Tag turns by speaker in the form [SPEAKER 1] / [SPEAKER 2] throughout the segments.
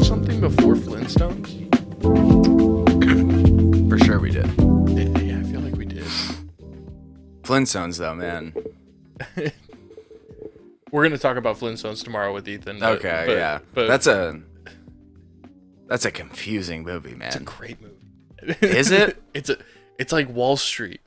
[SPEAKER 1] Something before Flintstones?
[SPEAKER 2] For sure we did.
[SPEAKER 1] Yeah, I feel like we did.
[SPEAKER 2] Flintstones, though, man.
[SPEAKER 1] We're gonna talk about Flintstones tomorrow with Ethan.
[SPEAKER 2] Yeah.
[SPEAKER 1] But
[SPEAKER 2] That's a confusing movie, man.
[SPEAKER 1] it's a great movie.
[SPEAKER 2] Is it?
[SPEAKER 1] It's like Wall Street.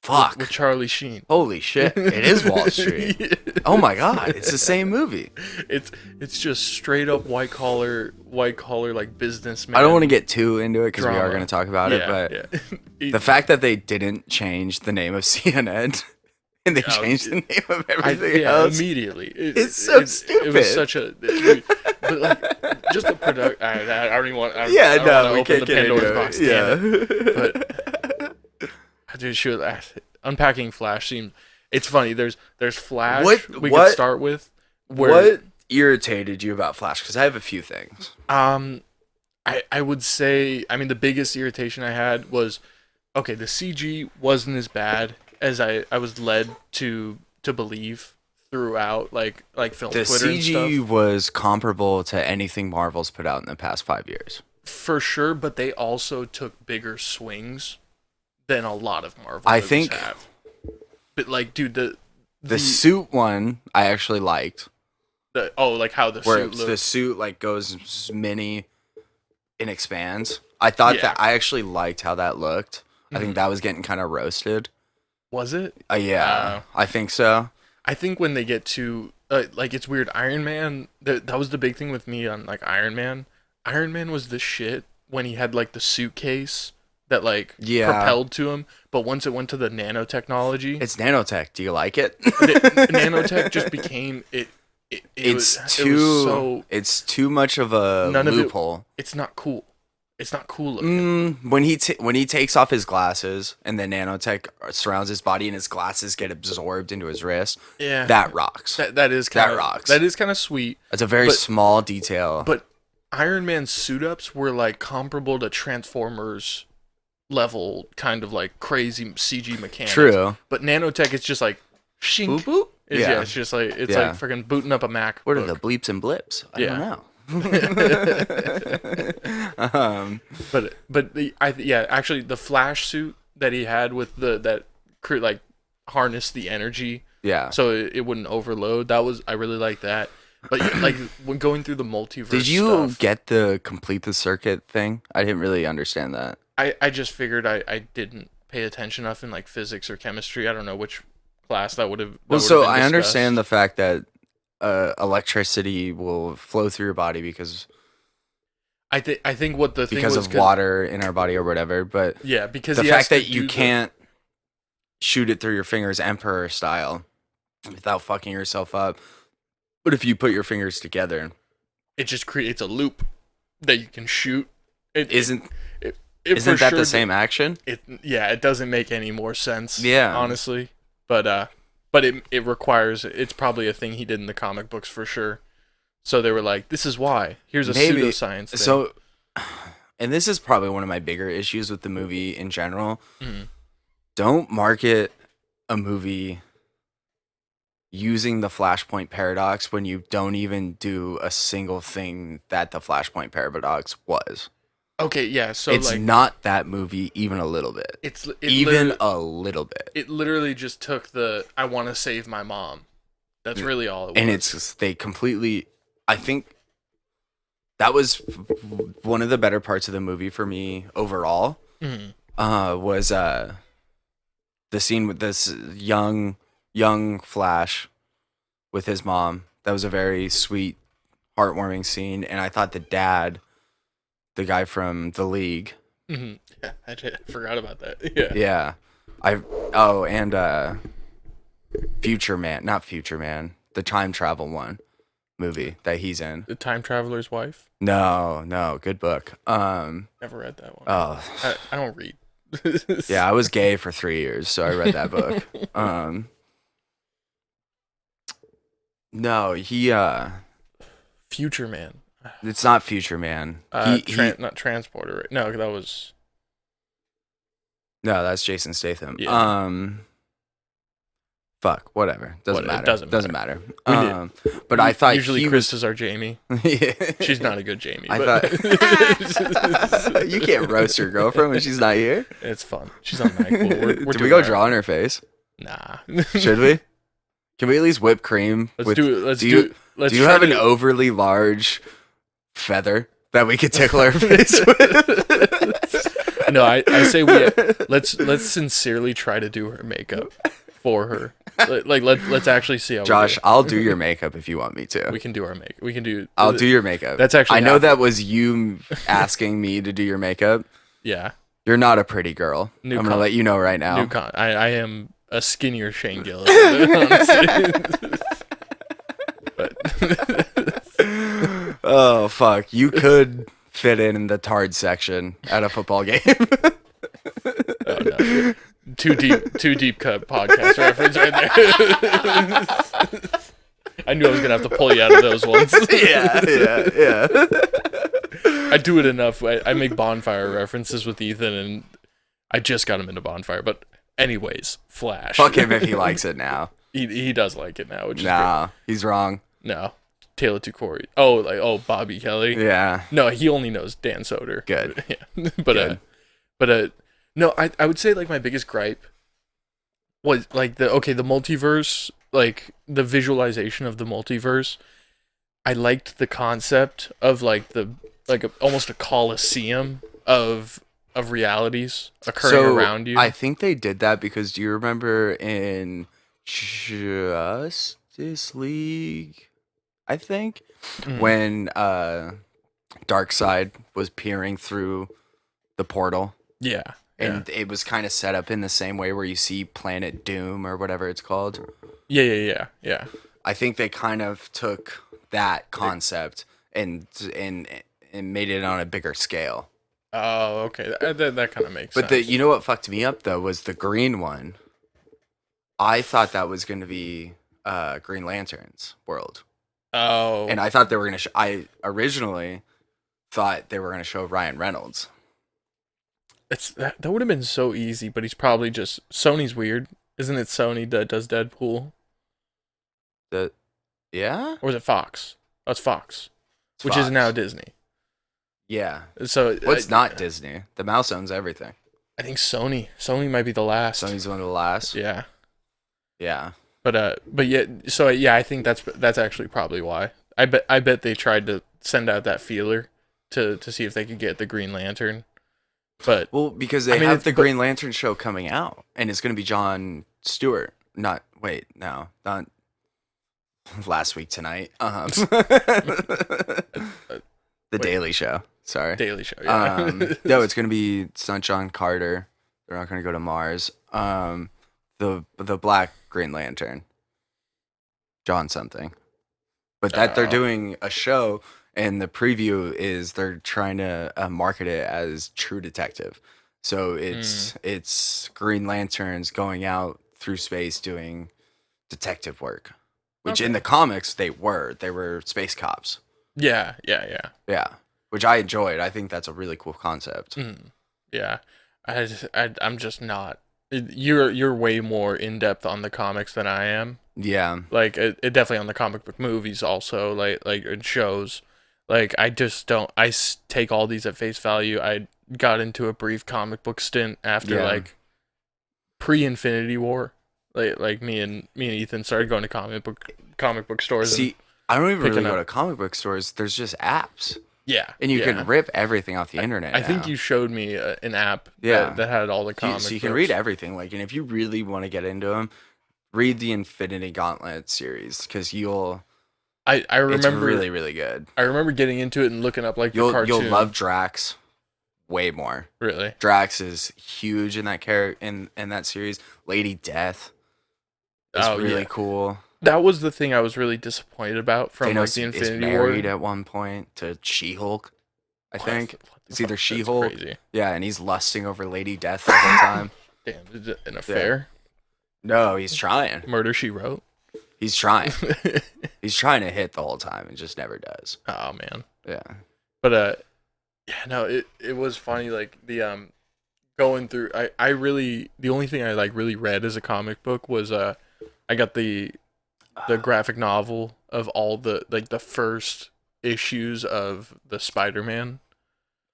[SPEAKER 2] Fuck.
[SPEAKER 1] With Charlie Sheen.
[SPEAKER 2] Holy shit. It is Wall Street.
[SPEAKER 1] Yeah.
[SPEAKER 2] Oh my god, it's the same movie.
[SPEAKER 1] It's just straight up white collar like businessman.
[SPEAKER 2] I don't want to get too into it because we are
[SPEAKER 1] drama.
[SPEAKER 2] going to talk about it, but
[SPEAKER 1] yeah.
[SPEAKER 2] the fact that they didn't change the name of CNN and they changed the name of everything else.
[SPEAKER 1] Immediately.
[SPEAKER 2] It's so stupid.
[SPEAKER 1] It was such a but like just the product. I don't even want. I don't
[SPEAKER 2] we
[SPEAKER 1] open
[SPEAKER 2] can't
[SPEAKER 1] the
[SPEAKER 2] get
[SPEAKER 1] Pandora's
[SPEAKER 2] into
[SPEAKER 1] box.
[SPEAKER 2] it. Yeah,
[SPEAKER 1] But dude, unpacking Flash seems. It's funny. There's Flash. We could start with.
[SPEAKER 2] What irritated you about Flash? Because I have a few things.
[SPEAKER 1] I would say, I mean, the biggest irritation I had was, okay, the CG wasn't as bad as I was led to believe throughout, like film
[SPEAKER 2] The
[SPEAKER 1] Twitter and stuff.
[SPEAKER 2] CG was comparable to anything Marvel's put out in the past 5 years.
[SPEAKER 1] For sure, but they also took bigger swings than a lot of Marvel
[SPEAKER 2] I
[SPEAKER 1] movies
[SPEAKER 2] think
[SPEAKER 1] have. But like, dude,
[SPEAKER 2] the suit one I actually liked.
[SPEAKER 1] Like how the
[SPEAKER 2] Where
[SPEAKER 1] suit looks.
[SPEAKER 2] the suit like goes mini and expands. I thought that I actually liked how that looked. I think that was getting kind of roasted.
[SPEAKER 1] Was it?
[SPEAKER 2] Yeah, I think so.
[SPEAKER 1] I think when they get to like, it's weird. Iron Man. That was the big thing with me on like Iron Man. Iron Man was the shit when he had like the suitcase that like propelled to him. But once it went to the nanotechnology,
[SPEAKER 2] it's nanotech. Do you like it?
[SPEAKER 1] Nanotech just became it.
[SPEAKER 2] It's too much of a loophole.
[SPEAKER 1] It's not cool. It's not cool looking.
[SPEAKER 2] When he takes off his glasses and the nanotech surrounds his body and his glasses get absorbed into his wrist, that rocks.
[SPEAKER 1] That is kind of sweet.
[SPEAKER 2] It's a very small detail.
[SPEAKER 1] But Iron Man's suit ups were like comparable to Transformers level, kind of like crazy CG mechanics. True. But nanotech is just like shink.
[SPEAKER 2] Boop, boop.
[SPEAKER 1] It's just like like freaking booting up a Mac.
[SPEAKER 2] What are the bleeps and blips? I don't know.
[SPEAKER 1] Actually the Flash suit that he had with that like harnessed the energy so it wouldn't overload. I really like that. But like when going through the multiverse,
[SPEAKER 2] did you get the complete the circuit thing? I didn't really understand that.
[SPEAKER 1] I just figured I didn't pay attention enough in like physics or chemistry. I don't know which class that would have.
[SPEAKER 2] Well, so I understand the fact that electricity will flow through your body because
[SPEAKER 1] I think what the thing
[SPEAKER 2] because
[SPEAKER 1] was
[SPEAKER 2] of water in our body or whatever. But
[SPEAKER 1] because
[SPEAKER 2] the fact that you can't shoot it through your fingers Emperor style without fucking yourself up. But if you put your fingers together,
[SPEAKER 1] it just creates a loop that you can shoot.
[SPEAKER 2] Isn't that the same action?
[SPEAKER 1] It doesn't make any more sense.
[SPEAKER 2] Yeah,
[SPEAKER 1] honestly, but it requires. It's probably a thing he did in the comic books for sure. So they were like, "This is why." Here's a pseudoscience thing.
[SPEAKER 2] So, and this is probably one of my bigger issues with the movie in general. Mm-hmm. Don't market a movie using the Flashpoint paradox when you don't even do a single thing that the Flashpoint paradox was.
[SPEAKER 1] Okay, yeah, so
[SPEAKER 2] it's like, not that movie even a little bit. Even a little bit.
[SPEAKER 1] It literally just took I want to save my mom. That's really all it was.
[SPEAKER 2] And it's just, they completely, I think that was one of the better parts of the movie for me overall. Mm-hmm. Was the scene with this young Flash with his mom. That was a very sweet, heartwarming scene, and I thought the dad, the guy from The League.
[SPEAKER 1] Mm-hmm. Yeah, I forgot about that.
[SPEAKER 2] Yeah. And not Future Man, the time travel one movie that he's in.
[SPEAKER 1] The Time Traveler's Wife?
[SPEAKER 2] No, good book.
[SPEAKER 1] Never read that one.
[SPEAKER 2] Oh.
[SPEAKER 1] I don't read.
[SPEAKER 2] Yeah, I was gay for 3 years, so I read that book. No,
[SPEAKER 1] Future Man.
[SPEAKER 2] It's not Future Man.
[SPEAKER 1] Not Transporter. Right? No, that was.
[SPEAKER 2] No, that's Jason Statham.
[SPEAKER 1] Yeah.
[SPEAKER 2] Fuck, whatever. Doesn't matter. Doesn't matter. But I thought
[SPEAKER 1] usually Chris is our Jamie. Yeah. She's not a good Jamie.
[SPEAKER 2] Thought you can't roast your girlfriend when she's not here.
[SPEAKER 1] It's fun. She's on night cool.
[SPEAKER 2] Did we go draw on her face?
[SPEAKER 1] Nah.
[SPEAKER 2] Should we? Can we at least whip cream?
[SPEAKER 1] Do you
[SPEAKER 2] have an overly large feather that we could tickle her face with?
[SPEAKER 1] No, I say let's sincerely try to do her makeup for her. Let's actually see how.
[SPEAKER 2] Josh, I'll do your makeup if you want me to.
[SPEAKER 1] We can do our makeup. We can do.
[SPEAKER 2] I'll do your makeup.
[SPEAKER 1] That's actually.
[SPEAKER 2] I know that was you asking me to do your makeup.
[SPEAKER 1] Yeah.
[SPEAKER 2] You're not a pretty girl. I'm gonna let you know right now.
[SPEAKER 1] I am a skinnier Shane Gillis.
[SPEAKER 2] Oh fuck! You could fit in the tard section at a football game.
[SPEAKER 1] Oh no. Too deep cut podcast reference right there. I knew I was gonna have to pull you out of those ones.
[SPEAKER 2] Yeah.
[SPEAKER 1] I do it enough. I make Bonfire references with Ethan, and I just got him into Bonfire. But anyways, Flash.
[SPEAKER 2] Fuck him if he likes it now.
[SPEAKER 1] He does like it now, which is
[SPEAKER 2] great. He's wrong.
[SPEAKER 1] No. Taylor to Corey. Bobby Kelly.
[SPEAKER 2] Yeah.
[SPEAKER 1] No, he only knows Dan Soder.
[SPEAKER 2] Good.
[SPEAKER 1] Yeah. But no, I would say like my biggest gripe was like the multiverse, like the visualization of the multiverse. I liked the concept of almost a coliseum of realities occurring around you.
[SPEAKER 2] I think they did that because do you remember in Justice League, I think, when Darkseid was peering through the portal?
[SPEAKER 1] Yeah.
[SPEAKER 2] And it was kind of set up in the same way where you see Planet Doom or whatever it's called. Yeah.
[SPEAKER 1] I
[SPEAKER 2] think they kind of took that concept and made it on a bigger scale.
[SPEAKER 1] Oh, okay. That kind of makes sense.
[SPEAKER 2] But you know what fucked me up though was the green one. I thought that was going to be Green Lantern's world.
[SPEAKER 1] Oh.
[SPEAKER 2] And I thought they were going to I originally thought they were going to show Ryan Reynolds.
[SPEAKER 1] That would have been so easy, but he's probably just Sony's weird. Isn't it Sony that does Deadpool?
[SPEAKER 2] Yeah?
[SPEAKER 1] Or is it Fox? Oh, it's Fox. Which is now Disney.
[SPEAKER 2] Yeah.
[SPEAKER 1] So
[SPEAKER 2] what's not Disney? The mouse owns everything.
[SPEAKER 1] I think Sony. Sony might be the last.
[SPEAKER 2] Sony's one of the last.
[SPEAKER 1] Yeah.
[SPEAKER 2] Yeah.
[SPEAKER 1] But I think that's actually probably why. I bet they tried to send out that feeler to see if they could get the Green Lantern. But
[SPEAKER 2] because they have the Green Lantern show coming out, and it's going to be Jon Stewart. Not last week tonight. The Daily Show. Sorry.
[SPEAKER 1] Daily Show. Yeah.
[SPEAKER 2] No, it's going to be Stunt John Carter. They're not going to go to Mars. The Black Green Lantern, John something, but they're doing a show. And the preview is they're trying to market it as True Detective. So it's Green Lanterns going out through space doing detective work, which in the comics they were space cops.
[SPEAKER 1] Yeah.
[SPEAKER 2] Which I enjoyed. I think that's a really cool concept.
[SPEAKER 1] Yeah, I'm just not. You're way more in depth on the comics than I am.
[SPEAKER 2] Yeah,
[SPEAKER 1] like it definitely on the comic book movies also, like in shows. Like, I just don't... I take all these at face value. I got into a brief comic book stint after, pre-Infinity War. Like me and Ethan started going to comic book stores.
[SPEAKER 2] See, I don't even really go to comic book stores. There's just apps.
[SPEAKER 1] Yeah.
[SPEAKER 2] And you can rip everything off the internet
[SPEAKER 1] I think you showed me an app that had all the comics.
[SPEAKER 2] So you can read everything. And if you really want to get into them, read the Infinity Gauntlet series, because you'll...
[SPEAKER 1] I remember
[SPEAKER 2] it's really, really good.
[SPEAKER 1] I remember getting into it and looking up the cartoon.
[SPEAKER 2] You'll love Drax way more.
[SPEAKER 1] Really?
[SPEAKER 2] Drax is huge in that in that series. Lady Death is really cool.
[SPEAKER 1] That was the thing I was really disappointed about from
[SPEAKER 2] Thanos
[SPEAKER 1] the Infinity
[SPEAKER 2] is married at one point to She-Hulk. I think it's either She-Hulk. Yeah, and he's lusting over Lady Death the whole time.
[SPEAKER 1] Damn, is it an affair?
[SPEAKER 2] No, he's trying.
[SPEAKER 1] Murder, She Wrote.
[SPEAKER 2] He's trying. He's trying to hit the whole time and just never does.
[SPEAKER 1] Oh man.
[SPEAKER 2] Yeah.
[SPEAKER 1] But it was funny, like the going through I really the only thing I really read as a comic book was I got the graphic novel of all the the first issues of the Spider-Man.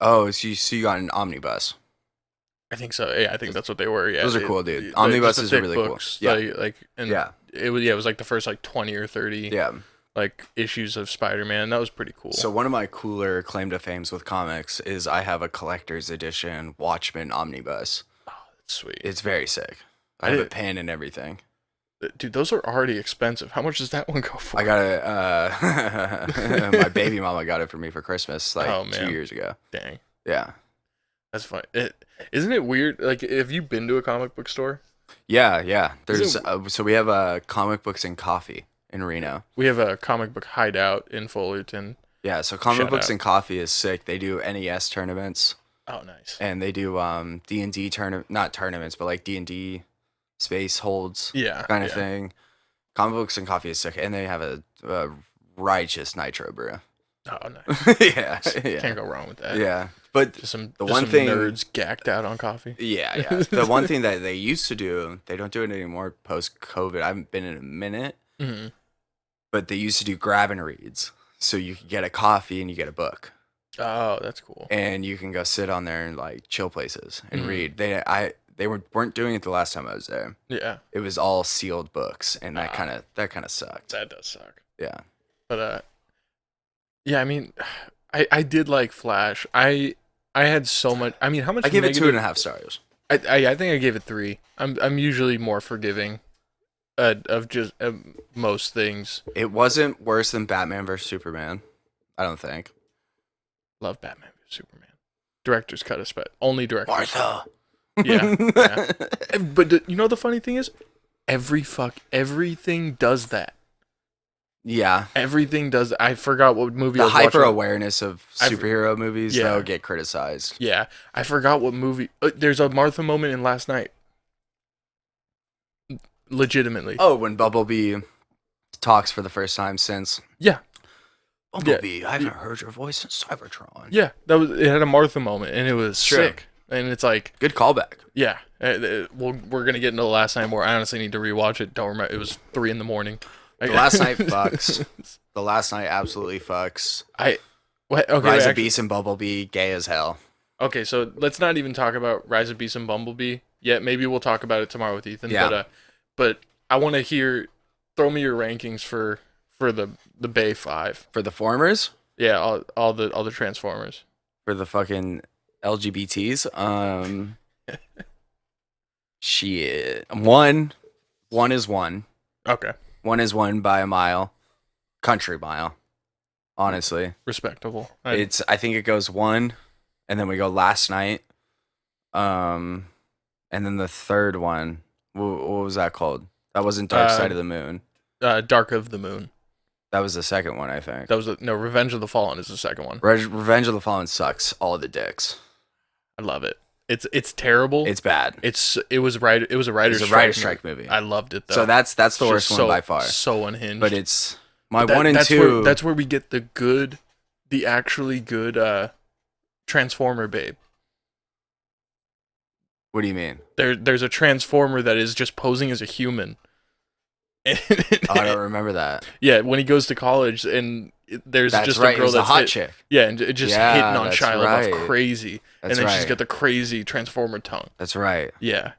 [SPEAKER 2] Oh, so you got an omnibus.
[SPEAKER 1] I think so. Yeah, I think that's what they were. Yeah,
[SPEAKER 2] Those are cool, dude. Omnibuses are really
[SPEAKER 1] books,
[SPEAKER 2] cool.
[SPEAKER 1] Yeah, and
[SPEAKER 2] yeah,
[SPEAKER 1] it was like the first like 20 or 30
[SPEAKER 2] yeah,
[SPEAKER 1] like issues of Spider-Man. That was pretty cool.
[SPEAKER 2] So one of my cooler claim to fames with comics is I have a collector's edition Watchmen omnibus.
[SPEAKER 1] Oh, that's sweet.
[SPEAKER 2] It's very sick. I have a pen and everything.
[SPEAKER 1] Dude, those are already expensive. How much does that one go for?
[SPEAKER 2] I got it. My baby mama got it for me for Christmas 2 years ago.
[SPEAKER 1] Dang.
[SPEAKER 2] Yeah.
[SPEAKER 1] That's funny. Isn't it weird? Like, have you been to a comic book store?
[SPEAKER 2] Yeah. There's so we have comic books and coffee in Reno.
[SPEAKER 1] We have a comic book hideout in Fullerton.
[SPEAKER 2] Yeah, so comic books and coffee is sick. They do NES tournaments.
[SPEAKER 1] Oh, nice.
[SPEAKER 2] And they do D&D not tournaments, but like D&D space holds kind of thing. Comic books and coffee is sick, and they have a righteous nitro brew.
[SPEAKER 1] Oh, nice.
[SPEAKER 2] yeah.
[SPEAKER 1] Can't go wrong with that.
[SPEAKER 2] Yeah, but
[SPEAKER 1] just some
[SPEAKER 2] thing
[SPEAKER 1] nerds gacked out on coffee.
[SPEAKER 2] Yeah. The one thing that they used to do, they don't do it anymore post COVID. I haven't been in a minute, but they used to do grab and reads. So you could get a coffee and you get a book.
[SPEAKER 1] Oh, that's cool.
[SPEAKER 2] And you can go sit on there and like chill places and read. They weren't doing it the last time I was there.
[SPEAKER 1] Yeah.
[SPEAKER 2] It was all sealed books, and that kind of sucked.
[SPEAKER 1] That does suck.
[SPEAKER 2] Yeah.
[SPEAKER 1] But yeah, I mean, I did like Flash. I had so much. I mean, how much?
[SPEAKER 2] I gave it 2.5 stars.
[SPEAKER 1] I think I gave it 3. I'm usually more forgiving of just most things.
[SPEAKER 2] It wasn't worse than Batman vs Superman. I don't think.
[SPEAKER 1] Love Batman vs Superman. Director's cut is only director's
[SPEAKER 2] Martha.
[SPEAKER 1] Yeah. But you know the funny thing is, everything does that.
[SPEAKER 2] Yeah.
[SPEAKER 1] Everything does. I forgot what movie.
[SPEAKER 2] The hyper awareness of superhero movies though get criticized.
[SPEAKER 1] Yeah, I forgot what movie. There's a Martha moment in Last Night. Legitimately.
[SPEAKER 2] Oh, when Bumblebee talks for the first time since.
[SPEAKER 1] Yeah.
[SPEAKER 2] Bumblebee, I haven't heard your voice since Cybertron.
[SPEAKER 1] Yeah, it had a Martha moment, and it was sick. And it's like
[SPEAKER 2] good callback.
[SPEAKER 1] Yeah. We're gonna get into the Last Night more. I honestly need to rewatch it. Don't remember. It was 3 a.m.
[SPEAKER 2] The Last Night fucks. The Last Night absolutely fucks.
[SPEAKER 1] Rise
[SPEAKER 2] of Beast and Bumblebee, gay as hell.
[SPEAKER 1] Okay, so let's not even talk about Rise of Beast and Bumblebee yet. Maybe we'll talk about it tomorrow with Ethan.
[SPEAKER 2] Yeah.
[SPEAKER 1] But I want to hear. Throw me your rankings for the Bay 5.
[SPEAKER 2] For the Formers?
[SPEAKER 1] Yeah, all the Transformers.
[SPEAKER 2] For the fucking LGBTs? Shit. One is one.
[SPEAKER 1] Okay.
[SPEAKER 2] 1 is 1 by a mile. Country mile. Honestly.
[SPEAKER 1] Respectable.
[SPEAKER 2] I think it goes 1, and then we go Last Night. And then the third one, what was that called? That wasn't Dark Side of the Moon.
[SPEAKER 1] Dark of the Moon.
[SPEAKER 2] That was the second one, I think.
[SPEAKER 1] That was Revenge of the Fallen is the second one.
[SPEAKER 2] Revenge of the Fallen sucks. All the dicks.
[SPEAKER 1] I love it. It's terrible.
[SPEAKER 2] It's bad.
[SPEAKER 1] It was a writer's strike
[SPEAKER 2] movie.
[SPEAKER 1] I loved it though.
[SPEAKER 2] So that's the worst one by far.
[SPEAKER 1] So unhinged.
[SPEAKER 2] But it's my 1 and 2.
[SPEAKER 1] That's where we get the actually good Transformer babe.
[SPEAKER 2] What do you mean?
[SPEAKER 1] There's a Transformer that is just posing as a human.
[SPEAKER 2] I don't remember that.
[SPEAKER 1] Yeah, when he goes to college and there's just a girl that's
[SPEAKER 2] a hot chick.
[SPEAKER 1] Yeah, and just hitting on Shia LaBeouf crazy.
[SPEAKER 2] That's
[SPEAKER 1] and then she's got the crazy Transformer tongue.
[SPEAKER 2] That's right.
[SPEAKER 1] Yeah.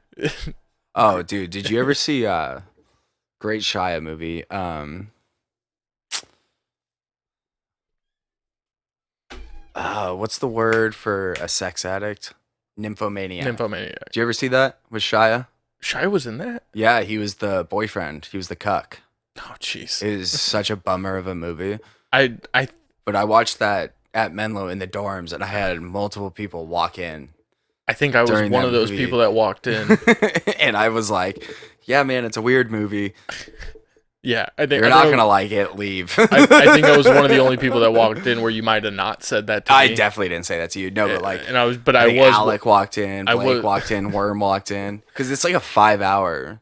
[SPEAKER 2] Oh, dude, did you ever see great Shia movie? What's the word for a sex addict? Nymphomaniac. Did you ever see that with Shia?
[SPEAKER 1] Shia was in that?
[SPEAKER 2] Yeah, he was the boyfriend. He was the cuck.
[SPEAKER 1] Oh, jeez.
[SPEAKER 2] It is such a bummer of a movie.
[SPEAKER 1] But
[SPEAKER 2] I watched that at Menlo in the dorms, and I had multiple people walk in.
[SPEAKER 1] I think I was one of those people that walked in.
[SPEAKER 2] And I was like, yeah, man, it's a weird movie.
[SPEAKER 1] Yeah.
[SPEAKER 2] You're not going to like it. Leave.
[SPEAKER 1] I think I was one of the only people that walked in where you might have not said that to me.
[SPEAKER 2] I definitely didn't say that to you. No, but like...
[SPEAKER 1] And I was... Alec
[SPEAKER 2] walked in, Blake walked in, Worm walked in. Because it's like a 5-hour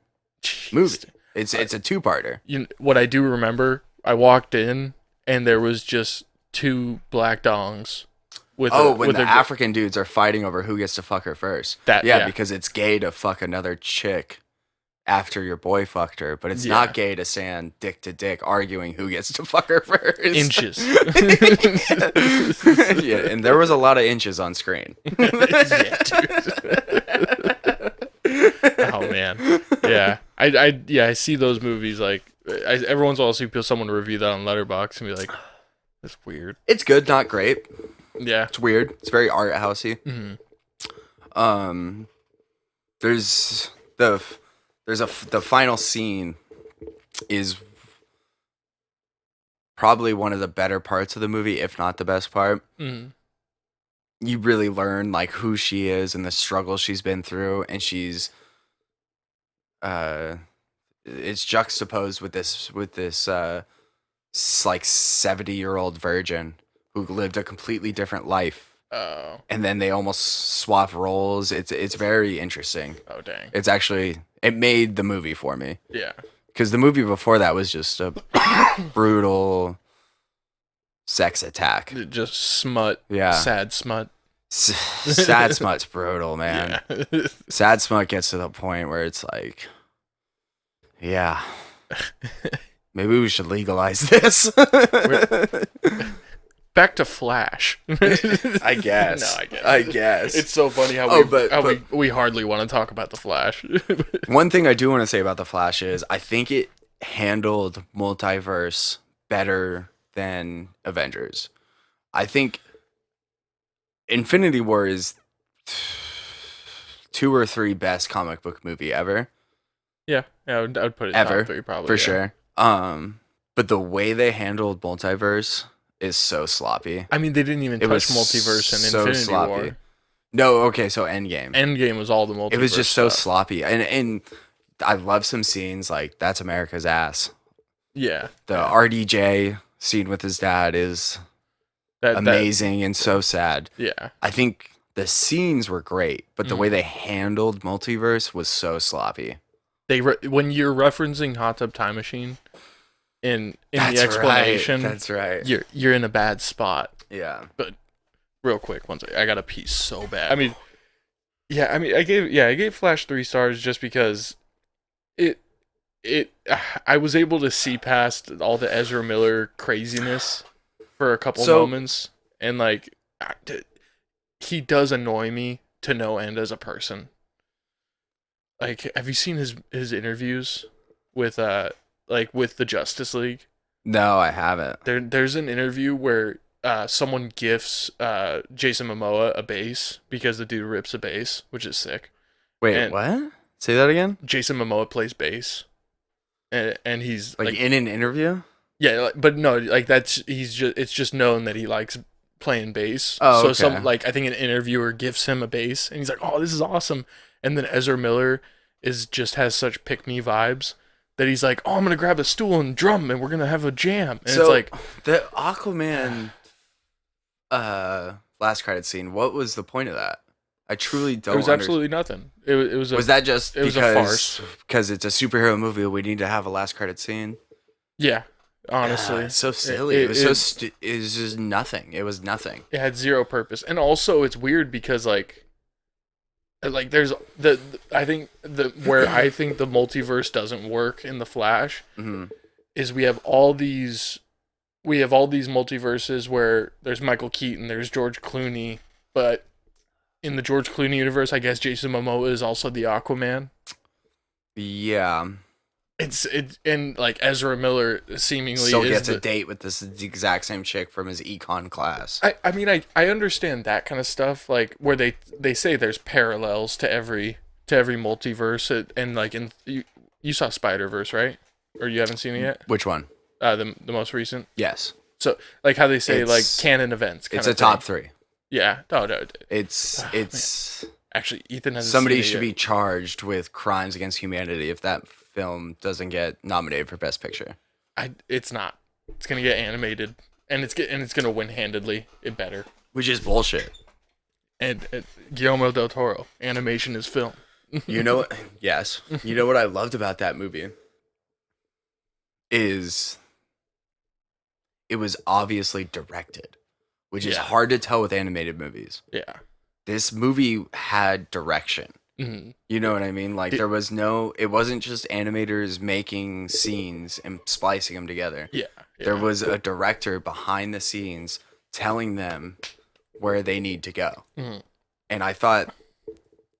[SPEAKER 2] movie. It's a 2-parter.
[SPEAKER 1] What I do remember, I walked in, and there was just 2 black dongs.
[SPEAKER 2] When the African dudes are fighting over who gets to fuck her first. Because it's gay to fuck another chick after your boy fucked her, but it's not gay to stand dick to dick arguing who gets to fuck her first.
[SPEAKER 1] Inches.
[SPEAKER 2] Yeah, and there was a lot of inches on screen.
[SPEAKER 1] Yeah, dude. Oh man, yeah. I see those movies like every once in a while. I see someone review that on Letterboxd and be like, "That's weird."
[SPEAKER 2] It's good, not great.
[SPEAKER 1] Yeah,
[SPEAKER 2] it's weird. It's very art housey.
[SPEAKER 1] Mm-hmm.
[SPEAKER 2] There's the final scene is probably one of the better parts of the movie, if not the best part.
[SPEAKER 1] Mm-hmm.
[SPEAKER 2] You really learn like who she is and the struggle she's been through, and she's it's juxtaposed with this like 70-year-old virgin who lived a completely different life.
[SPEAKER 1] Oh.
[SPEAKER 2] And then they almost swap roles. It's very interesting.
[SPEAKER 1] Oh dang.
[SPEAKER 2] It made the movie for me.
[SPEAKER 1] Yeah.
[SPEAKER 2] Because the movie before that was just a brutal sex attack.
[SPEAKER 1] Just smut.
[SPEAKER 2] Yeah.
[SPEAKER 1] Sad smut.
[SPEAKER 2] Sad smut's brutal, man. Yeah. Sad smut gets to the point where it's like, yeah, maybe we should legalize this.
[SPEAKER 1] Back to Flash.
[SPEAKER 2] I guess.
[SPEAKER 1] No,
[SPEAKER 2] I guess.
[SPEAKER 1] It's so funny how we hardly want to talk about the Flash.
[SPEAKER 2] One thing I do want to say about the Flash is I think it handled multiverse better than Avengers. I think Infinity War is 2 or 3 best comic book movie ever.
[SPEAKER 1] Yeah, I would put it
[SPEAKER 2] ever,
[SPEAKER 1] top 3 probably
[SPEAKER 2] for sure. But the way they handled multiverse is so sloppy.
[SPEAKER 1] I mean, they didn't even touch multiverse in Infinity War.
[SPEAKER 2] No, okay, so Endgame.
[SPEAKER 1] Endgame was all the multiverse.
[SPEAKER 2] It was just so sloppy, and I love some scenes like That's America's Ass.
[SPEAKER 1] Yeah,
[SPEAKER 2] the RDJ scene with his dad is amazing and so sad.
[SPEAKER 1] Yeah,
[SPEAKER 2] I think the scenes were great, but the way they handled multiverse was so sloppy.
[SPEAKER 1] When you're referencing Hot Tub Time Machine in the explanation,
[SPEAKER 2] that's right.
[SPEAKER 1] You're in a bad spot.
[SPEAKER 2] Yeah,
[SPEAKER 1] but real quick, one second, I got a pee so bad. I gave Flash 3 stars just because I was able to see past all the Ezra Miller craziness for a couple moments, and like he does annoy me to no end as a person. Like, have you seen his interviews with the Justice League?
[SPEAKER 2] No, I haven't.
[SPEAKER 1] There's an interview where someone gifts Jason Momoa a bass because the dude rips a bass, which is sick.
[SPEAKER 2] Wait, what? Say that again?
[SPEAKER 1] Jason Momoa plays bass. And he's
[SPEAKER 2] like in an interview?
[SPEAKER 1] Yeah, but no, like it's just known that he likes playing bass.
[SPEAKER 2] Oh,
[SPEAKER 1] so
[SPEAKER 2] okay.
[SPEAKER 1] I think an interviewer gifts him a bass and he's like, "Oh, this is awesome." And then Ezra Miller has such pick me vibes that he's like, "Oh, I'm gonna grab a stool and drum and we're gonna have a jam." And it's like
[SPEAKER 2] the Aquaman last credit scene. What was the point of that? I truly don't.
[SPEAKER 1] It was absolutely nothing. It was.
[SPEAKER 2] Was that just
[SPEAKER 1] because, a farce?
[SPEAKER 2] Because it's a superhero movie, we need to have a last credit scene.
[SPEAKER 1] Yeah, honestly,
[SPEAKER 2] it's so silly. It was just nothing. It was nothing.
[SPEAKER 1] It had zero purpose, and also it's weird because like there's I think where I think the multiverse doesn't work in the Flash is we have all these multiverses where there's Michael Keaton, there's George Clooney, but in the George Clooney universe, I guess Jason Momoa is also the Aquaman.
[SPEAKER 2] Yeah.
[SPEAKER 1] And like Ezra Miller seemingly
[SPEAKER 2] still gets a date with the exact same chick from his econ class.
[SPEAKER 1] I mean I understand that kind of stuff, like where they say there's parallels to every multiverse, and like you saw Spider-Verse, right? Or you haven't seen it yet?
[SPEAKER 2] Which one?
[SPEAKER 1] The most recent?
[SPEAKER 2] Yes.
[SPEAKER 1] So like how they say like canon events.
[SPEAKER 2] It's a top 3.
[SPEAKER 1] Yeah. No.
[SPEAKER 2] It's
[SPEAKER 1] actually Ethan has
[SPEAKER 2] somebody should be charged with crimes against humanity if that film doesn't get nominated for Best Picture.
[SPEAKER 1] It's not. It's gonna get animated, and it's gonna win handedly. It better.
[SPEAKER 2] Which is bullshit.
[SPEAKER 1] And Guillermo del Toro, animation is film.
[SPEAKER 2] You know what? Yes. You know what I loved about that movie is it was obviously directed, which is hard to tell with animated movies.
[SPEAKER 1] Yeah.
[SPEAKER 2] This movie had direction.
[SPEAKER 1] Mm-hmm.
[SPEAKER 2] You know what I mean? Like it wasn't just animators making scenes and splicing them together.
[SPEAKER 1] Yeah.
[SPEAKER 2] There was a director behind the scenes telling them where they need to go.
[SPEAKER 1] Mm-hmm.
[SPEAKER 2] And I thought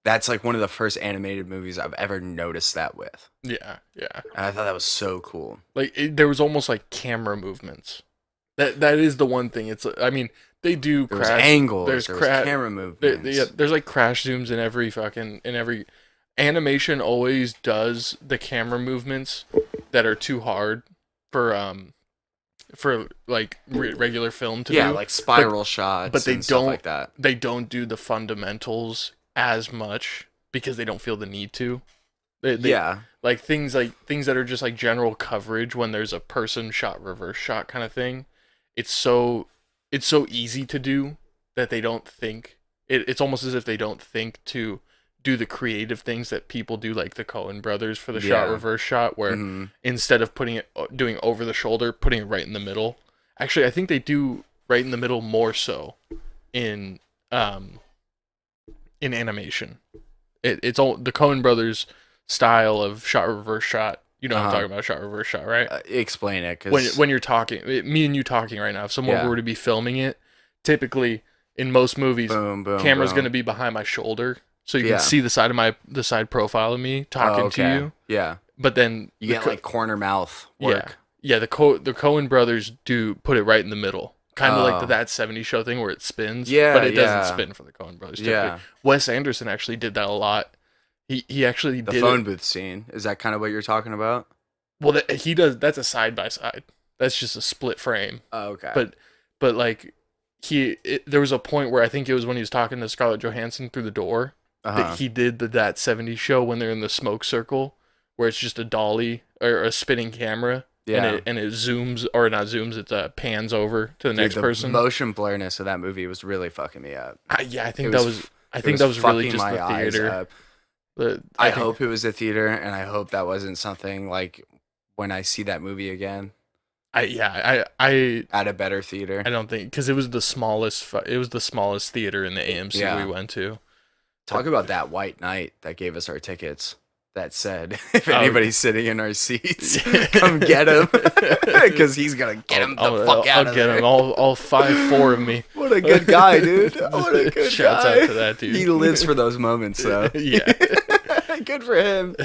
[SPEAKER 2] that's like one of the first animated movies I've ever noticed that with.
[SPEAKER 1] Yeah.
[SPEAKER 2] And I thought that was so cool.
[SPEAKER 1] Like there was almost like camera movements. That is the one thing. It's, I mean, they do
[SPEAKER 2] There's
[SPEAKER 1] crash
[SPEAKER 2] angles. There's camera movements.
[SPEAKER 1] There's like crash zooms in every animation. Always does the camera movements that are too hard for like regular film to do.
[SPEAKER 2] Yeah, like spiral shots. But they don't like that.
[SPEAKER 1] They don't do the fundamentals as much because they don't feel the need to. They like things that are just like general coverage when there's a person shot, reverse shot kind of thing. It's so easy to do that they don't think it's almost as if they don't think to do the creative things that people do, like the Coen brothers for the shot reverse shot, where instead of doing over the shoulder, putting it right in the middle. Actually, I think they do right in the middle more so in animation. It's all the Coen brothers style of shot reverse shot. You know what I'm talking about, shot reverse shot, right?
[SPEAKER 2] Explain it, because
[SPEAKER 1] when you're talking, me and you talking right now, if someone were to be filming it, typically in most movies, camera's going to be behind my shoulder, so you can see the side profile of me talking to you.
[SPEAKER 2] Yeah.
[SPEAKER 1] But then
[SPEAKER 2] you get like corner mouth work.
[SPEAKER 1] Yeah. The Coen brothers do put it right in the middle, kind of like the That 70s Show thing where it spins. But it doesn't spin for the Coen brothers. Typically. Wes Anderson actually did that a lot. He actually did
[SPEAKER 2] the phone booth scene. Is that kind of what you're talking about?
[SPEAKER 1] Well, he does. That's a side by side. That's just a split frame.
[SPEAKER 2] Oh, okay.
[SPEAKER 1] But like there was a point where I think it was when he was talking to Scarlett Johansson through the door that he did That 70s Show when they're in the smoke circle, where it's just a dolly or a spinning camera. Yeah. And it zooms, or not zooms, it pans over to the next person.
[SPEAKER 2] The motion blurriness of that movie was really fucking me up.
[SPEAKER 1] I think that was really just the theater.
[SPEAKER 2] I hope it was the theater, and I hope that wasn't something like when I see that movie again.
[SPEAKER 1] I
[SPEAKER 2] at a better theater.
[SPEAKER 1] I don't think, because it was the smallest theater in the AMC we went to.
[SPEAKER 2] Talk about that white knight that gave us our tickets. That said, if anybody's sitting in our seats, come get him, because he's gonna get him the fuck out of there. I'll get him,
[SPEAKER 1] all 5'4" of me.
[SPEAKER 2] What a good guy, dude. What a good
[SPEAKER 1] Shouts
[SPEAKER 2] guy.
[SPEAKER 1] out to that dude.
[SPEAKER 2] He lives for those moments, though.
[SPEAKER 1] Yeah.
[SPEAKER 2] Good for him.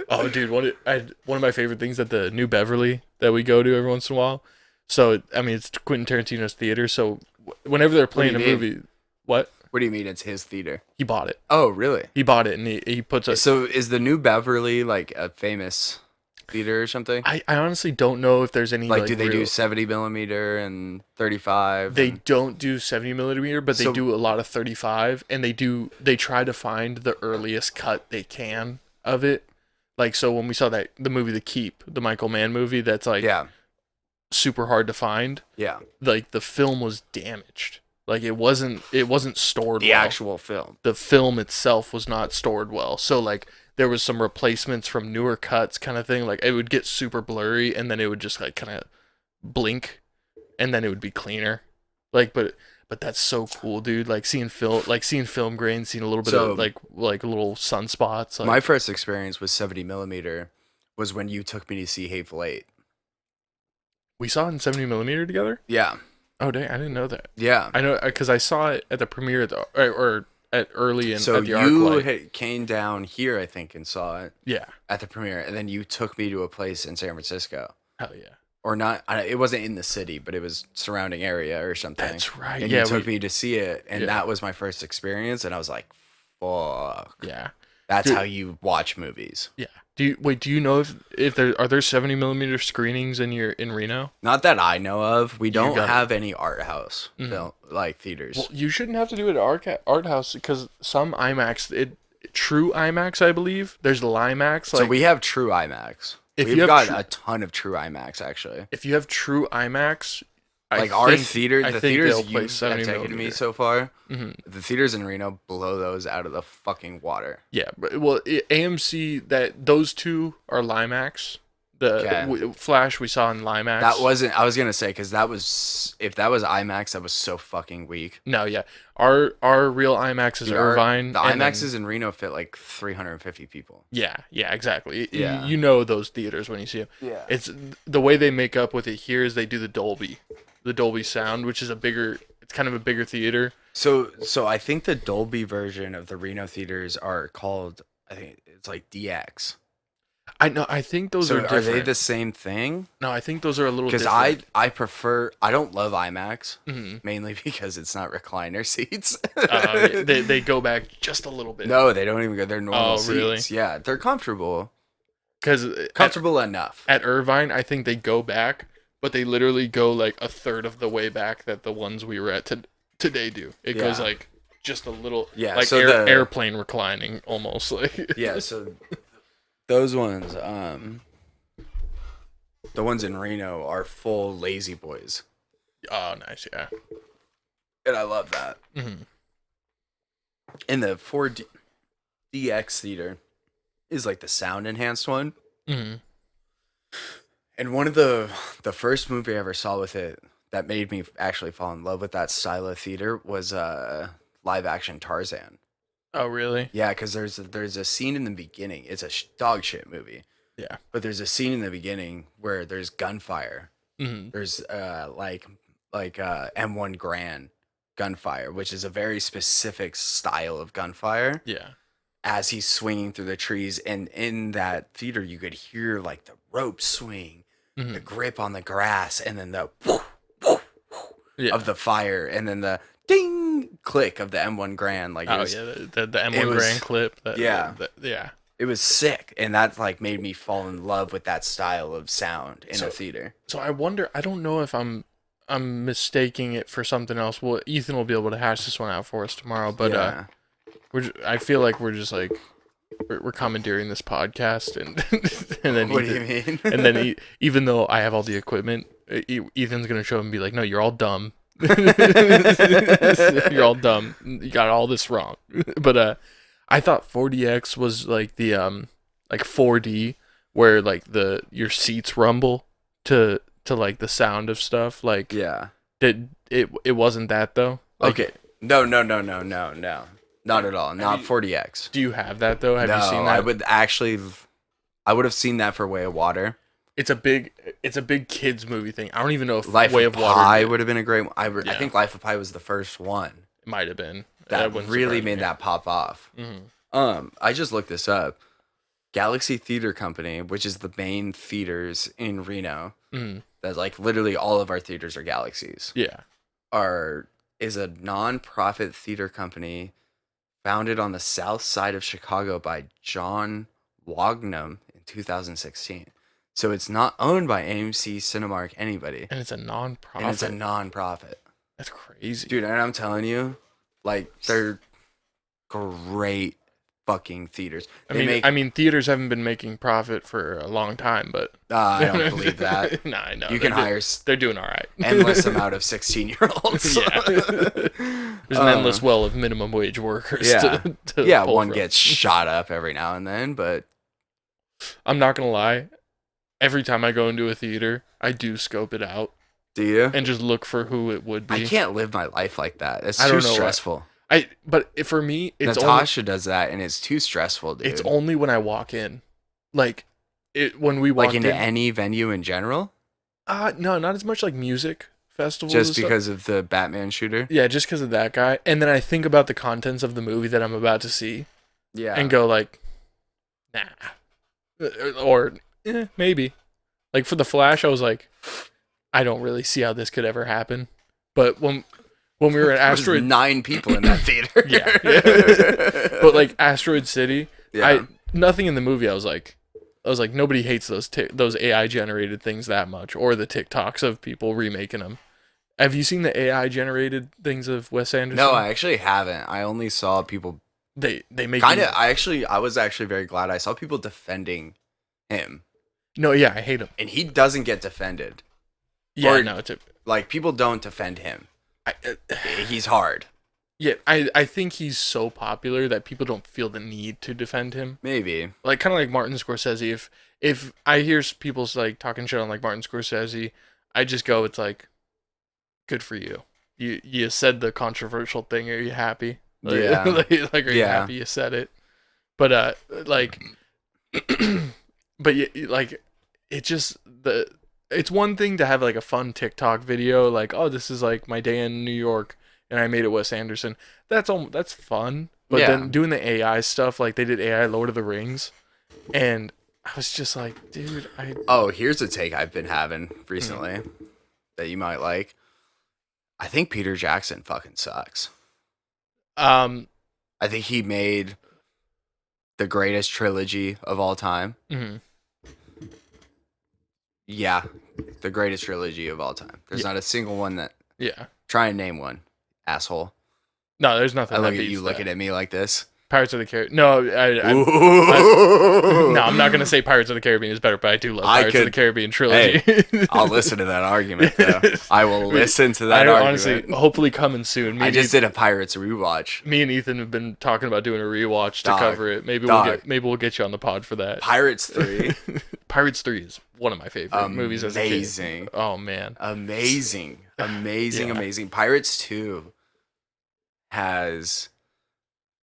[SPEAKER 1] Oh, dude, one of my favorite things at the New Beverly that we go to every once in a while. So, I mean, it's Quentin Tarantino's theater. So, whenever they're playing a movie, what?
[SPEAKER 2] What do you mean it's his theater?
[SPEAKER 1] He bought it.
[SPEAKER 2] Oh, really?
[SPEAKER 1] He bought it, and he puts it.
[SPEAKER 2] So, is the New Beverly like a famous theater or something?
[SPEAKER 1] I honestly don't know if there's any
[SPEAKER 2] like do they do 70 millimeter and 35?
[SPEAKER 1] They don't do 70 millimeter, but they do a lot of 35, and they try to find the earliest cut they can of it. Like, so when we saw the movie The Keep, the Michael Mann movie, that's like super hard to find.
[SPEAKER 2] Yeah.
[SPEAKER 1] Like, the film was damaged. Like, it wasn't stored well.
[SPEAKER 2] The actual film.
[SPEAKER 1] The film itself was not stored well. So, like, there was some replacements from newer cuts kind of thing. Like, it would get super blurry, and then it would just, like, kind of blink, and then it would be cleaner. Like, but that's so cool, dude. Like, seeing film grain, seeing a little bit of, like little sunspots. Like,
[SPEAKER 2] my first experience with 70 millimeter was when you took me to see Hateful Eight.
[SPEAKER 1] We saw it in 70 millimeter together?
[SPEAKER 2] Yeah.
[SPEAKER 1] Oh, dang, I didn't know that.
[SPEAKER 2] Yeah.
[SPEAKER 1] I know, because I saw it at the premiere at the early in at the
[SPEAKER 2] ArcLight. So you came down here, I think, and saw it.
[SPEAKER 1] Yeah.
[SPEAKER 2] At the premiere, and then you took me to a place in San Francisco.
[SPEAKER 1] Hell yeah.
[SPEAKER 2] Or not, it wasn't in the city, but it was surrounding area or something.
[SPEAKER 1] That's right.
[SPEAKER 2] And you took me to see it, and that was my first experience, and I was like, fuck.
[SPEAKER 1] Yeah.
[SPEAKER 2] That's how you watch movies.
[SPEAKER 1] Yeah. Do you know if there 70 millimeter screenings in Reno?
[SPEAKER 2] Not that I know of. We don't have any art house film, like theaters. Well,
[SPEAKER 1] you shouldn't have to do it at art house, because some IMAX, true IMAX, I believe. There's Limax.
[SPEAKER 2] So we have true IMAX. We've got a ton of true IMAX, actually.
[SPEAKER 1] If you have true IMAX,
[SPEAKER 2] our theater, the theaters you have taken me so far, the theaters in Reno blow those out of the fucking water.
[SPEAKER 1] Yeah, but AMC, those two are Limax, Flash we saw in Limax.
[SPEAKER 2] That wasn't. I was gonna say because if that was IMAX, that was so fucking weak.
[SPEAKER 1] No, yeah, our real IMAX is Irvine.
[SPEAKER 2] The IMAXs in Reno fit like 350 people.
[SPEAKER 1] Yeah, exactly.
[SPEAKER 2] Yeah.
[SPEAKER 1] You know those theaters when you see them.
[SPEAKER 2] Yeah.
[SPEAKER 1] It's the way they make up with it here is they do the Dolby sound, which is it's kind of a bigger theater.
[SPEAKER 2] So I think the Dolby version of the Reno theaters are called, I think it's like DX.
[SPEAKER 1] I know. I think those are different.
[SPEAKER 2] Are they the same thing?
[SPEAKER 1] No, I think those are a little different.
[SPEAKER 2] Because I prefer. I don't love IMAX mainly because it's not recliner seats.
[SPEAKER 1] They go back just a little bit.
[SPEAKER 2] No, they don't even go. They're normal seats.
[SPEAKER 1] Really?
[SPEAKER 2] Yeah, they're comfortable.
[SPEAKER 1] Comfortable
[SPEAKER 2] enough.
[SPEAKER 1] At Irvine, I think they go back, but they literally go like a third of the way back that the ones we were at today do. It goes like just a little.
[SPEAKER 2] Yeah,
[SPEAKER 1] like
[SPEAKER 2] so
[SPEAKER 1] airplane reclining almost like.
[SPEAKER 2] Yeah, so. Those ones, the ones in Reno are full lazy boys.
[SPEAKER 1] Oh, nice, yeah.
[SPEAKER 2] And I love that.
[SPEAKER 1] Mm-hmm.
[SPEAKER 2] And the 4DX theater is like the sound enhanced one.
[SPEAKER 1] Mm-hmm.
[SPEAKER 2] And one of the first movie I ever saw with it that made me actually fall in love with that style of theater was live action Tarzan.
[SPEAKER 1] Oh, really?
[SPEAKER 2] Yeah, because there's a scene in the beginning. It's a dog shit movie.
[SPEAKER 1] Yeah.
[SPEAKER 2] But there's a scene in the beginning where there's gunfire.
[SPEAKER 1] Mm-hmm.
[SPEAKER 2] There's like M1 Garand gunfire, which is a very specific style of gunfire.
[SPEAKER 1] Yeah.
[SPEAKER 2] As he's swinging through the trees, and in that theater, you could hear like the rope swing, the grip on the grass, and then the whoo, whoo, whoo of the fire, and then the ding click of the M1 Garand. Like,
[SPEAKER 1] the M1 Garand clip. Yeah.
[SPEAKER 2] It was sick, and that like made me fall in love with that style of sound in a theater.
[SPEAKER 1] So I wonder. I don't know if I'm mistaking it for something else. Well, Ethan will be able to hash this one out for us tomorrow. But I feel like we're just like we're commandeering this podcast, and and then
[SPEAKER 2] what do you mean?
[SPEAKER 1] And then even though I have all the equipment, Ethan's gonna show up and be like, "No, you're all dumb. You're all dumb. You got all this wrong." But I thought 4DX was like the like 4D where like your seats rumble to like the sound of stuff. Like it wasn't that though. Like,
[SPEAKER 2] okay. No. Not at all. Not 4DX.
[SPEAKER 1] Do you have that though? Have you seen that?
[SPEAKER 2] I would have seen that for Way of Water.
[SPEAKER 1] It's a big kids movie thing. I don't even know if
[SPEAKER 2] Way of Water would have been a great one. I think Life of Pi was the first one.
[SPEAKER 1] It might have been.
[SPEAKER 2] That really made that pop off.
[SPEAKER 1] Mm-hmm.
[SPEAKER 2] I just looked this up. Galaxy Theater Company, which is the main theaters in Reno, that's like literally all of our theaters are Galaxies.
[SPEAKER 1] Yeah.
[SPEAKER 2] Is a non-profit theater company founded on the south side of Chicago by John Wagnum in 2016. So it's not owned by AMC, Cinemark, anybody.
[SPEAKER 1] And it's a non-profit. That's crazy.
[SPEAKER 2] Dude, and I'm telling you, like, they're great fucking theaters.
[SPEAKER 1] I mean, theaters haven't been making profit for a long time, but
[SPEAKER 2] I don't believe that.
[SPEAKER 1] Nah, I know.
[SPEAKER 2] You can hire.
[SPEAKER 1] They're doing all right.
[SPEAKER 2] Endless amount of 16-year-olds.
[SPEAKER 1] Yeah. There's an endless well of minimum wage workers.
[SPEAKER 2] Yeah.
[SPEAKER 1] To
[SPEAKER 2] one gets shot up every now and then, but
[SPEAKER 1] I'm not gonna lie. Every time I go into a theater, I do scope it out.
[SPEAKER 2] Do you?
[SPEAKER 1] And just look for who it would be.
[SPEAKER 2] I can't live my life like that. It's too stressful.
[SPEAKER 1] But for me, it's
[SPEAKER 2] Natasha does that, and it's too stressful, dude.
[SPEAKER 1] It's only when I walk in, like when we walk
[SPEAKER 2] into any venue in general.
[SPEAKER 1] No, not as much like music festivals.
[SPEAKER 2] Just because of the Batman shooter.
[SPEAKER 1] Yeah, just because of that guy, and then I think about the contents of the movie that I'm about to see.
[SPEAKER 2] Yeah,
[SPEAKER 1] and go like, nah, or maybe. Like for the Flash, I was like, I don't really see how this could ever happen. But when we were at Asteroid,
[SPEAKER 2] 9 people in that theater.
[SPEAKER 1] yeah. But like Asteroid City, nothing in the movie. I was like, nobody hates those AI generated things that much, or the TikToks of people remaking them. Have you seen the AI generated things of Wes Anderson?
[SPEAKER 2] No, I actually haven't. I only saw people.
[SPEAKER 1] They make
[SPEAKER 2] kind of. I was actually very glad I saw people defending him.
[SPEAKER 1] No, yeah, I hate him,
[SPEAKER 2] and he doesn't get defended.
[SPEAKER 1] Yeah, no,
[SPEAKER 2] like people don't defend him. He's hard.
[SPEAKER 1] Yeah, I think he's so popular that people don't feel the need to defend him.
[SPEAKER 2] Maybe.
[SPEAKER 1] Like kind of like Martin Scorsese. if I hear people like talking shit on like Martin Scorsese, I just go, it's like, good for you. You said the controversial thing. Are you happy? Like,
[SPEAKER 2] Yeah.
[SPEAKER 1] like, are you happy you said it? But like, but like, it just it's one thing to have like a fun TikTok video, like, oh, this is like my day in New York, and I made it Wes Anderson. That's fun. But then doing the AI stuff, like they did AI Lord of the Rings, and I was just like, dude,
[SPEAKER 2] here's a take I've been having recently that you might like. I think Peter Jackson fucking sucks. I think he made the greatest trilogy of all time.
[SPEAKER 1] Mm-hmm.
[SPEAKER 2] Yeah, the greatest trilogy of all time. There's not a single one that...
[SPEAKER 1] Yeah.
[SPEAKER 2] Try and name one, asshole.
[SPEAKER 1] No, there's nothing.
[SPEAKER 2] I look at you looking at me like this.
[SPEAKER 1] Pirates of the Caribbean. No, no, I'm not gonna say Pirates of the Caribbean is better, but I do love Pirates of the Caribbean trilogy.
[SPEAKER 2] Hey, I'll listen to that argument, though. I will listen to that argument.
[SPEAKER 1] Honestly, hopefully coming soon.
[SPEAKER 2] I just did a Pirates rewatch.
[SPEAKER 1] Me and Ethan have been talking about doing a rewatch to cover it. Maybe we'll get you on the pod for that.
[SPEAKER 2] Pirates 3.
[SPEAKER 1] Pirates 3 is one of my favorite movies as a kid.
[SPEAKER 2] Amazing.
[SPEAKER 1] Oh man.
[SPEAKER 2] Amazing. Pirates 2 has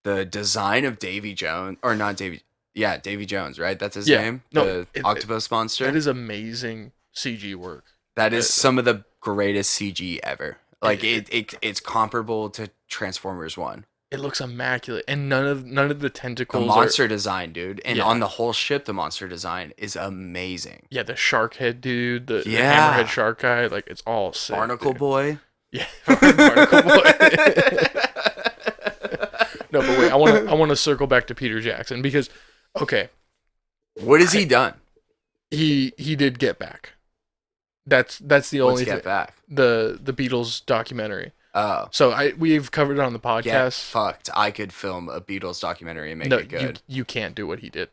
[SPEAKER 2] the design of Davy Jones, or not Davy. Yeah, Davy Jones, right? That's his name. The octopus monster.
[SPEAKER 1] That is amazing CG work.
[SPEAKER 2] That is some of the greatest CG ever. Like it's comparable to Transformers 1.
[SPEAKER 1] It looks immaculate, and none of the tentacles.
[SPEAKER 2] The monster design, dude, and on the whole ship, the monster design is amazing.
[SPEAKER 1] Yeah, the shark head dude, the hammerhead shark guy, like it's all sick.
[SPEAKER 2] Barnacle Boy.
[SPEAKER 1] Yeah, Barnacle Boy. No, but wait, I want to circle back to Peter Jackson because, okay,
[SPEAKER 2] what has he done?
[SPEAKER 1] He did Get Back. That's the only
[SPEAKER 2] Get Back?
[SPEAKER 1] The Beatles documentary.
[SPEAKER 2] Oh,
[SPEAKER 1] so we've covered it on the podcast.
[SPEAKER 2] Get fucked. I could film a Beatles documentary and make it good.
[SPEAKER 1] You can't do what he did.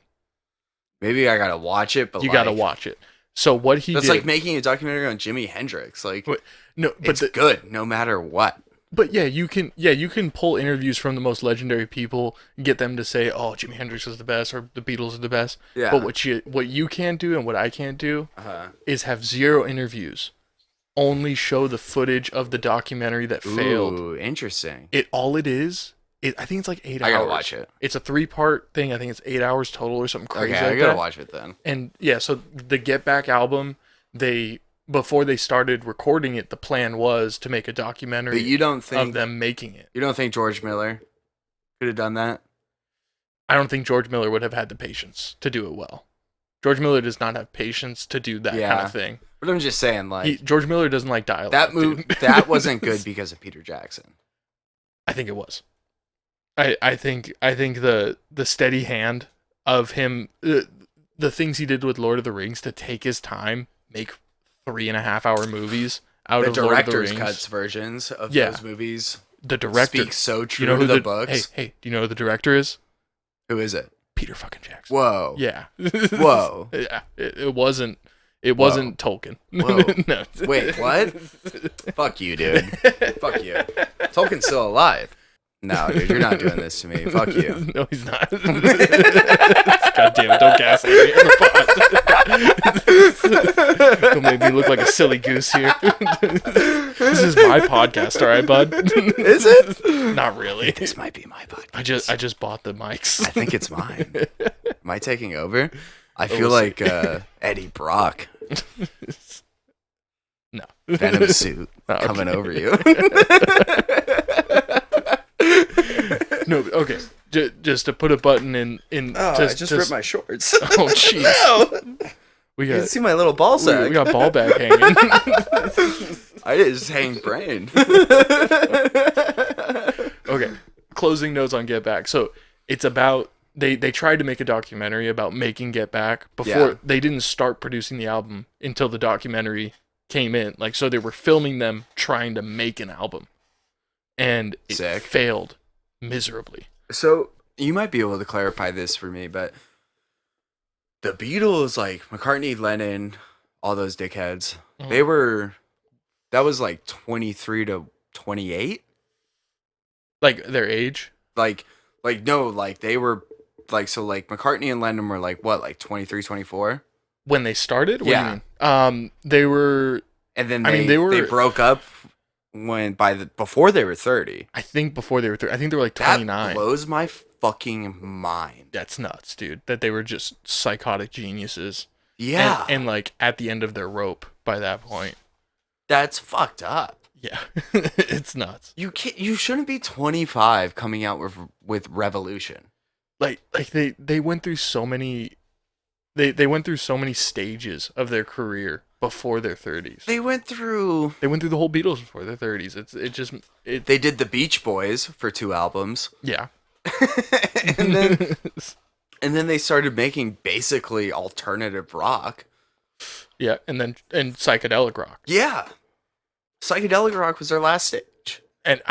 [SPEAKER 2] Maybe I gotta watch it, but
[SPEAKER 1] you gotta watch it. So what he did,
[SPEAKER 2] that's like making a documentary on Jimi Hendrix. Like,
[SPEAKER 1] but
[SPEAKER 2] it's good no matter what.
[SPEAKER 1] But you can pull interviews from the most legendary people, get them to say, "Oh, Jimi Hendrix is the best," or "The Beatles are the best."
[SPEAKER 2] Yeah.
[SPEAKER 1] But what you can't do and what I can't do is have 0 interviews. Only show the footage of the documentary that failed.
[SPEAKER 2] Ooh, interesting.
[SPEAKER 1] I think it's like 8 hours.
[SPEAKER 2] I gotta watch it.
[SPEAKER 1] It's a 3-part thing. I think it's 8 hours total or something crazy.
[SPEAKER 2] Okay,
[SPEAKER 1] I
[SPEAKER 2] gotta watch it then.
[SPEAKER 1] And yeah, so the Get Back album, before they started recording it, the plan was to make a documentary of them making it.
[SPEAKER 2] You don't think George Miller could have done that?
[SPEAKER 1] I don't think George Miller would have had the patience to do it well. George Miller does not have patience to do that kind of thing.
[SPEAKER 2] But I'm just saying, like...
[SPEAKER 1] George Miller doesn't like dialogue.
[SPEAKER 2] That wasn't good because of Peter Jackson.
[SPEAKER 1] I think it was. I think the steady hand of him, the things he did with Lord of the Rings to take his time, make 3.5-hour movies out of Lord of the Rings.
[SPEAKER 2] The director's cuts versions of those movies.
[SPEAKER 1] The director
[SPEAKER 2] speaks so true to the books.
[SPEAKER 1] Hey, do you know who the director is?
[SPEAKER 2] Who is it?
[SPEAKER 1] Peter fucking Jackson.
[SPEAKER 2] Whoa.
[SPEAKER 1] Yeah.
[SPEAKER 2] Whoa.
[SPEAKER 1] Yeah. It wasn't Tolkien.
[SPEAKER 2] Whoa.
[SPEAKER 1] No.
[SPEAKER 2] Wait, what? Fuck you, dude. Fuck you. Tolkien's still alive. No, dude, you're not doing this to me. Fuck you.
[SPEAKER 1] No, he's not. God damn it, don't gaslight me on the pod. Don't make me look like a silly goose here. This is my podcast, all right, bud?
[SPEAKER 2] Is it?
[SPEAKER 1] Not really.
[SPEAKER 2] This might be my podcast.
[SPEAKER 1] I just bought the mics.
[SPEAKER 2] I think it's mine. Am I taking over? I feel like Eddie Brock.
[SPEAKER 1] No.
[SPEAKER 2] Venom suit coming over you.
[SPEAKER 1] No, okay. Just to put a button in.
[SPEAKER 2] I just ripped my shorts.
[SPEAKER 1] Oh, jeez. No. You can
[SPEAKER 2] see my little ball sack.
[SPEAKER 1] We got ball bag hanging.
[SPEAKER 2] I just hang brain.
[SPEAKER 1] Okay. Closing notes on Get Back. So it's about they tried to make a documentary about making Get Back before they didn't start producing the album until the documentary came in. Like, so they were filming them trying to make an album. And it failed miserably.
[SPEAKER 2] So you might be able to clarify this for me, but the Beatles, like McCartney, Lennon, all those dickheads, that was like 23 to 28?
[SPEAKER 1] Like their age?
[SPEAKER 2] Like no, like they were like, so like McCartney and Lennon were like what, like 23, 24?
[SPEAKER 1] When they started? What
[SPEAKER 2] Yeah.
[SPEAKER 1] do you mean? They were...
[SPEAKER 2] And then they broke up before they were 30.
[SPEAKER 1] I think before they were 30. I think they were like 29.
[SPEAKER 2] That blows my fucking mind.
[SPEAKER 1] That's nuts, dude. That they were just psychotic geniuses.
[SPEAKER 2] Yeah.
[SPEAKER 1] And like at the end of their rope by that point.
[SPEAKER 2] That's fucked up.
[SPEAKER 1] Yeah. It's nuts.
[SPEAKER 2] You shouldn't be 25 coming out with Revolution.
[SPEAKER 1] Like they went through so many they went through so many stages of their career before their 30s.
[SPEAKER 2] They went through
[SPEAKER 1] the whole Beatles before their 30s.
[SPEAKER 2] They did the Beach Boys for 2 albums.
[SPEAKER 1] Yeah.
[SPEAKER 2] and then they started making basically alternative rock.
[SPEAKER 1] Yeah, and psychedelic rock.
[SPEAKER 2] Yeah. Psychedelic rock was their last stage.
[SPEAKER 1] And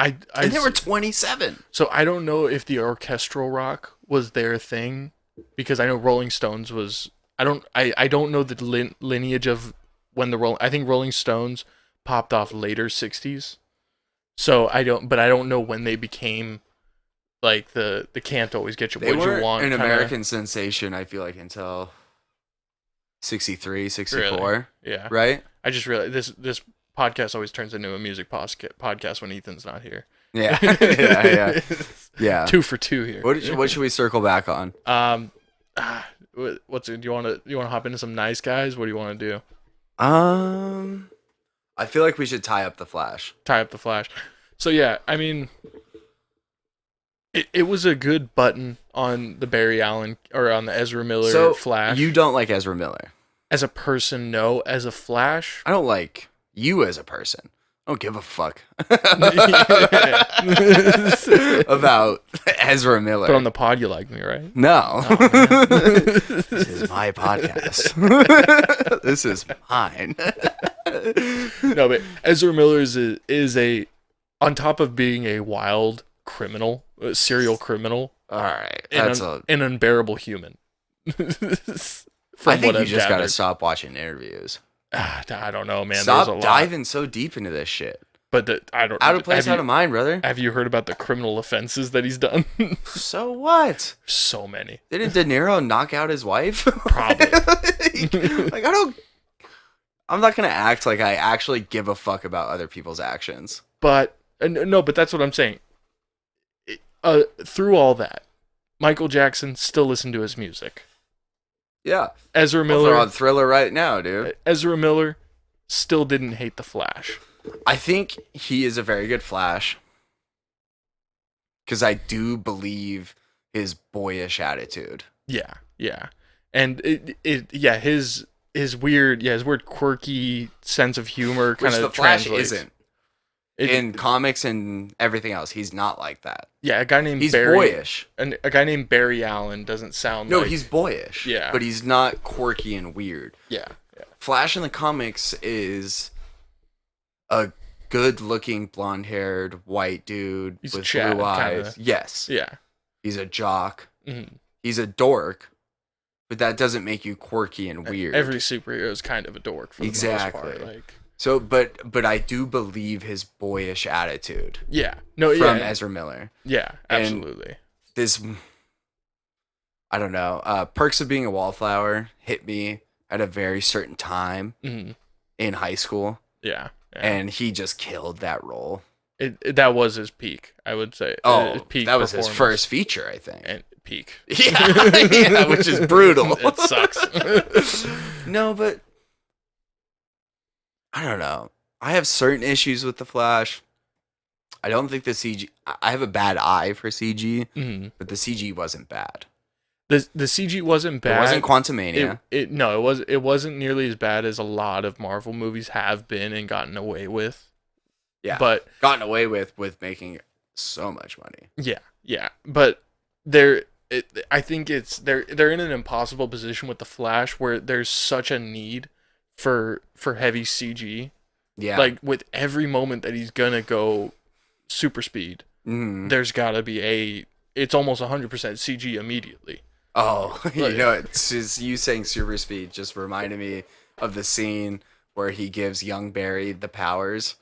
[SPEAKER 2] they were 27.
[SPEAKER 1] So I don't know if the orchestral rock was their thing, because I know Rolling Stones was. I don't know the lineage of when I think Rolling Stones popped off later 60s. So I don't know when they became like the can't always get you what you want.
[SPEAKER 2] An American sensation, I feel like, until 63, 64.
[SPEAKER 1] Really? Yeah.
[SPEAKER 2] Right?
[SPEAKER 1] I just realized this podcast always turns into a music podcast when Ethan's not here.
[SPEAKER 2] Yeah. Yeah.
[SPEAKER 1] 2 for 2 here.
[SPEAKER 2] What should we circle back on?
[SPEAKER 1] Do you want to hop into some nice guys? What do you want to do?
[SPEAKER 2] I feel like we should tie up the Flash.
[SPEAKER 1] So yeah, I mean, it was a good button on the Barry Allen or on the Ezra Miller Flash.
[SPEAKER 2] You don't like Ezra Miller
[SPEAKER 1] as a person? No, as a Flash,
[SPEAKER 2] I don't like you as a person. I don't give a fuck about Ezra Miller.
[SPEAKER 1] But on the pod, you like me, right?
[SPEAKER 2] No.
[SPEAKER 1] Oh,
[SPEAKER 2] this is my podcast. This is mine.
[SPEAKER 1] No, but Ezra Miller is a, on top of being a wild criminal, serial criminal.
[SPEAKER 2] All right,
[SPEAKER 1] that's an unbearable human.
[SPEAKER 2] I think you just got to stop watching interviews.
[SPEAKER 1] I don't know, man.
[SPEAKER 2] Stop diving so deep into this shit.
[SPEAKER 1] But I don't.
[SPEAKER 2] Out of place, out of mind, brother.
[SPEAKER 1] Have you heard about the criminal offenses that he's done?
[SPEAKER 2] So what?
[SPEAKER 1] So many.
[SPEAKER 2] Didn't De Niro knock out his wife?
[SPEAKER 1] Probably.
[SPEAKER 2] I'm not gonna act like I actually give a fuck about other people's actions.
[SPEAKER 1] But no, but that's what I'm saying. Through all that, Michael Jackson still listened to his music.
[SPEAKER 2] Yeah.
[SPEAKER 1] Ezra Miller.
[SPEAKER 2] We're on Thriller right now, dude.
[SPEAKER 1] Ezra Miller still didn't hate the Flash.
[SPEAKER 2] I think he is a very good Flash, because I do believe his boyish attitude.
[SPEAKER 1] Yeah, and his weird quirky sense of humor kind of
[SPEAKER 2] the Flash
[SPEAKER 1] translates.
[SPEAKER 2] Isn't. In comics and everything else, he's not like that.
[SPEAKER 1] Yeah, he's boyish. And a guy named Barry Allen doesn't sound.
[SPEAKER 2] No, he's boyish.
[SPEAKER 1] Yeah,
[SPEAKER 2] but he's not quirky and weird.
[SPEAKER 1] Yeah.
[SPEAKER 2] Flash in the comics is a good-looking, blonde-haired white dude with blue eyes. Kinda. Yes.
[SPEAKER 1] Yeah.
[SPEAKER 2] He's a jock.
[SPEAKER 1] Mm-hmm.
[SPEAKER 2] He's a dork, but that doesn't make you quirky and weird.
[SPEAKER 1] Every superhero is kind of a dork for the most part. Like.
[SPEAKER 2] So, but I do believe his boyish attitude.
[SPEAKER 1] Yeah.
[SPEAKER 2] From Ezra Miller.
[SPEAKER 1] Yeah, absolutely.
[SPEAKER 2] And this, I don't know. Perks of Being a Wallflower hit me at a very certain time in high school.
[SPEAKER 1] Yeah.
[SPEAKER 2] And he just killed that role.
[SPEAKER 1] That was his peak, I would say.
[SPEAKER 2] That was his first feature, I think.
[SPEAKER 1] And peak.
[SPEAKER 2] Yeah, which is brutal.
[SPEAKER 1] It sucks.
[SPEAKER 2] No, but I don't know. I have certain issues with the Flash. I don't think the CG. I have a bad eye for CG, but the CG wasn't bad.
[SPEAKER 1] The CG wasn't bad.
[SPEAKER 2] It wasn't Quantumania.
[SPEAKER 1] It wasn't nearly as bad as a lot of Marvel movies have been and gotten away with.
[SPEAKER 2] Yeah,
[SPEAKER 1] but
[SPEAKER 2] gotten away with making so much money.
[SPEAKER 1] Yeah, but I think they're in an impossible position with the Flash where there's such a need for heavy CG.
[SPEAKER 2] Yeah,
[SPEAKER 1] like with every moment that he's gonna go super speed, there's gotta be it's almost 100% CG immediately.
[SPEAKER 2] Oh, it's just you saying super speed just reminded me of the scene where he gives young Barry the powers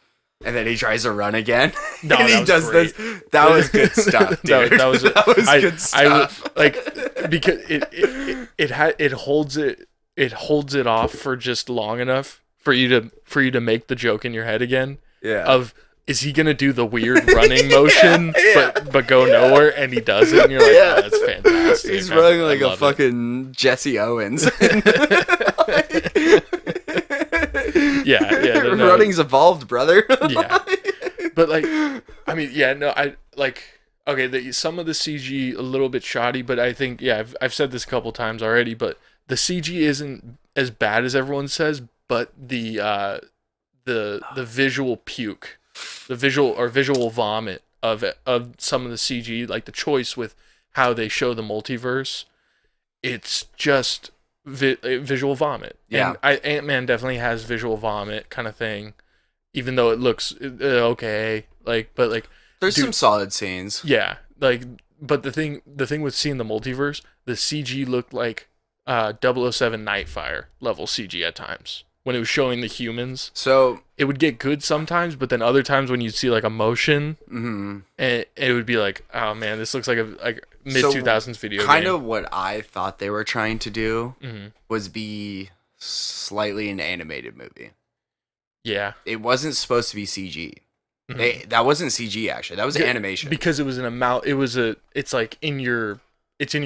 [SPEAKER 2] and then he tries to run again.
[SPEAKER 1] No,
[SPEAKER 2] and he does
[SPEAKER 1] great.
[SPEAKER 2] this. That was good stuff, dude.
[SPEAKER 1] that was
[SPEAKER 2] good stuff.
[SPEAKER 1] Because it holds it it holds it off for just long enough for you to make the joke in your head again.
[SPEAKER 2] Yeah.
[SPEAKER 1] Of, is he gonna do the weird running motion, but go nowhere, and he does it, and you're like, oh, that's fantastic.
[SPEAKER 2] He's running like a fucking Jesse Owens.
[SPEAKER 1] Yeah.
[SPEAKER 2] Running's evolved, brother.
[SPEAKER 1] Yeah, but like, I mean, yeah, no, I like. Okay, some of the CG a little bit shoddy, but I think, yeah, I've said this a couple times already, but the CG isn't as bad as everyone says, but the visual puke, the visual vomit of some of the CG, like the choice with how they show the multiverse, it's just visual vomit.
[SPEAKER 2] Yeah,
[SPEAKER 1] and Ant-Man definitely has visual vomit kind of thing, even though it looks okay, but
[SPEAKER 2] there's some solid scenes.
[SPEAKER 1] Yeah, like, but the thing with seeing the multiverse, the CG looked like 007 Nightfire level CG at times when it was showing the humans.
[SPEAKER 2] So
[SPEAKER 1] it would get good sometimes, but then other times when you'd see like a motion,
[SPEAKER 2] mm-hmm.
[SPEAKER 1] and it would be like, oh man, this looks like a mid 2000s video game.
[SPEAKER 2] Kind of what I thought they were trying to do
[SPEAKER 1] mm-hmm.
[SPEAKER 2] was be slightly an animated movie.
[SPEAKER 1] Yeah,
[SPEAKER 2] it wasn't supposed to be CG.
[SPEAKER 1] Mm-hmm.
[SPEAKER 2] That wasn't CG actually. That was animation.
[SPEAKER 1] Because it was an amount. It's like in your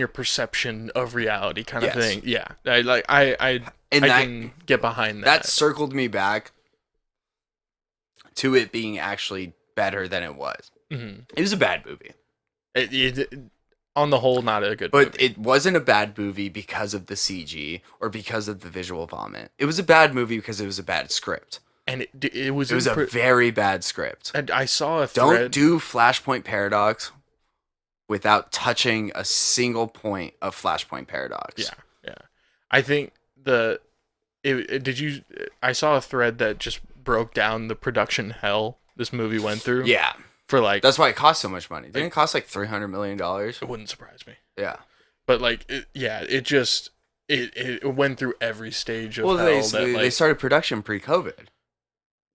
[SPEAKER 1] perception of reality kind of thing. Yeah, I can get behind that.
[SPEAKER 2] That circled me back to it being actually better than it was.
[SPEAKER 1] Mm-hmm.
[SPEAKER 2] It was a bad movie.
[SPEAKER 1] It on the whole, not a good
[SPEAKER 2] movie.
[SPEAKER 1] But
[SPEAKER 2] it wasn't a bad movie because of the CG or because of the visual vomit. It was a bad movie because it was a bad script.
[SPEAKER 1] And it was
[SPEAKER 2] a very bad script.
[SPEAKER 1] And I saw a thread.
[SPEAKER 2] Don't do Flashpoint Paradox without touching a single point of Flashpoint Paradox.
[SPEAKER 1] Yeah. I think I saw a thread that just broke down the production hell this movie went through.
[SPEAKER 2] Yeah.
[SPEAKER 1] For like,
[SPEAKER 2] that's why it cost so much money. Didn't it cost like $300 million?
[SPEAKER 1] It wouldn't surprise me.
[SPEAKER 2] Yeah.
[SPEAKER 1] But like, it just it went through every stage of hell.
[SPEAKER 2] They started production pre-COVID.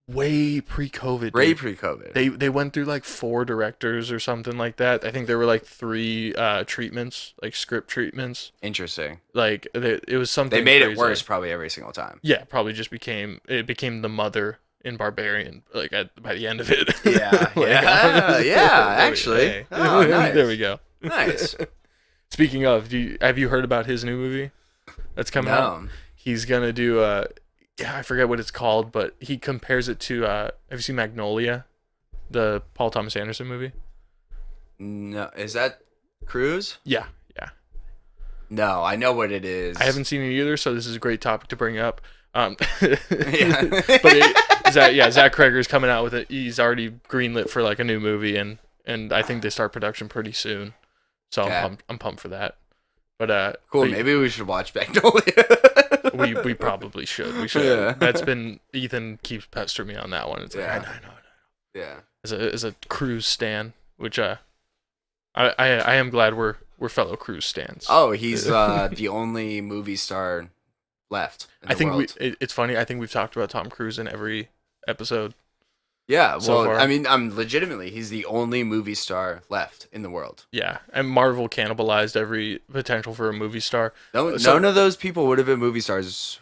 [SPEAKER 1] Way pre-COVID.
[SPEAKER 2] Way pre-COVID.
[SPEAKER 1] They went through like 4 directors or something like that. I think there were like 3 treatments, like script treatments.
[SPEAKER 2] Interesting.
[SPEAKER 1] Like it was something.
[SPEAKER 2] They made
[SPEAKER 1] crazy.
[SPEAKER 2] It worse probably every single time.
[SPEAKER 1] Yeah, probably just became the mother in Barbarian. Like by the end of it.
[SPEAKER 2] Yeah. Actually. Oh, nice.
[SPEAKER 1] There we go.
[SPEAKER 2] Nice.
[SPEAKER 1] Speaking of, have you heard about his new movie that's coming out? He's gonna do I forget what it's called, but he compares it to, have you seen Magnolia? The Paul Thomas Anderson movie?
[SPEAKER 2] No. Is that Cruise?
[SPEAKER 1] Yeah.
[SPEAKER 2] No, I know what it is.
[SPEAKER 1] I haven't seen it either, so this is a great topic to bring up.
[SPEAKER 2] Yeah.
[SPEAKER 1] But Zach Cregger's coming out with it. He's already greenlit for like a new movie, and I think they start production pretty soon. So okay. I'm pumped for that. But
[SPEAKER 2] cool. Maybe we should watch Magnolia.
[SPEAKER 1] we probably should. We should. Yeah. That's been Ethan keeps pestering me on that one. It's like I know.
[SPEAKER 2] Yeah.
[SPEAKER 1] As a Cruise stan, which I am glad we're fellow Cruise stans.
[SPEAKER 2] Oh, he's the only movie star left in the world.
[SPEAKER 1] It's funny. I think we've talked about Tom Cruise in every episode.
[SPEAKER 2] Yeah, well, I mean, legitimately, he's the only movie star left in the world.
[SPEAKER 1] Yeah, and Marvel cannibalized every potential for a movie star.
[SPEAKER 2] None of those people would have been movie stars.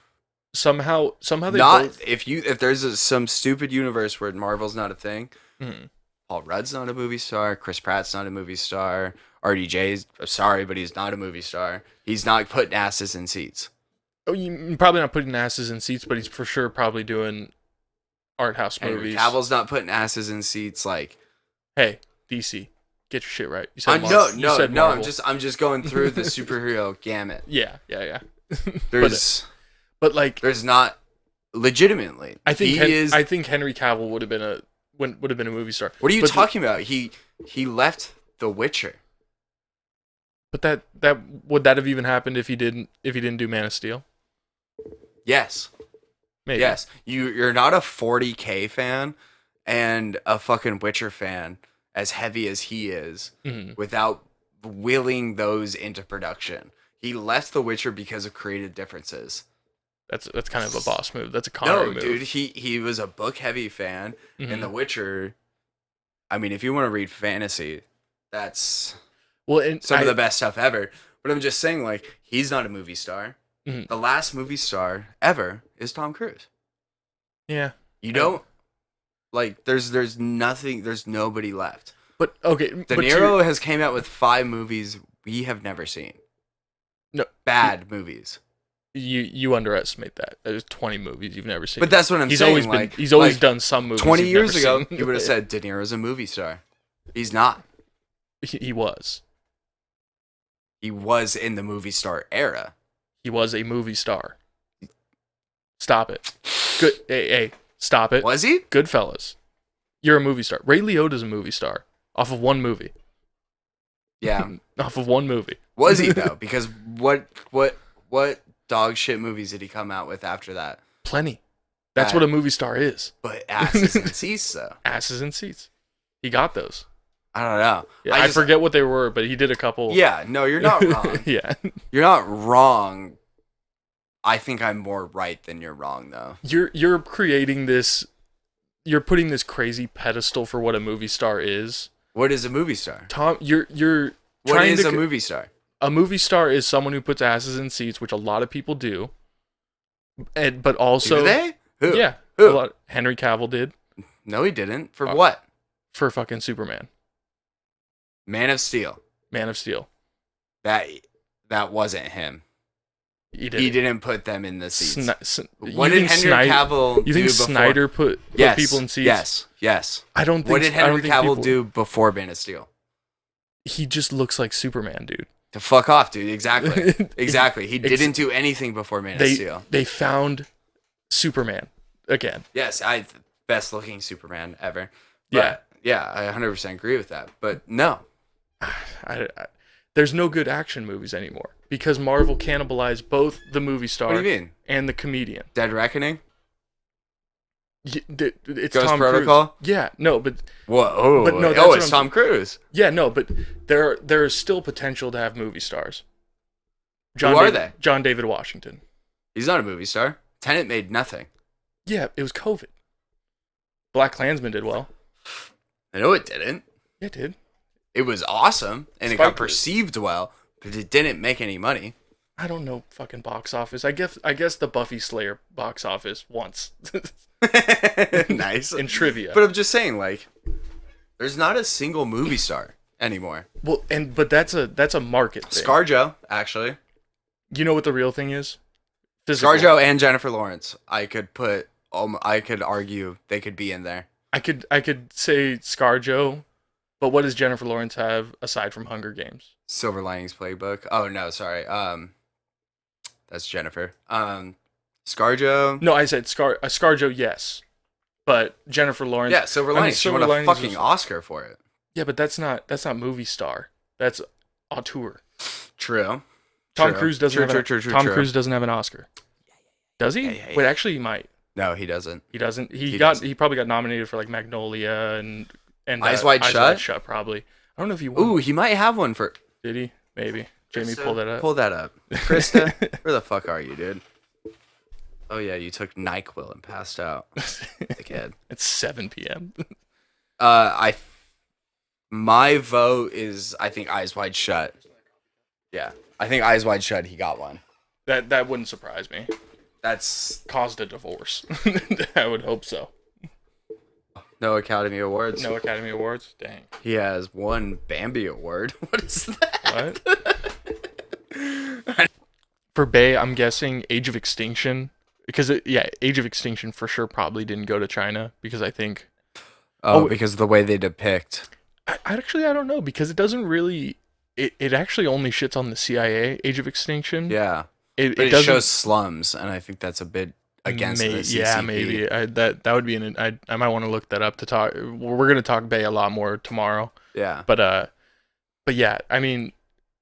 [SPEAKER 1] Somehow they
[SPEAKER 2] not
[SPEAKER 1] both...
[SPEAKER 2] if there's some stupid universe where Marvel's not a thing.
[SPEAKER 1] Mm-hmm.
[SPEAKER 2] Paul Rudd's not a movie star. Chris Pratt's not a movie star. RDJ's sorry, but he's not a movie star. He's not putting asses in seats.
[SPEAKER 1] Oh, probably not putting asses in seats, but he's for sure probably doing art house movies.
[SPEAKER 2] Cavill's not putting asses in seats. Like,
[SPEAKER 1] hey, DC, get your shit right. You
[SPEAKER 2] said no. I'm just going through the superhero gamut.
[SPEAKER 1] Yeah.
[SPEAKER 2] There's there's not legitimately.
[SPEAKER 1] I think Henry Cavill would have been a movie star.
[SPEAKER 2] What are you talking about? He left The Witcher.
[SPEAKER 1] But that would that have even happened if he didn't do Man of Steel?
[SPEAKER 2] Yes.
[SPEAKER 1] Maybe.
[SPEAKER 2] Yes. You're not a 40K fan and a fucking Witcher fan as heavy as he is without willing those into production. He left The Witcher because of creative differences.
[SPEAKER 1] That's kind of a boss move. That's a Connery move.
[SPEAKER 2] No, dude, he was a book heavy fan and The Witcher, I mean, if you want to read fantasy, that's some of the best stuff ever. But I'm just saying, like, he's not a movie star.
[SPEAKER 1] Mm-hmm.
[SPEAKER 2] The last movie star ever is Tom Cruise.
[SPEAKER 1] Yeah.
[SPEAKER 2] You don't like. There's nothing. There's nobody left.
[SPEAKER 1] But okay,
[SPEAKER 2] De Niro has came out with 5 movies we have never seen.
[SPEAKER 1] No,
[SPEAKER 2] bad movies.
[SPEAKER 1] You underestimate that. There's 20 movies you've never seen.
[SPEAKER 2] But that's what I'm saying.
[SPEAKER 1] He's always done some movies.
[SPEAKER 2] 20 years ago, you would have said De Niro's a movie star. He's not.
[SPEAKER 1] He was.
[SPEAKER 2] He was in the movie star era.
[SPEAKER 1] He was a movie star. Stop it. Good. Hey, stop it.
[SPEAKER 2] Was he?
[SPEAKER 1] Goodfellas. You're a movie star. Ray Liotta's a movie star off of one movie.
[SPEAKER 2] Yeah.
[SPEAKER 1] Off of one movie.
[SPEAKER 2] Was he though? Because what dog shit movies did he come out with after that?
[SPEAKER 1] Plenty. That's what a movie star is.
[SPEAKER 2] But asses and seats though.
[SPEAKER 1] Asses and seats. He got those.
[SPEAKER 2] I don't know.
[SPEAKER 1] Yeah, I forget what they were, but he did a couple.
[SPEAKER 2] Yeah, no, you're not wrong.
[SPEAKER 1] Yeah.
[SPEAKER 2] You're not wrong. I think I'm more right than you're wrong though.
[SPEAKER 1] You're creating this, you're putting this crazy pedestal for what a movie star is.
[SPEAKER 2] What is a movie star?
[SPEAKER 1] Tom, you're
[SPEAKER 2] what is a movie star?
[SPEAKER 1] A movie star is someone who puts asses in seats, which a lot of people do. But also,
[SPEAKER 2] do they? Who?
[SPEAKER 1] Yeah,
[SPEAKER 2] Who?
[SPEAKER 1] Henry Cavill did.
[SPEAKER 2] No, he didn't. For what?
[SPEAKER 1] For fucking Superman.
[SPEAKER 2] Man of Steel.
[SPEAKER 1] Man of Steel.
[SPEAKER 2] That wasn't him. He didn't put them in the seats. What did Henry Cavill do before?
[SPEAKER 1] You think Snyder put people in seats?
[SPEAKER 2] Yes.
[SPEAKER 1] I don't think.
[SPEAKER 2] What did Henry Cavill do before Man of Steel?
[SPEAKER 1] He just looks like Superman, dude.
[SPEAKER 2] To fuck off, dude. Exactly. Exactly. He didn't do anything before Man of Steel.
[SPEAKER 1] They found Superman again.
[SPEAKER 2] Yes, best looking Superman ever. But, yeah, I 100% agree with that. But no.
[SPEAKER 1] There's no good action movies anymore because Marvel cannibalized both the movie star
[SPEAKER 2] what do you mean?
[SPEAKER 1] And the comedian.
[SPEAKER 2] Dead Reckoning?
[SPEAKER 1] It's
[SPEAKER 2] Ghost
[SPEAKER 1] Tom
[SPEAKER 2] Protocol?
[SPEAKER 1] Cruise. Yeah, no, but
[SPEAKER 2] whoa,
[SPEAKER 1] but no,
[SPEAKER 2] it's Tom Cruise.
[SPEAKER 1] Yeah, no, but there is still potential to have movie stars.
[SPEAKER 2] Who are they?
[SPEAKER 1] John David Washington.
[SPEAKER 2] He's not a movie star. Tenet made nothing.
[SPEAKER 1] Yeah, it was COVID. Black Klansman did well.
[SPEAKER 2] I know it didn't.
[SPEAKER 1] Yeah, it did.
[SPEAKER 2] It was awesome, and it got perceived well, but it didn't make any money.
[SPEAKER 1] I don't know fucking box office. I guess the Buffy Slayer box office once.
[SPEAKER 2] Nice.
[SPEAKER 1] In trivia.
[SPEAKER 2] But I'm just saying, like, there's not a single movie star anymore.
[SPEAKER 1] Well, but that's a market thing.
[SPEAKER 2] ScarJo, actually.
[SPEAKER 1] You know what the real thing is? Physical.
[SPEAKER 2] ScarJo and Jennifer Lawrence. I could argue they could be in there.
[SPEAKER 1] I could say ScarJo, but what does Jennifer Lawrence have aside from Hunger Games?
[SPEAKER 2] Silver Linings Playbook. Oh no, sorry. That's Jennifer. ScarJo.
[SPEAKER 1] No, I said ScarJo, yes, but Jennifer Lawrence.
[SPEAKER 2] Yeah, Silver Linings. She won a fucking Oscar for it.
[SPEAKER 1] Yeah, but that's not movie star. That's auteur.
[SPEAKER 2] True.
[SPEAKER 1] Tom Cruise doesn't have an Oscar. Does he?
[SPEAKER 2] Yeah.
[SPEAKER 1] Wait, actually, he might.
[SPEAKER 2] No, he doesn't.
[SPEAKER 1] He doesn't. He probably got nominated for like Magnolia and
[SPEAKER 2] Eyes Wide Shut.
[SPEAKER 1] Wide Shut, probably. I don't know if he won.
[SPEAKER 2] Ooh, he might have one for.
[SPEAKER 1] Did he? Maybe.
[SPEAKER 2] Krista,
[SPEAKER 1] Jamie, pull that up.
[SPEAKER 2] Pull that up. Krista, where the fuck are you, dude? Oh yeah, you took NyQuil and passed out. Dickhead.
[SPEAKER 1] It's 7 p.m.
[SPEAKER 2] My vote is I think Eyes Wide Shut. Yeah, I think Eyes Wide Shut. He got one.
[SPEAKER 1] That wouldn't surprise me.
[SPEAKER 2] That's
[SPEAKER 1] caused a divorce. I would hope so.
[SPEAKER 2] No Academy Awards.
[SPEAKER 1] No Academy Awards? Dang.
[SPEAKER 2] He has one Bambi Award. What is that?
[SPEAKER 1] What? For Bay, I'm guessing Age of Extinction. Because, Age of Extinction for sure probably didn't go to China. Because I think...
[SPEAKER 2] because of the way they depict.
[SPEAKER 1] I don't know. Because it doesn't really... It actually only shits on the CIA, Age of Extinction.
[SPEAKER 2] Yeah. It shows slums, and I think that's a bit against the CCP.
[SPEAKER 1] Yeah, maybe. That would be I might want to look that up to talk. We're gonna talk Bay a lot more tomorrow.
[SPEAKER 2] Yeah.
[SPEAKER 1] But yeah, I mean,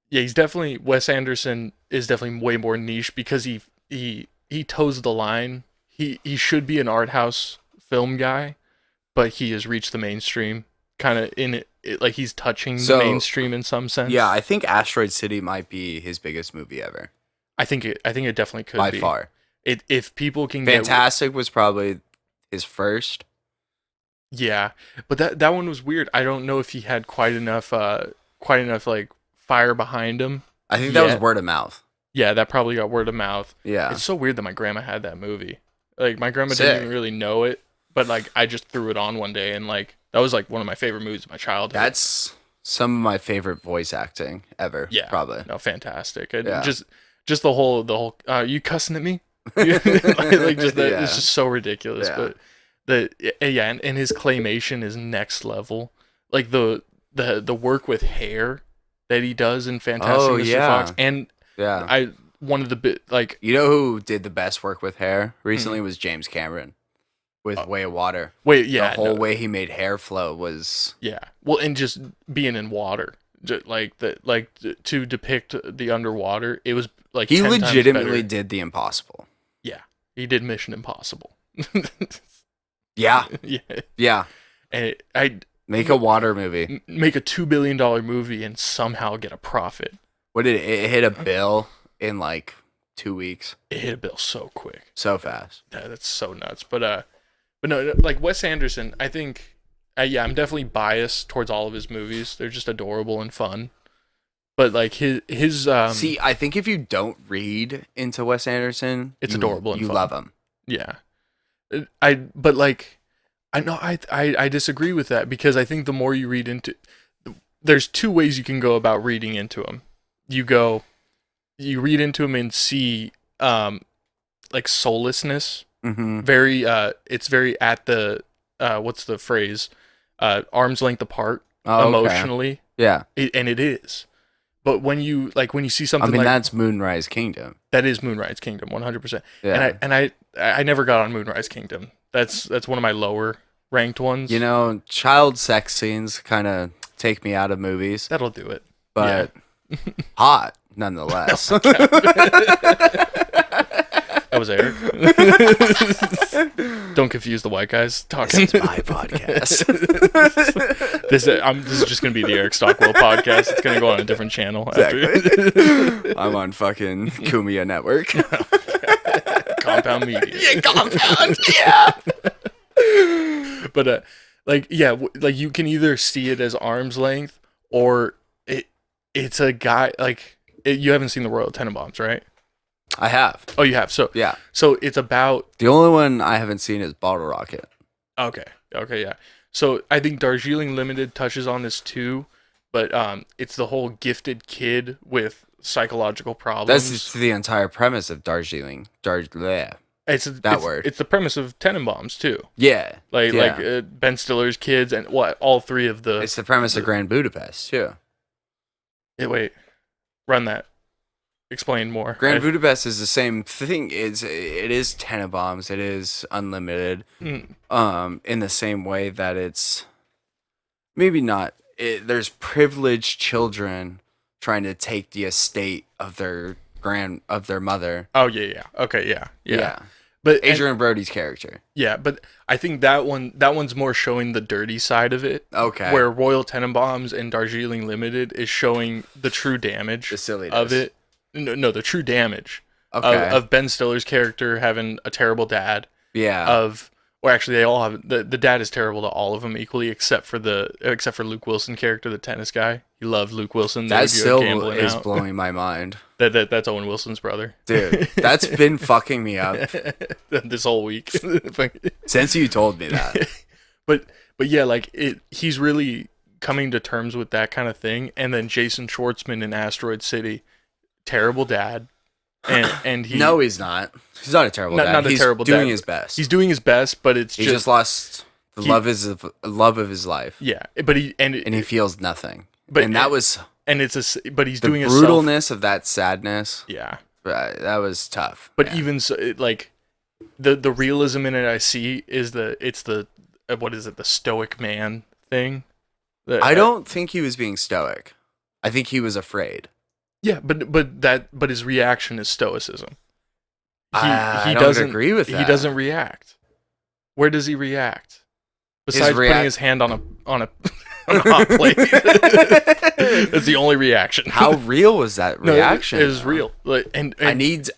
[SPEAKER 1] he's definitely Wes Anderson is definitely way more niche because he toes the line. He should be an art house film guy, but he has reached the mainstream kind of in it. Like he's touching the mainstream in some sense.
[SPEAKER 2] Yeah, I think Asteroid City might be his biggest movie ever.
[SPEAKER 1] I think it definitely could
[SPEAKER 2] by
[SPEAKER 1] be.
[SPEAKER 2] far.
[SPEAKER 1] If people can
[SPEAKER 2] Fantastic was probably his first.
[SPEAKER 1] Yeah, but that one was weird. I don't know if he had quite enough like fire behind him.
[SPEAKER 2] I think that was word of mouth.
[SPEAKER 1] Yeah, that probably got word of mouth.
[SPEAKER 2] Yeah.
[SPEAKER 1] It's so weird that my grandma had that movie. Like, my grandma
[SPEAKER 2] Sick.
[SPEAKER 1] didn't even really know it, but, like, I just threw it on one day, and, like, that was, like, one of my favorite movies of my childhood.
[SPEAKER 2] That's some of my favorite voice acting ever.
[SPEAKER 1] Yeah.
[SPEAKER 2] Probably.
[SPEAKER 1] No, fantastic. And
[SPEAKER 2] Yeah.
[SPEAKER 1] just the whole, you cussing at me? Like, just that,
[SPEAKER 2] Yeah.
[SPEAKER 1] it's just so ridiculous.
[SPEAKER 2] Yeah.
[SPEAKER 1] But, and his claymation is next level. Like, the work with hair that he does in Fantastic Mr. Fox. And
[SPEAKER 2] yeah.
[SPEAKER 1] one of the bit, like...
[SPEAKER 2] You know who did the best work with hair recently was James Cameron with Way of Water. The whole way he made hair flow was...
[SPEAKER 1] Yeah. Well, and just being in water. To depict the underwater, it was like
[SPEAKER 2] he legitimately did the impossible.
[SPEAKER 1] Yeah. He did Mission Impossible.
[SPEAKER 2] Yeah.
[SPEAKER 1] Yeah. And
[SPEAKER 2] make a water movie.
[SPEAKER 1] Make a $2 billion movie and somehow get a profit.
[SPEAKER 2] What did it hit a bill in like 2 weeks?
[SPEAKER 1] It hit a bill so quick.
[SPEAKER 2] So fast.
[SPEAKER 1] Yeah, that's so nuts. But no, like Wes Anderson, I think, I'm definitely biased towards all of his movies. They're just adorable and fun. But like his
[SPEAKER 2] see, I think if you don't read into Wes Anderson,
[SPEAKER 1] it's adorable and
[SPEAKER 2] you
[SPEAKER 1] fun.
[SPEAKER 2] love him.
[SPEAKER 1] Yeah. I disagree with that, because I think the more you read into, there's two ways you can go about reading into him. You read into him and see like soullessness.
[SPEAKER 2] Mm-hmm.
[SPEAKER 1] It's very at the what's the phrase, arm's length apart,
[SPEAKER 2] okay.
[SPEAKER 1] emotionally.
[SPEAKER 2] Yeah.
[SPEAKER 1] And it is. But when you see something,
[SPEAKER 2] that's Moonrise Kingdom.
[SPEAKER 1] That is Moonrise Kingdom, 100%.
[SPEAKER 2] Yeah.
[SPEAKER 1] And I never got on Moonrise Kingdom. That's one of my lower ranked ones.
[SPEAKER 2] You know, child sex scenes kind of take me out of movies.
[SPEAKER 1] That'll do it.
[SPEAKER 2] But hot nonetheless.
[SPEAKER 1] That was Erik. Don't confuse the white guys talking.
[SPEAKER 2] This is my podcast.
[SPEAKER 1] This is just going to be the Erik Stockwell podcast. It's going to go on a different channel.
[SPEAKER 2] Exactly. I'm on fucking Kumia Network.
[SPEAKER 1] Compound Media.
[SPEAKER 2] Yeah, Compound. Yeah.
[SPEAKER 1] But like you can either see it as arm's length, or it's a guy you haven't seen the Royal Tenenbaums, right?
[SPEAKER 2] I have.
[SPEAKER 1] Oh, you have. So
[SPEAKER 2] yeah.
[SPEAKER 1] So it's about,
[SPEAKER 2] the only one I haven't seen is Bottle Rocket.
[SPEAKER 1] Okay, yeah. So I think Darjeeling Limited touches on this too, but it's the whole gifted kid with psychological problems.
[SPEAKER 2] That's the entire premise of Darjeeling. It's the premise of Tenenbaums too. Yeah.
[SPEAKER 1] Like Ben Stiller's kids and all three of the.
[SPEAKER 2] It's the premise of Grand Budapest too.
[SPEAKER 1] Wait, run that. Explain more.
[SPEAKER 2] Grand Budapest is the same thing. It is Tenenbaums. It is unlimited. In the same way that it's maybe not. There's privileged children trying to take the estate of their mother.
[SPEAKER 1] Oh yeah. Okay, yeah. But
[SPEAKER 2] Adrian Brody's character.
[SPEAKER 1] Yeah, but I think that one's more showing the dirty side of it.
[SPEAKER 2] Okay.
[SPEAKER 1] Where Royal Tenenbaums and Darjeeling Limited is showing the true damage of it. No, the true damage of Ben Stiller's character having a terrible dad.
[SPEAKER 2] Yeah.
[SPEAKER 1] Actually, they all have the dad is terrible to all of them equally, except for Luke Wilson character, the tennis guy. He loved Luke Wilson.
[SPEAKER 2] That still is blowing my mind.
[SPEAKER 1] That's Owen Wilson's brother.
[SPEAKER 2] Dude, that's been fucking me up
[SPEAKER 1] this whole week
[SPEAKER 2] since you told me that.
[SPEAKER 1] But yeah, he's really coming to terms with that kind of thing. And then Jason Schwartzman in Asteroid City. Terrible dad, and he.
[SPEAKER 2] No, he's not. He's not a terrible dad. He's doing his best.
[SPEAKER 1] He's doing his best, but he
[SPEAKER 2] just lost the love of his life.
[SPEAKER 1] Yeah, but he
[SPEAKER 2] feels nothing.
[SPEAKER 1] But
[SPEAKER 2] and that was
[SPEAKER 1] but he's doing
[SPEAKER 2] the brutalness of that sadness.
[SPEAKER 1] Yeah,
[SPEAKER 2] that was tough.
[SPEAKER 1] But even so, the realism in it I see is the what is it, the stoic man thing.
[SPEAKER 2] I don't think he was being stoic. I think he was afraid.
[SPEAKER 1] Yeah, but his reaction is stoicism.
[SPEAKER 2] I don't agree with that.
[SPEAKER 1] He doesn't react. Where does he react? Besides putting his hand on a hot plate. That's the only reaction.
[SPEAKER 2] How real was that reaction?
[SPEAKER 1] No, it was real.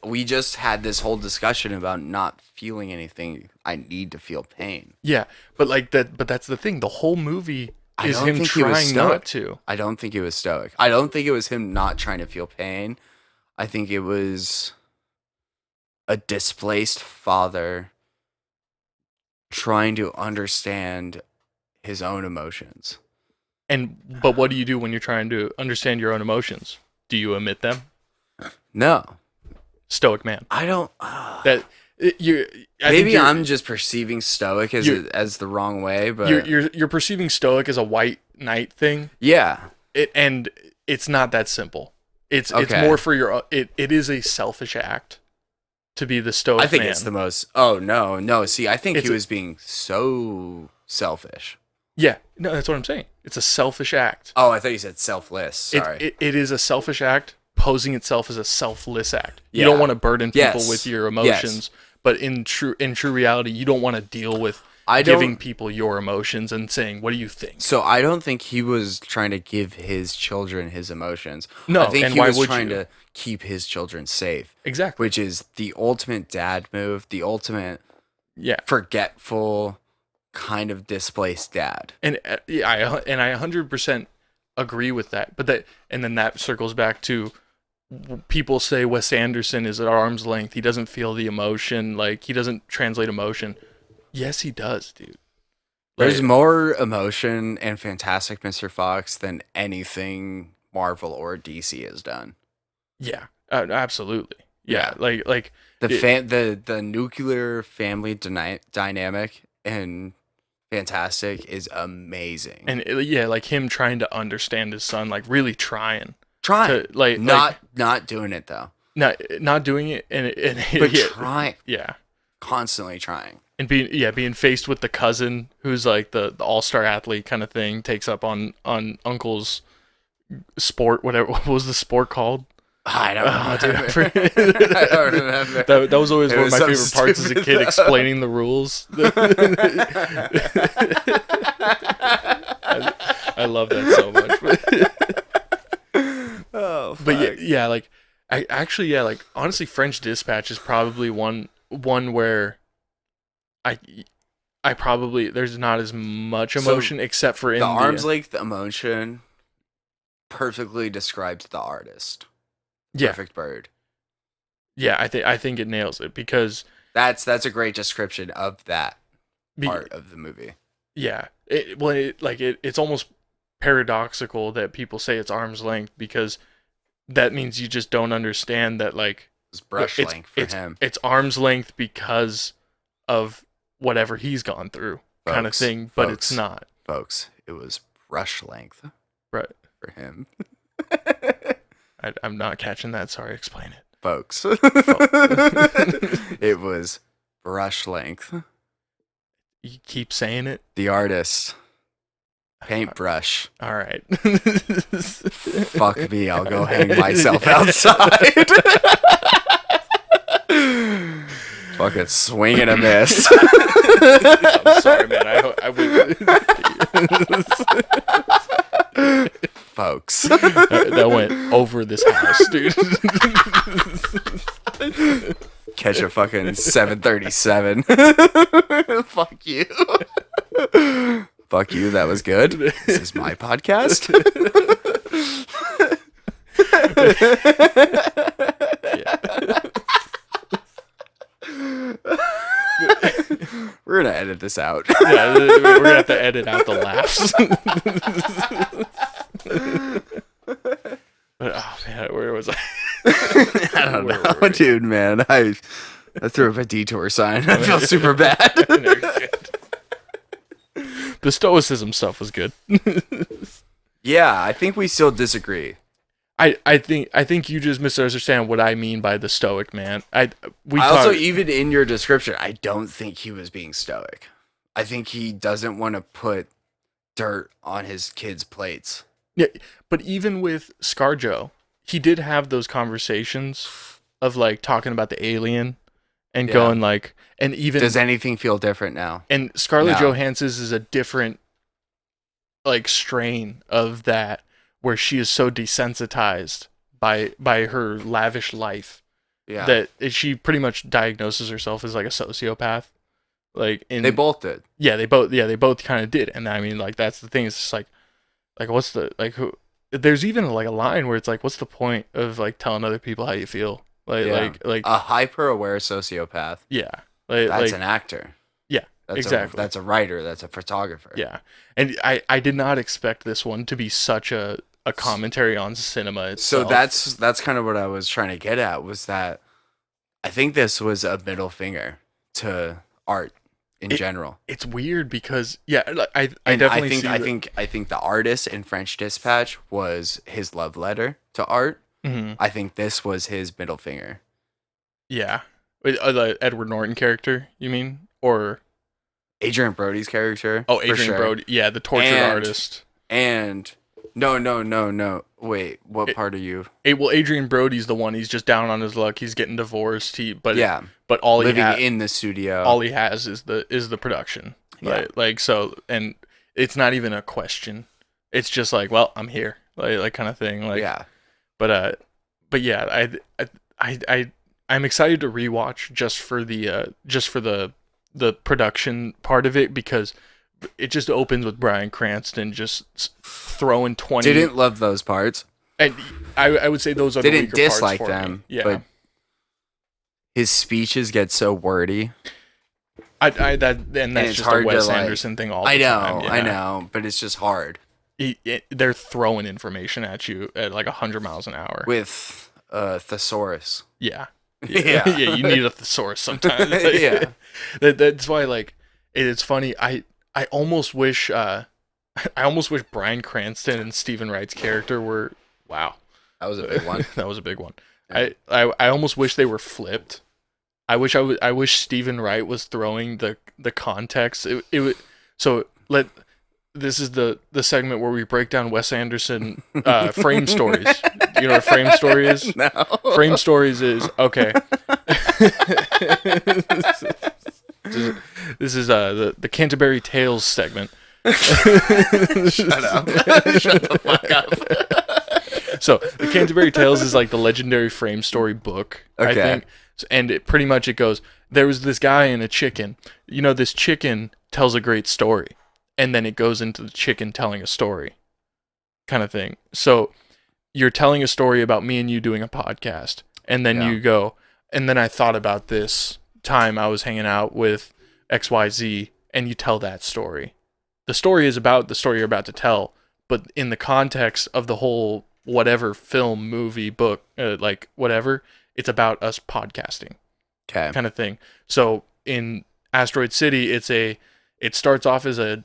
[SPEAKER 2] We just had this whole discussion about not feeling anything. I need to feel pain.
[SPEAKER 1] Yeah, but that's the thing. The whole movie is him trying not to.
[SPEAKER 2] I don't think he was stoic. I don't think it was him not trying to feel pain. I think it was a displaced father trying to understand his own emotions.
[SPEAKER 1] But what do you do when you're trying to understand your own emotions? Do you omit them?
[SPEAKER 2] No.
[SPEAKER 1] Stoic man.
[SPEAKER 2] I don't.
[SPEAKER 1] Maybe
[SPEAKER 2] I'm just perceiving stoic as the wrong way, but
[SPEAKER 1] you're perceiving stoic as a white knight thing.
[SPEAKER 2] Yeah.
[SPEAKER 1] And it's not that simple. It's more for your. It is a selfish act to be the stoic man.
[SPEAKER 2] I think it's the most. Oh no. See, I think he was being so selfish.
[SPEAKER 1] Yeah, no, that's what I'm saying. It's a selfish act.
[SPEAKER 2] Oh, I thought you said selfless. Sorry.
[SPEAKER 1] It is a selfish act, posing itself as a selfless act. Yeah. You don't want to burden people with your emotions, but in true reality, you don't want to deal with giving people your emotions and saying, "What do you think?"
[SPEAKER 2] So I don't think he was trying to give his children his emotions.
[SPEAKER 1] No,
[SPEAKER 2] I think he was trying to keep his children safe.
[SPEAKER 1] Exactly.
[SPEAKER 2] Which is the ultimate dad move, the ultimate forgetful kind of displaced dad.
[SPEAKER 1] And I 100% agree with that. But then that circles back to people say Wes Anderson is at arm's length. He doesn't feel the emotion, like he doesn't translate emotion. Yes, he does, dude.
[SPEAKER 2] There's more emotion in Fantastic Mr. Fox than anything Marvel or DC has done.
[SPEAKER 1] Yeah, absolutely. Yeah, like
[SPEAKER 2] the nuclear family dynamic in Fantastic is amazing.
[SPEAKER 1] And like him trying to understand his son, like really trying,
[SPEAKER 2] not doing it though.
[SPEAKER 1] Not doing it,
[SPEAKER 2] but trying.
[SPEAKER 1] Yeah,
[SPEAKER 2] constantly trying.
[SPEAKER 1] And being faced with the cousin who's like the all-star athlete kind of thing, takes up on uncle's sport, whatever. What was the sport called?
[SPEAKER 2] I don't know. Dude.
[SPEAKER 1] I don't remember. That was always one of my favorite parts as a kid, explaining the rules. I love that so much. Oh, fuck. But yeah, like honestly, French Dispatch is probably one where I probably there's not as much emotion except for
[SPEAKER 2] the arm's length emotion perfectly describes the artist. Perfect Bird.
[SPEAKER 1] Yeah, I think it nails it because
[SPEAKER 2] that's a great description of that part of the movie.
[SPEAKER 1] Yeah, it's almost paradoxical that people say it's arm's length because that means you just don't understand that
[SPEAKER 2] it's brush length for him.
[SPEAKER 1] It's arm's length because of whatever he's gone through, kind of thing. But it's not,
[SPEAKER 2] folks. It was brush length,
[SPEAKER 1] right,
[SPEAKER 2] for him.
[SPEAKER 1] I'm not catching that. Sorry, explain it.
[SPEAKER 2] Folks. It was brush length.
[SPEAKER 1] You keep saying it.
[SPEAKER 2] The artist. Paintbrush.
[SPEAKER 1] All right.
[SPEAKER 2] Fuck me, I'll go hang myself outside. Fucking swing and a miss.
[SPEAKER 1] I'm sorry, man. I would...
[SPEAKER 2] Folks.
[SPEAKER 1] That went over this house, dude.
[SPEAKER 2] Catch a fucking 737. Fuck you. Fuck you, that was good. This is my podcast. We're gonna edit this out.
[SPEAKER 1] Yeah, we're gonna have to edit out the laughs. But, oh man, where was I?
[SPEAKER 2] I don't know, dude, man. I threw up a detour sign. I feel super bad.
[SPEAKER 1] The stoicism stuff was good.
[SPEAKER 2] Yeah, I think we still disagree.
[SPEAKER 1] I think you just misunderstand what I mean by the stoic man.
[SPEAKER 2] Even in your description, I don't think he was being stoic. I think he doesn't want to put dirt on his kids' plates.
[SPEAKER 1] Yeah, but even with ScarJo, he did have those conversations of talking about the alien and going and even
[SPEAKER 2] does anything feel different now?
[SPEAKER 1] And Scarlett Johansson's is a different strain of that, where she is so desensitized by her lavish life that she pretty much diagnoses herself as a sociopath. They
[SPEAKER 2] both did.
[SPEAKER 1] Yeah, they both kind of did. And I mean, that's the thing. It's just what's the who? there's even like a line where it's like, what's the point of like telling other people how you feel? Like
[SPEAKER 2] a hyper-aware sociopath.
[SPEAKER 1] Yeah.
[SPEAKER 2] That's an actor.
[SPEAKER 1] Yeah, exactly.
[SPEAKER 2] That's a writer. That's a photographer.
[SPEAKER 1] Yeah. And I did not expect this one to be such a commentary on cinema itself.
[SPEAKER 2] So that's kind of what I was trying to get at, was that I think this was a middle finger to art in general.
[SPEAKER 1] It's weird because I definitely
[SPEAKER 2] I think the artist in French Dispatch was his love letter to art.
[SPEAKER 1] Mm-hmm.
[SPEAKER 2] I think this was his middle finger.
[SPEAKER 1] Yeah. The Edward Norton character, you mean? Or
[SPEAKER 2] Adrian Brody's character?
[SPEAKER 1] Oh, Adrian Brody. Yeah, the tortured artist.
[SPEAKER 2] And no. Wait, what part are you?
[SPEAKER 1] Well, Adrian Brody's the one. He's just down on his luck. He's getting divorced. But all
[SPEAKER 2] living in the studio.
[SPEAKER 1] All he has is the production. Yeah. Like so, and it's not even a question. It's just like, well, I'm here, like kind of thing. Like
[SPEAKER 2] yeah.
[SPEAKER 1] But yeah, I'm excited to rewatch just for the production part of it, because it just opens with Bryan Cranston just throwing 20.
[SPEAKER 2] Didn't love those parts.
[SPEAKER 1] And I would say those are the weaker parts for me. Didn't dislike them. Yeah. But
[SPEAKER 2] his speeches get so wordy.
[SPEAKER 1] That's just a Wes Anderson thing all the time.
[SPEAKER 2] I know, but it's just hard.
[SPEAKER 1] They're throwing information at you at like 100 miles an hour.
[SPEAKER 2] With thesaurus.
[SPEAKER 1] Yeah. Yeah, you need a thesaurus sometimes.
[SPEAKER 2] Yeah.
[SPEAKER 1] That's why, like, it's funny. I almost wish Bryan Cranston and Stephen Wright's character were, wow.
[SPEAKER 2] That was a big one.
[SPEAKER 1] That was a big one. Yeah. I almost wish they were flipped. I wish Stephen Wright was throwing the context. This is the segment where we break down Wes Anderson frame stories. You know what a frame story is?
[SPEAKER 2] No.
[SPEAKER 1] Frame stories is, okay. This is the Canterbury Tales segment.
[SPEAKER 2] Shut up. Shut the fuck
[SPEAKER 1] up. So the Canterbury Tales is like the legendary frame story book, okay. I think. And it pretty much it goes, there was this guy and a chicken. You know, this chicken tells a great story. And then it goes into the chicken telling a story kind of thing. So you're telling a story about me and you doing a podcast. And then you go, and then I thought about this time I was hanging out with XYZ, and you tell that story. The story is about the story you're about to tell, but in the context of the whole whatever film, movie, book, like whatever, it's about us podcasting kind of thing. So in Asteroid City, it starts off as a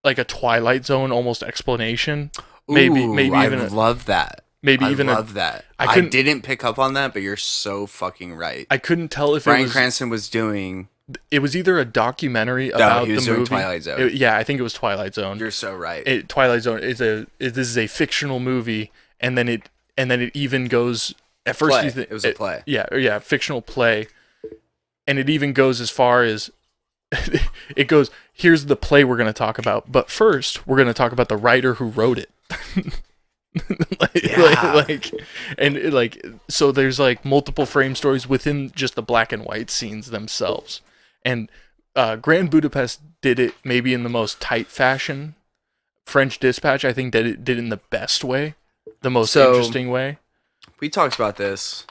[SPEAKER 1] Twilight Zone almost explanation. Maybe even
[SPEAKER 2] I love that.
[SPEAKER 1] Maybe even
[SPEAKER 2] I love that. I didn't pick up on that, but you're so fucking right.
[SPEAKER 1] I couldn't tell if
[SPEAKER 2] Bryan Cranston was doing.
[SPEAKER 1] It was either a documentary about the movie. Doing
[SPEAKER 2] Twilight Zone.
[SPEAKER 1] I think it was Twilight Zone.
[SPEAKER 2] You're so right.
[SPEAKER 1] Twilight Zone this is a fictional movie, and then it even goes at first.
[SPEAKER 2] Play. It was a play.
[SPEAKER 1] Yeah, fictional play, and it even goes as far as. It goes, here's the play we're going to talk about, but first we're going to talk about the writer who wrote it. So there's like multiple frame stories within just the black and white scenes themselves. And Grand Budapest did it maybe in the most tight fashion. French Dispatch, I think, did it in the best way, the most interesting way.
[SPEAKER 2] We talked about this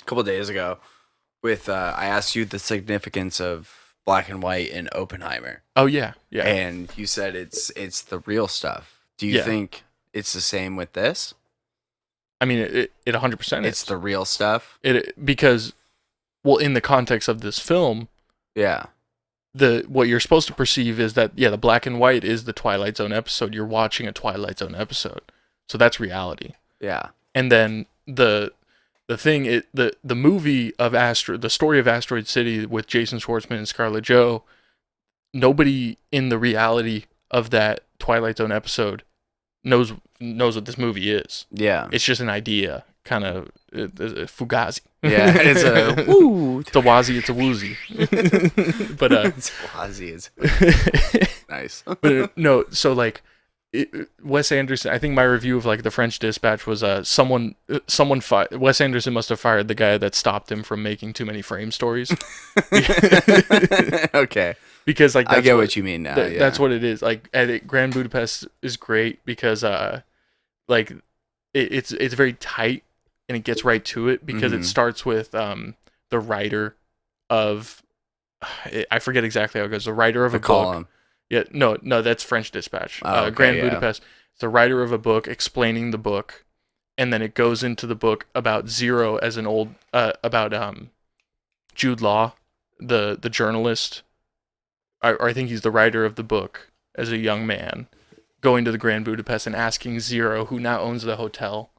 [SPEAKER 2] a couple days ago with, I asked you the significance of black and white in Oppenheimer.
[SPEAKER 1] Oh yeah.
[SPEAKER 2] And you said it's the real stuff. Do you think it's the same with this?
[SPEAKER 1] I mean, it 100%.
[SPEAKER 2] It's the real stuff.
[SPEAKER 1] Because, well, in the context of this film, what you're supposed to perceive is that the black and white is the Twilight Zone episode. You're watching a Twilight Zone episode, so that's reality.
[SPEAKER 2] Yeah.
[SPEAKER 1] And then the thing, the movie of the story of Asteroid City with Jason Schwartzman and Scarlett Jo, nobody in the reality of that Twilight Zone episode knows what this movie is. Yeah. It's just an idea, kind of fugazi.
[SPEAKER 2] Yeah, it's a woo.
[SPEAKER 1] It's a wazi, it's a woozy. But
[SPEAKER 2] it's wazi, it's nice.
[SPEAKER 1] But no, so like Wes Anderson, I think my review of like the French Dispatch was Wes Anderson must have fired the guy that stopped him from making too many frame stories.
[SPEAKER 2] Okay.
[SPEAKER 1] Because like
[SPEAKER 2] I get what you mean now.
[SPEAKER 1] That's what it is. Like Grand Budapest is great because like it's very tight and it gets right to it because it starts with the writer of I forget exactly how it goes. The writer of a book. Yeah, no, that's French Dispatch. Grand Budapest. It's the writer of a book explaining the book, and then it goes into the book about Zero as an old about Jude Law, the journalist. I think he's the writer of the book as a young man, going to the Grand Budapest and asking Zero, who now owns the hotel,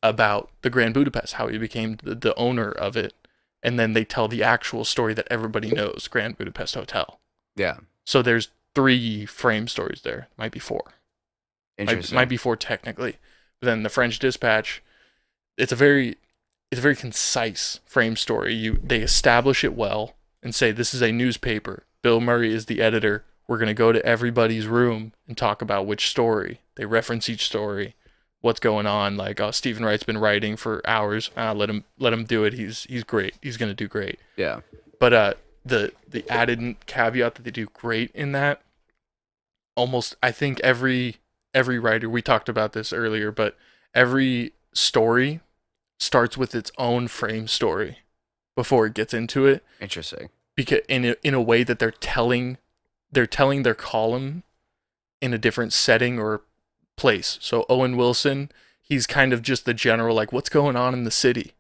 [SPEAKER 1] about the Grand Budapest, how he became the owner of it. And then they tell the actual story that everybody knows, Grand Budapest Hotel. Yeah. So there's 3 frame stories there. Might be 4.
[SPEAKER 2] Interesting.
[SPEAKER 1] Might be 4 technically. But then the French Dispatch, it's a very concise frame story. They establish it well and say, this is a newspaper. Bill Murray is the editor. We're going to go to everybody's room and talk about which story. They reference each story. What's going on? Like, Stephen Wright's been writing for hours. Let him do it. He's great. He's gonna do great. Yeah. But the added caveat that they do great in that, almost I think every writer, we talked about this earlier, but every story starts with its own frame story before it gets into it.
[SPEAKER 2] Interesting.
[SPEAKER 1] Because in a way that they're telling their column in a different setting or place. So Owen Wilson, he's kind of just the general, like, what's going on in the city,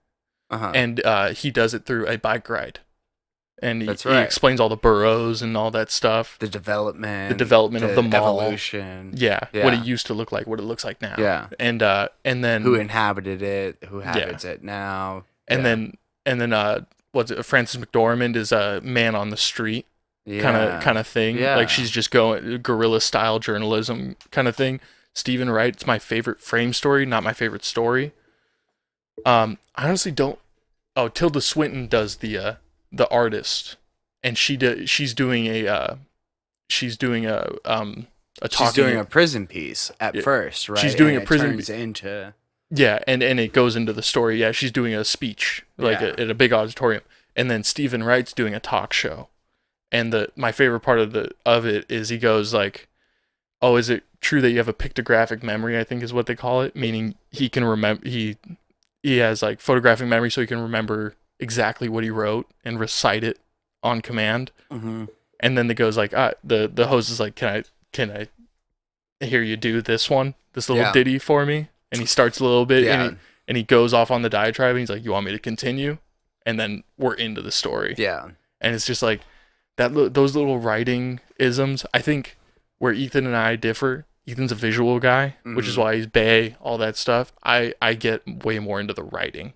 [SPEAKER 1] and he does it through a bike ride, and he explains all the boroughs and all that stuff,
[SPEAKER 2] the development
[SPEAKER 1] of the mall,
[SPEAKER 2] evolution,
[SPEAKER 1] what it used to look like, what it looks like now, and then
[SPEAKER 2] who inhabited it, who habits it now,
[SPEAKER 1] and then what's it? Frances McDormand is a man on the street kind of thing, like she's just going guerrilla style journalism kind of thing. Stephen Wright's my favorite frame story, not my favorite story. I honestly don't. Oh, Tilda Swinton does the artist, and she's doing a
[SPEAKER 2] prison piece at first, right?
[SPEAKER 1] She's doing a prison
[SPEAKER 2] piece into
[SPEAKER 1] and it goes into the story. Yeah, she's doing a speech at a big auditorium, and then Stephen Wright's doing a talk show, and my favorite part of it is he goes like, "Oh, is it true that you have a pictographic memory?" I think is what they call it, meaning he can remember. He has like photographic memory, so he can remember exactly what he wrote and recite it on command. Mm-hmm. And then it goes like, the host is like, "Can I hear you do this little ditty for me?" And he starts a little bit, and he goes off on the diatribe. And he's like, "You want me to continue?" And then we're into the story. Yeah, and it's just like that. Those little writing isms, I think. Where Ethan and I differ, Ethan's a visual guy, which is why he's Bay, all that stuff. I get way more into the writing,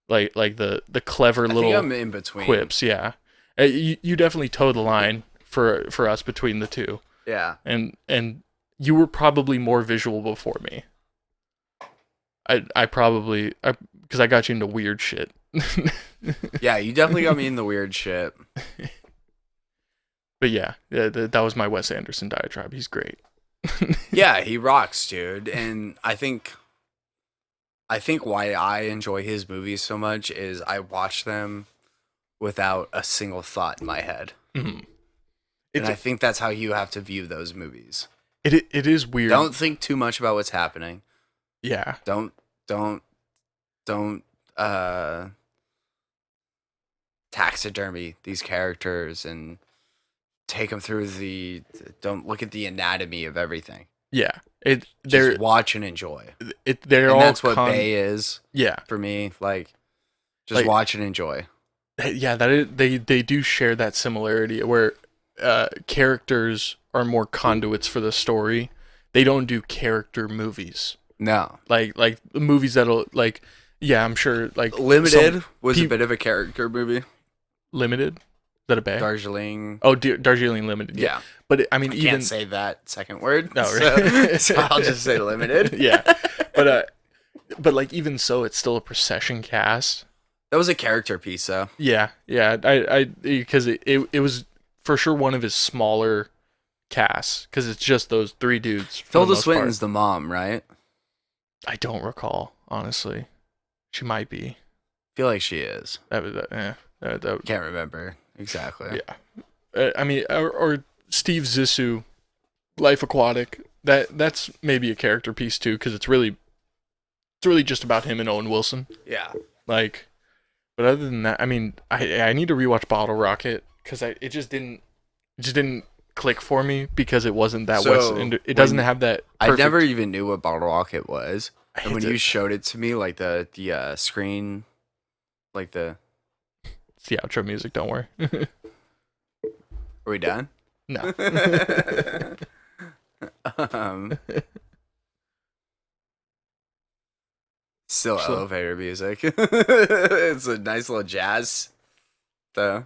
[SPEAKER 1] like the clever little
[SPEAKER 2] I'm in between
[SPEAKER 1] quips. Yeah, you definitely toe the line for us between the two. Yeah, and you were probably more visual before me. I probably because I got you into weird shit.
[SPEAKER 2] Yeah, you definitely got me in the weird shit.
[SPEAKER 1] But yeah, that was my Wes Anderson diatribe. He's great.
[SPEAKER 2] Yeah, he rocks, dude. And I think why I enjoy his movies so much is I watch them without a single thought in my head. Mm-hmm. And I think that's how you have to view those movies.
[SPEAKER 1] It is weird.
[SPEAKER 2] Don't think too much about what's happening.
[SPEAKER 1] Yeah.
[SPEAKER 2] Don't taxidermy these characters and take them through don't look at the anatomy of everything.
[SPEAKER 1] Yeah.
[SPEAKER 2] Just watch and enjoy. That's what Bay is. Yeah. For me, like just watch and enjoy.
[SPEAKER 1] Yeah, they do share that similarity where characters are more conduits for the story. They don't do character movies. No. Like movies that'll like I'm sure like
[SPEAKER 2] Limited was a bit of a character movie.
[SPEAKER 1] Limited? Is that a bag?
[SPEAKER 2] Darjeeling.
[SPEAKER 1] Oh, Darjeeling Limited. Yeah. But I mean,
[SPEAKER 2] I can't say that second word. No, so I'll just say Limited.
[SPEAKER 1] Yeah. But like even so, it's still a procession cast.
[SPEAKER 2] That was a character piece, though.
[SPEAKER 1] Yeah. I because it was for sure one of his smaller casts because it's just those 3 dudes.
[SPEAKER 2] Tilda Swinton's the mom, right?
[SPEAKER 1] I don't recall, honestly. She might be.
[SPEAKER 2] I feel like she is.
[SPEAKER 1] Can't
[SPEAKER 2] remember exactly.
[SPEAKER 1] Yeah. I mean, or Steve Zissou, Life Aquatic. that's maybe a character piece too, because it's really just about him and Owen Wilson.
[SPEAKER 2] Yeah.
[SPEAKER 1] Like, but other than that, I mean, I need to rewatch Bottle Rocket because it just didn't click for me because it wasn't that it doesn't have that
[SPEAKER 2] perfect... I never even knew what Bottle Rocket was, and when you showed it to me, like the screen, like it's
[SPEAKER 1] the outro music. Don't worry.
[SPEAKER 2] Are we done?
[SPEAKER 1] No.
[SPEAKER 2] Still elevator music. It's a nice little jazz, though.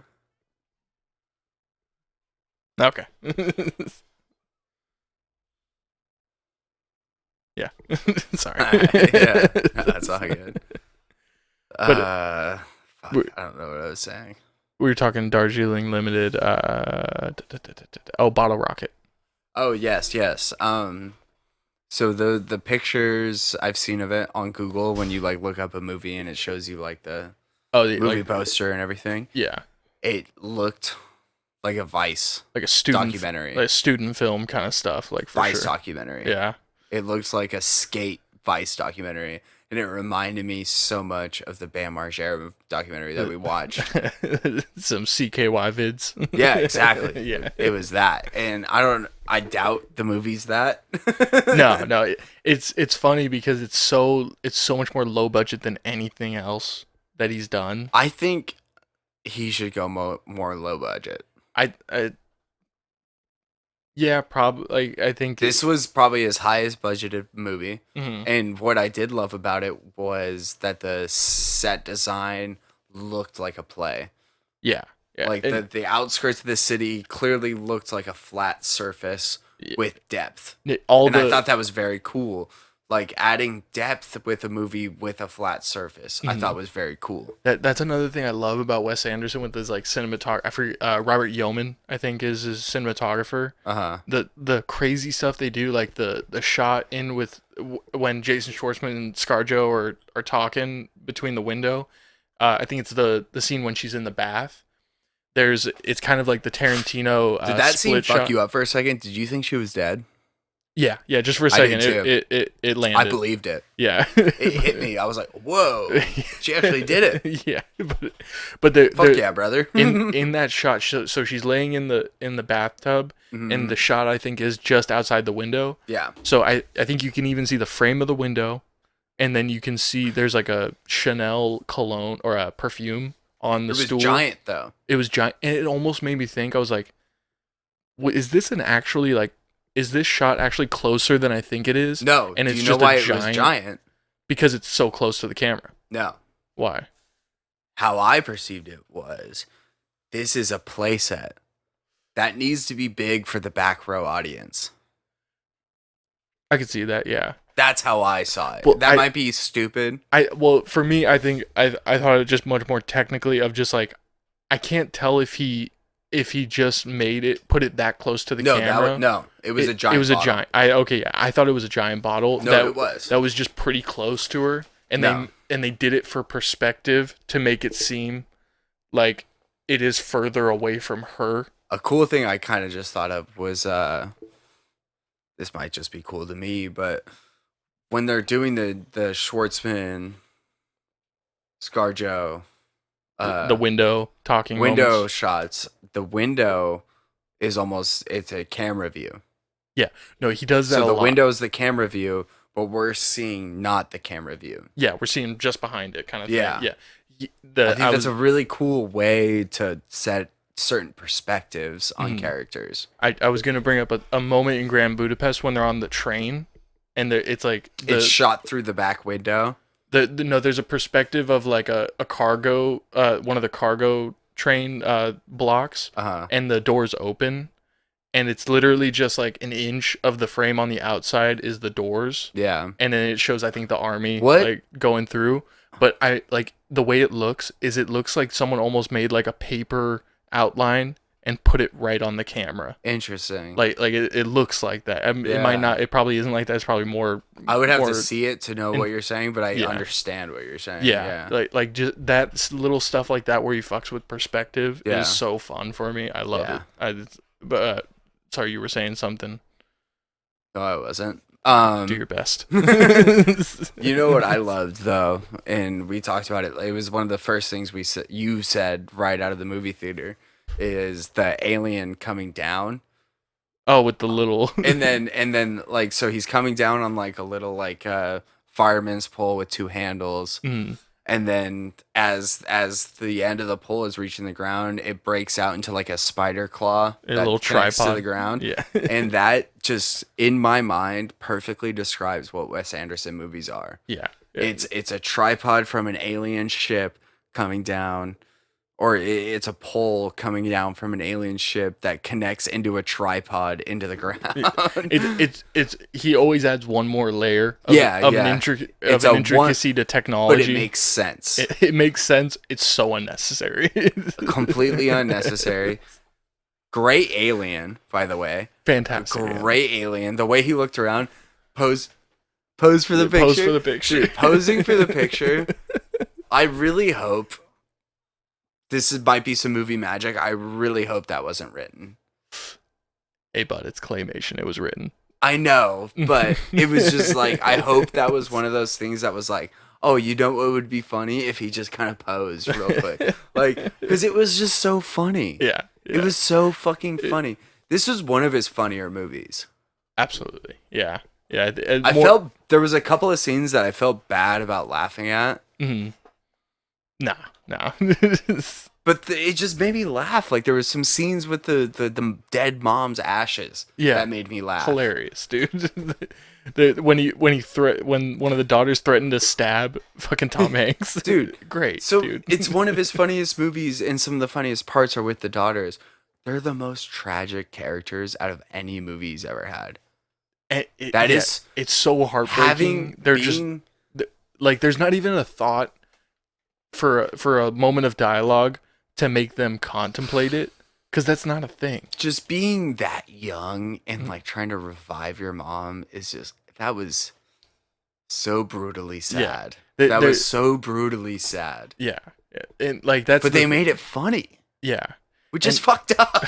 [SPEAKER 1] Okay. Yeah. Sorry.
[SPEAKER 2] Yeah, no, that's all good. But I don't know what I was saying.
[SPEAKER 1] We were talking Darjeeling Limited. Bottle Rocket.
[SPEAKER 2] Oh yes. So the pictures I've seen of it on Google, when you like look up a movie and it shows you like the movie poster and everything.
[SPEAKER 1] Yeah.
[SPEAKER 2] It looked like a Vice,
[SPEAKER 1] like a student
[SPEAKER 2] documentary,
[SPEAKER 1] like a student film kind of stuff, like for
[SPEAKER 2] Vice
[SPEAKER 1] sure.
[SPEAKER 2] documentary.
[SPEAKER 1] Yeah.
[SPEAKER 2] It looks like a skate Vice documentary. And it reminded me so much of the Bam Margera documentary that we watched.
[SPEAKER 1] Some CKY vids.
[SPEAKER 2] Yeah, exactly.
[SPEAKER 1] Yeah.
[SPEAKER 2] It was that. And I doubt the movie's that.
[SPEAKER 1] No. It's funny because it's so much more low budget than anything else that he's done.
[SPEAKER 2] I think he should go more low budget.
[SPEAKER 1] Yeah, probably. I think
[SPEAKER 2] this was probably his highest budgeted movie.
[SPEAKER 1] Mm-hmm.
[SPEAKER 2] And what I did love about it was that the set design looked like a play.
[SPEAKER 1] Yeah.
[SPEAKER 2] Like the outskirts of the city clearly looked like a flat surface with depth. I thought that was very cool. Like adding depth with a movie with a flat surface, I thought was very cool.
[SPEAKER 1] That's another thing I love about Wes Anderson with his like cinematography. Robert Yeoman, I think, is his cinematographer. The crazy stuff they do, like the shot in with when Jason Schwartzman and ScarJo are talking between the window. I think it's the scene when she's in the bath. It's kind of like the Tarantino.
[SPEAKER 2] Did that scene fuck
[SPEAKER 1] shot.
[SPEAKER 2] You up for a second? Did you think she was dead?
[SPEAKER 1] Yeah, just for a second, it landed.
[SPEAKER 2] I believed it.
[SPEAKER 1] Yeah,
[SPEAKER 2] it hit me. I was like, "Whoa, she actually did it."
[SPEAKER 1] Yeah, but
[SPEAKER 2] fuck yeah, brother.
[SPEAKER 1] in that shot, so she's laying in the bathtub, and the shot I think is just outside the window.
[SPEAKER 2] Yeah.
[SPEAKER 1] So I think you can even see the frame of the window, and then you can see there's like a Chanel cologne or a perfume on the stool.
[SPEAKER 2] It was giant though.
[SPEAKER 1] It was giant, and it almost made me think. I was like, "Is this Is this shot actually closer than I think it is?"
[SPEAKER 2] No.
[SPEAKER 1] And
[SPEAKER 2] it's just why it was giant?
[SPEAKER 1] Because it's so close to the camera.
[SPEAKER 2] No.
[SPEAKER 1] Why?
[SPEAKER 2] How I perceived it was, this is a play set that needs to be big for the back row audience.
[SPEAKER 1] I could see that, yeah.
[SPEAKER 2] That's how I saw it.
[SPEAKER 1] Well,
[SPEAKER 2] that might be stupid.
[SPEAKER 1] For me, I think I thought it just much more technically of just like, I can't tell if he just put it that close to the camera.
[SPEAKER 2] It was a giant.
[SPEAKER 1] It was
[SPEAKER 2] bottle.
[SPEAKER 1] a giant. I thought it was a giant bottle.
[SPEAKER 2] No, it was.
[SPEAKER 1] That was just pretty close to her, and they did it for perspective to make it seem like it is further away from her.
[SPEAKER 2] A cool thing I kind of just thought of was this might just be cool to me, but when they're doing the Schwartzman, ScarJo.
[SPEAKER 1] The window talking
[SPEAKER 2] window shots. The window is it's a camera view.
[SPEAKER 1] Yeah, no, he does that.
[SPEAKER 2] So the
[SPEAKER 1] lot.
[SPEAKER 2] window's the camera view, but we're seeing not the camera view.
[SPEAKER 1] Yeah, we're seeing just behind it, kind of.
[SPEAKER 2] Yeah,
[SPEAKER 1] thing. Yeah.
[SPEAKER 2] I think that's a really cool way to set certain perspectives on characters.
[SPEAKER 1] I was gonna bring up a moment in Grand Budapest when they're on the train, and it's like
[SPEAKER 2] it's shot through the back window.
[SPEAKER 1] There's a perspective of like a cargo, one of the cargo train blocks, and the doors open, and it's literally just like an inch of the frame on the outside is the doors.
[SPEAKER 2] Yeah,
[SPEAKER 1] and then it shows I think the army like going through. But I like the way it looks like someone almost made like a paper outline and put it right on the camera.
[SPEAKER 2] Interesting.
[SPEAKER 1] Like it looks like that. It might not. It probably isn't like that. It's probably more.
[SPEAKER 2] I would have to see it to know what you're saying, but I understand what you're saying.
[SPEAKER 1] Yeah. Like just that little stuff like that where he fucks with perspective is so fun for me. I love it. But sorry, you were saying something.
[SPEAKER 2] No, I wasn't.
[SPEAKER 1] Do your best.
[SPEAKER 2] You know what I loved though, and we talked about it. It was one of the first things you said right out of the movie theater, is the alien coming down.
[SPEAKER 1] Oh, with the little.
[SPEAKER 2] and then like, so he's coming down on like a little like fireman's pole with two handles.
[SPEAKER 1] Mm.
[SPEAKER 2] And then as the end of the pole is reaching the ground, it breaks out into like a spider claw,
[SPEAKER 1] a little tripod
[SPEAKER 2] to the ground.
[SPEAKER 1] Yeah.
[SPEAKER 2] And that just, in my mind, perfectly describes what Wes Anderson movies are.
[SPEAKER 1] Yeah.
[SPEAKER 2] It's a tripod from an alien ship coming down, or it's a pole coming down from an alien ship that connects into a tripod into the ground.
[SPEAKER 1] It's he always adds one more layer of an intricacy to technology.
[SPEAKER 2] But it makes sense.
[SPEAKER 1] It makes sense. It's so unnecessary.
[SPEAKER 2] Completely unnecessary. Great alien, by the way.
[SPEAKER 1] Fantastic.
[SPEAKER 2] Great alien. The way he looked around, pose for the picture.
[SPEAKER 1] Pose for the picture.
[SPEAKER 2] Dude, posing for the picture. I really hope might be some movie magic. I really hope that wasn't written.
[SPEAKER 1] Hey, bud, it's claymation. It was written.
[SPEAKER 2] I know, but it was just like, I hope that was one of those things that was like, oh, you know what would be funny if he just kind of posed real quick. Like, because it was just so funny.
[SPEAKER 1] Yeah.
[SPEAKER 2] It was so fucking funny. This was one of his funnier movies.
[SPEAKER 1] Absolutely. Yeah. Yeah.
[SPEAKER 2] I felt there was a couple of scenes that I felt bad about laughing at.
[SPEAKER 1] Mm-hmm. Nah.
[SPEAKER 2] But it just made me laugh. Like, there was some scenes with the dead mom's ashes.
[SPEAKER 1] Yeah,
[SPEAKER 2] that made me laugh.
[SPEAKER 1] Hilarious, dude. when one of the daughters threatened to stab fucking Tom Hanks,
[SPEAKER 2] dude.
[SPEAKER 1] Great.
[SPEAKER 2] So
[SPEAKER 1] dude.
[SPEAKER 2] It's one of his funniest movies, and some of the funniest parts are with the daughters. They're the most tragic characters out of any movie he's ever had.
[SPEAKER 1] It's so heartbreaking. There's not even a thought for a moment of dialogue to make them contemplate it, because that's not a thing.
[SPEAKER 2] Just being that young and like trying to revive your mom that was so brutally sad. Yeah. That was so brutally sad.
[SPEAKER 1] Yeah. And like that's
[SPEAKER 2] But they made it funny.
[SPEAKER 1] Yeah.
[SPEAKER 2] Which is fucked up.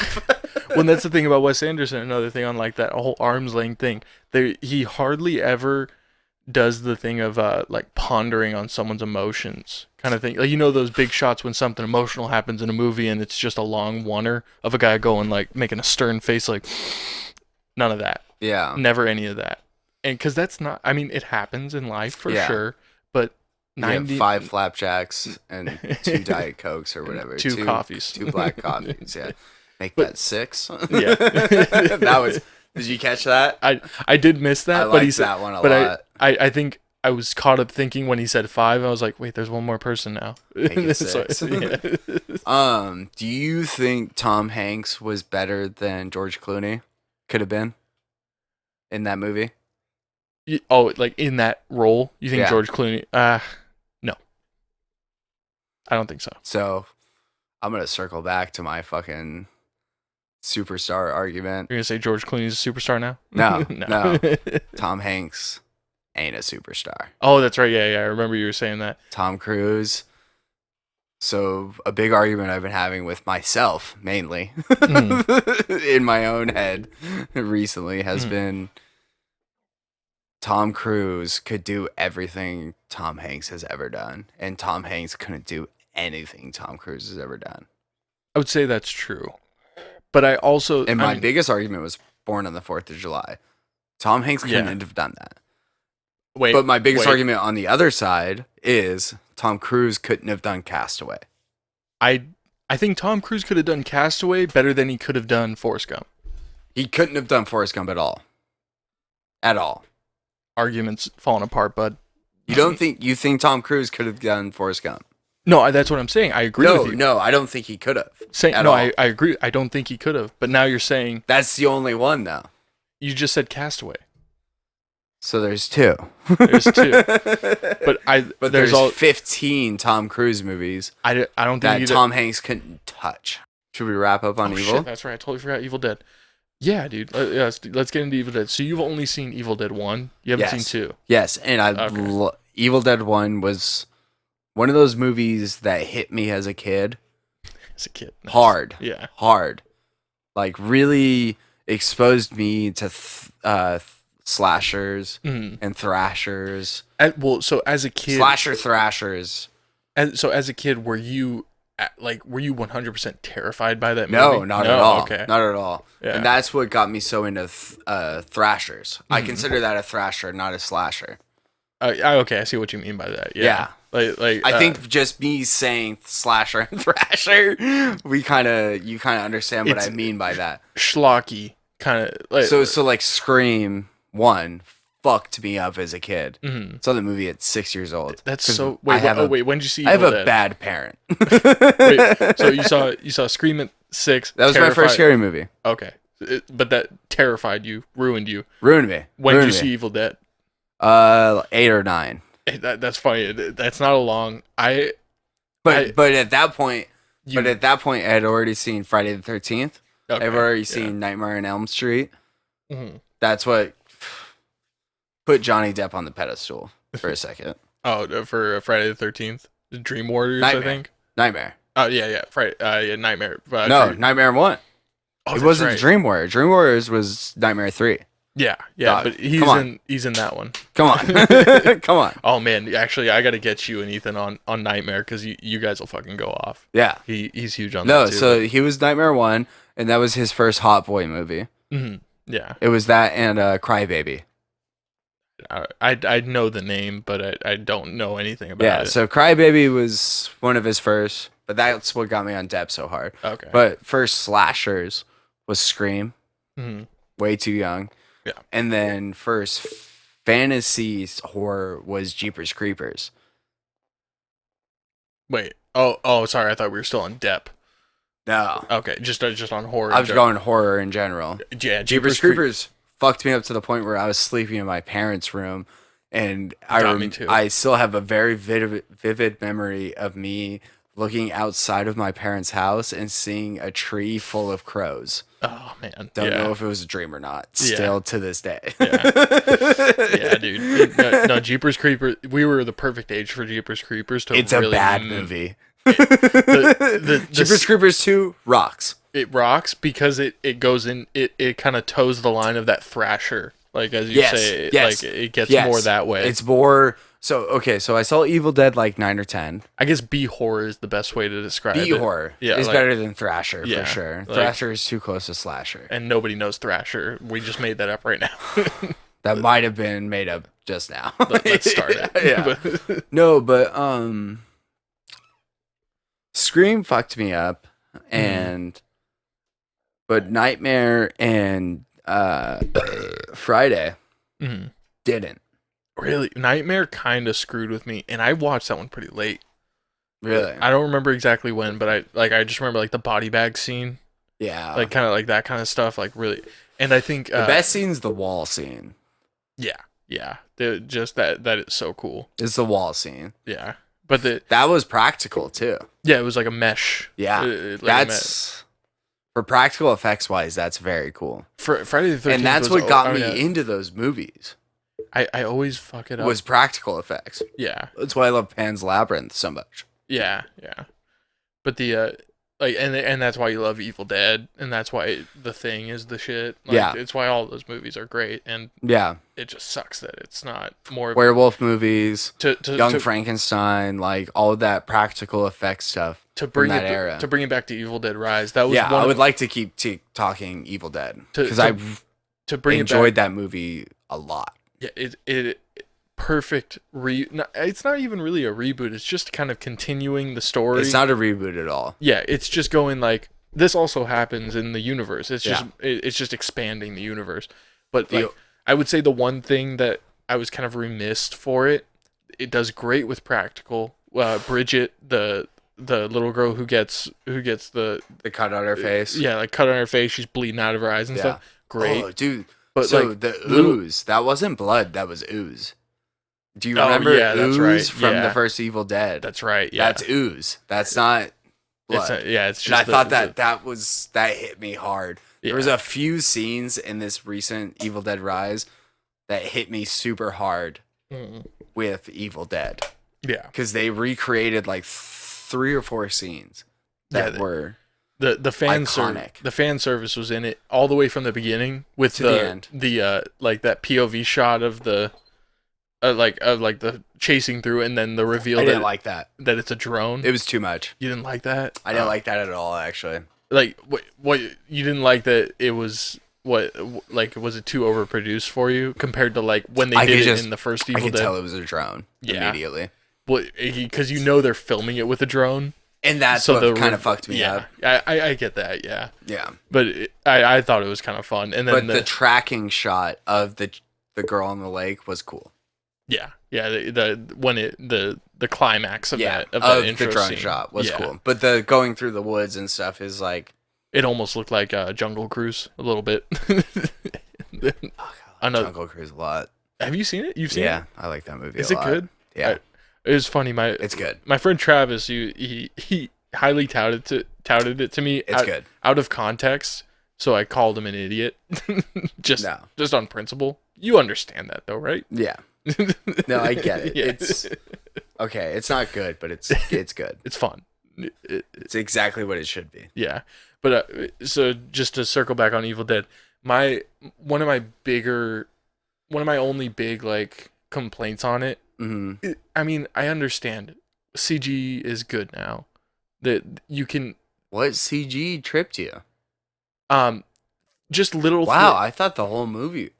[SPEAKER 1] Well, that's the thing about Wes Anderson. Another thing on like that whole arm's length thing. He hardly ever does the thing of like pondering on someone's emotions kind of thing. Like, you know, those big shots when something emotional happens in a movie and it's just a long oneer of a guy going like making a stern face, like none of that.
[SPEAKER 2] Yeah.
[SPEAKER 1] Never any of that. And because that's not, I mean, it happens in life for sure, but
[SPEAKER 2] 5 flapjacks and 2 Diet Cokes or whatever.
[SPEAKER 1] 2 coffees.
[SPEAKER 2] 2 black coffees, yeah. That 6.
[SPEAKER 1] Yeah.
[SPEAKER 2] That was, did you catch that?
[SPEAKER 1] I did miss that.
[SPEAKER 2] I liked that one a lot.
[SPEAKER 1] I think I was caught up thinking when he said 5, I was like, wait, there's one more person now.
[SPEAKER 2] Make it 6. Do you think Tom Hanks was better than George Clooney? Could have been in that movie?
[SPEAKER 1] Like in that role? You think George Clooney? No. I don't think so.
[SPEAKER 2] So I'm going to circle back to my fucking superstar argument.
[SPEAKER 1] You're going to say George Clooney's a superstar now?
[SPEAKER 2] No. Tom Hanks ain't a superstar.
[SPEAKER 1] Oh, that's right. Yeah. I remember you were saying that.
[SPEAKER 2] Tom Cruise. So a big argument I've been having with myself, mainly, in my own head recently, has been Tom Cruise could do everything Tom Hanks has ever done, and Tom Hanks couldn't do anything Tom Cruise has ever done.
[SPEAKER 1] I would say that's true. But I also...
[SPEAKER 2] And my biggest argument was Born on the 4th of July. Tom Hanks couldn't have done that. But my biggest argument on the other side is Tom Cruise couldn't have done Castaway.
[SPEAKER 1] I think Tom Cruise could have done Castaway better than he could have done Forrest Gump.
[SPEAKER 2] He couldn't have done Forrest Gump at all. At all.
[SPEAKER 1] Arguments falling apart, bud.
[SPEAKER 2] You think Tom Cruise could have done Forrest Gump?
[SPEAKER 1] No, that's what I'm saying. I agree with you.
[SPEAKER 2] No, I don't think he could have.
[SPEAKER 1] I agree. I don't think he could have. But now you're saying...
[SPEAKER 2] That's the only one, though.
[SPEAKER 1] You just said Castaway.
[SPEAKER 2] So there's 2.
[SPEAKER 1] There's 2. But
[SPEAKER 2] there's 15 Tom Cruise movies.
[SPEAKER 1] I don't think
[SPEAKER 2] that Tom Hanks couldn't touch. Should we wrap up on Evil?
[SPEAKER 1] Shit, that's right. I totally forgot Evil Dead. Yeah, dude. Let's get into Evil Dead. So you've only seen Evil Dead 1. You haven't seen 2.
[SPEAKER 2] Yes, and Evil Dead 1 was one of those movies that hit me as a kid.
[SPEAKER 1] As a kid. Nice.
[SPEAKER 2] Hard.
[SPEAKER 1] Yeah.
[SPEAKER 2] Hard. Like, really exposed me to slashers and thrashers.
[SPEAKER 1] So as a kid,
[SPEAKER 2] slasher thrashers.
[SPEAKER 1] As a kid, were you 100% terrified by that movie?
[SPEAKER 2] No, not at all.
[SPEAKER 1] Okay.
[SPEAKER 2] Not at all.
[SPEAKER 1] Yeah.
[SPEAKER 2] And that's what got me so into thrashers. I consider that a thrasher, not a slasher.
[SPEAKER 1] Okay, I see what you mean by that. Yeah.
[SPEAKER 2] I think just me saying slasher and thrasher, you kind of understand what I mean by that.
[SPEAKER 1] Schlocky kind of.
[SPEAKER 2] So like Scream 1 fucked me up as a kid. Saw the movie at 6 years old.
[SPEAKER 1] That's so. Wait, when did you see Evil
[SPEAKER 2] I have a
[SPEAKER 1] Dead?
[SPEAKER 2] bad parent.
[SPEAKER 1] Wait, so you saw Scream at 6.
[SPEAKER 2] That was my first scary movie.
[SPEAKER 1] Okay, but that terrified you, ruined you.
[SPEAKER 2] Ruined me.
[SPEAKER 1] When did you see Evil Dead?
[SPEAKER 2] 8 or 9.
[SPEAKER 1] That's funny. That's not a long.
[SPEAKER 2] But at that point, I had already seen Friday the 13th.
[SPEAKER 1] Okay,
[SPEAKER 2] I've already seen Nightmare on Elm Street.
[SPEAKER 1] Mm-hmm.
[SPEAKER 2] That's what put Johnny Depp on the pedestal for a second.
[SPEAKER 1] For Friday the 13th, Dream Warriors,
[SPEAKER 2] Nightmare.
[SPEAKER 1] I think.
[SPEAKER 2] Nightmare.
[SPEAKER 1] Oh yeah, Friday. Nightmare.
[SPEAKER 2] Nightmare 1.
[SPEAKER 1] Oh,
[SPEAKER 2] it wasn't right. Dream Warrior. Dream Warriors was Nightmare 3.
[SPEAKER 1] Yeah,
[SPEAKER 2] Dog,
[SPEAKER 1] but he's in that one.
[SPEAKER 2] Come on. Come on.
[SPEAKER 1] Oh man, actually I got to get you and Ethan on Nightmare cuz you guys will fucking go off.
[SPEAKER 2] Yeah.
[SPEAKER 1] He's huge on that too.
[SPEAKER 2] So he was Nightmare 1 and that was his first hot boy movie.
[SPEAKER 1] Mm-hmm. Yeah.
[SPEAKER 2] It was that and Crybaby.
[SPEAKER 1] I know the name, but I don't know anything about it.
[SPEAKER 2] Yeah, so Crybaby was one of his first, but that's what got me on Depp so hard.
[SPEAKER 1] Okay.
[SPEAKER 2] But first slashers was Scream.
[SPEAKER 1] Mm-hmm.
[SPEAKER 2] Way too young.
[SPEAKER 1] Yeah.
[SPEAKER 2] And then first fantasy horror was Jeepers Creepers.
[SPEAKER 1] Wait. Oh, sorry. I thought we were still on Depp.
[SPEAKER 2] No.
[SPEAKER 1] Okay, just on horror.
[SPEAKER 2] I was going horror in general.
[SPEAKER 1] Yeah,
[SPEAKER 2] Jeepers Creepers fucked me up to the point where I was sleeping in my parents' room, and I still have a very vivid memory of me looking outside of my parents' house and seeing a tree full of crows.
[SPEAKER 1] Oh man,
[SPEAKER 2] don't know if it was a dream or not.
[SPEAKER 1] Yeah.
[SPEAKER 2] Still to this day.
[SPEAKER 1] Yeah, dude. No, Jeepers Creepers. We were the perfect age for Jeepers Creepers.
[SPEAKER 2] It's really a bad movie.
[SPEAKER 1] Jeepers
[SPEAKER 2] Creepers 2 rocks.
[SPEAKER 1] It rocks because it goes in. It kind of toes the line of that thrasher. Like as you say, like it gets more that way.
[SPEAKER 2] It's more. So I saw Evil Dead like 9 or 10.
[SPEAKER 1] I guess B horror is the best way to describe it.
[SPEAKER 2] B horror is better than thrasher for sure. Thrasher is too close to slasher.
[SPEAKER 1] And nobody knows thrasher. We just made that up right now.
[SPEAKER 2] That might have been made up just now.
[SPEAKER 1] Let's start it.
[SPEAKER 2] Yeah. No, but Scream fucked me up, and but Nightmare and Friday didn't.
[SPEAKER 1] Really? Nightmare kind of screwed with me, and I watched that one pretty late.
[SPEAKER 2] Really?
[SPEAKER 1] I don't remember exactly when, but I just remember like the body bag scene.
[SPEAKER 2] Yeah.
[SPEAKER 1] Like kind of like that kind of stuff, like really. And I think
[SPEAKER 2] the best scene's the wall scene.
[SPEAKER 1] Yeah. Yeah. Just that is so cool.
[SPEAKER 2] It's the wall scene.
[SPEAKER 1] Yeah. But
[SPEAKER 2] that was practical too.
[SPEAKER 1] Yeah, it was like a mesh.
[SPEAKER 2] Yeah. That's for practical effects wise, that's very cool.
[SPEAKER 1] For Friday the 13th,
[SPEAKER 2] and that's what got me into those movies.
[SPEAKER 1] I always fuck it up.
[SPEAKER 2] Was practical effects.
[SPEAKER 1] Yeah.
[SPEAKER 2] That's why I love Pan's Labyrinth so much.
[SPEAKER 1] Yeah, yeah. But the like and that's why you love Evil Dead, and that's why The Thing is the shit. Like,
[SPEAKER 2] yeah.
[SPEAKER 1] It's why all those movies are great, and
[SPEAKER 2] yeah.
[SPEAKER 1] It just sucks that it's not more
[SPEAKER 2] werewolf movies, Young Frankenstein, like all of that practical effects stuff
[SPEAKER 1] to bring
[SPEAKER 2] from that era.
[SPEAKER 1] To bring it back to Evil Dead Rise. That was
[SPEAKER 2] I would like to keep talking Evil Dead because I enjoyed that movie a lot.
[SPEAKER 1] Yeah, it perfect it's not even really a reboot. It's just kind of continuing the story.
[SPEAKER 2] It's not a reboot at all.
[SPEAKER 1] Yeah, it's just going like this also happens in the universe. It's just it's just expanding the universe. But like I would say the one thing that I was kind of remiss for it does great with practical. Bridget, the little girl who gets the
[SPEAKER 2] cut on her face.
[SPEAKER 1] Yeah, like cut on her face. She's bleeding out of her eyes and stuff. Great.
[SPEAKER 2] Oh, dude. But so like, the ooze, that wasn't blood, that was ooze. Do you remember ooze from the first Evil Dead?
[SPEAKER 1] That's right, yeah.
[SPEAKER 2] That's ooze. That's not blood.
[SPEAKER 1] It's just...
[SPEAKER 2] And I thought that hit me hard. Yeah. There was a few scenes in this recent Evil Dead Rise that hit me super hard with Evil Dead.
[SPEAKER 1] Yeah.
[SPEAKER 2] Because they recreated like 3 or 4 scenes that were...
[SPEAKER 1] The fan the fan service was in it all the way from the beginning with the end. Like that POV shot of the like the chasing through and then the reveal.
[SPEAKER 2] I didn't like that
[SPEAKER 1] it's a drone.
[SPEAKER 2] It was too much.
[SPEAKER 1] You didn't like that?
[SPEAKER 2] I didn't like that at all, actually.
[SPEAKER 1] Like what you didn't like that it was was it too overproduced for you compared to like when they did it in the first Evil Dead?
[SPEAKER 2] I could tell it was a drone immediately.
[SPEAKER 1] Well, because they're filming it with a drone.
[SPEAKER 2] And that's what kind of fucked me up.
[SPEAKER 1] I get that, yeah.
[SPEAKER 2] Yeah.
[SPEAKER 1] But I thought it was kind of fun. And then
[SPEAKER 2] the tracking shot of the girl on the lake was cool.
[SPEAKER 1] Yeah. Yeah, the climax of that intro
[SPEAKER 2] the drone
[SPEAKER 1] scene.
[SPEAKER 2] shot was cool. But the going through the woods and stuff is like,
[SPEAKER 1] it almost looked like Jungle Cruise a little bit.
[SPEAKER 2] Jungle Cruise a lot.
[SPEAKER 1] Have you seen it? You've seen it?
[SPEAKER 2] Yeah, I like that movie.
[SPEAKER 1] Is it good?
[SPEAKER 2] Yeah.
[SPEAKER 1] It was funny.
[SPEAKER 2] It's good.
[SPEAKER 1] My friend Travis, he highly touted it to me.
[SPEAKER 2] It's good.
[SPEAKER 1] Out of context, so I called him an idiot. just on principle. You understand that though, right?
[SPEAKER 2] Yeah. No, I get it. Yeah. It's okay. It's not good, but it's good.
[SPEAKER 1] It's fun.
[SPEAKER 2] It's exactly what it should be.
[SPEAKER 1] Yeah, but so just to circle back on Evil Dead, one of my only big like complaints on it.
[SPEAKER 2] Mm-hmm.
[SPEAKER 1] I mean, I understand CG is good now. That you can.
[SPEAKER 2] What CG tripped you?
[SPEAKER 1] Just little.
[SPEAKER 2] Wow, I thought the whole movie.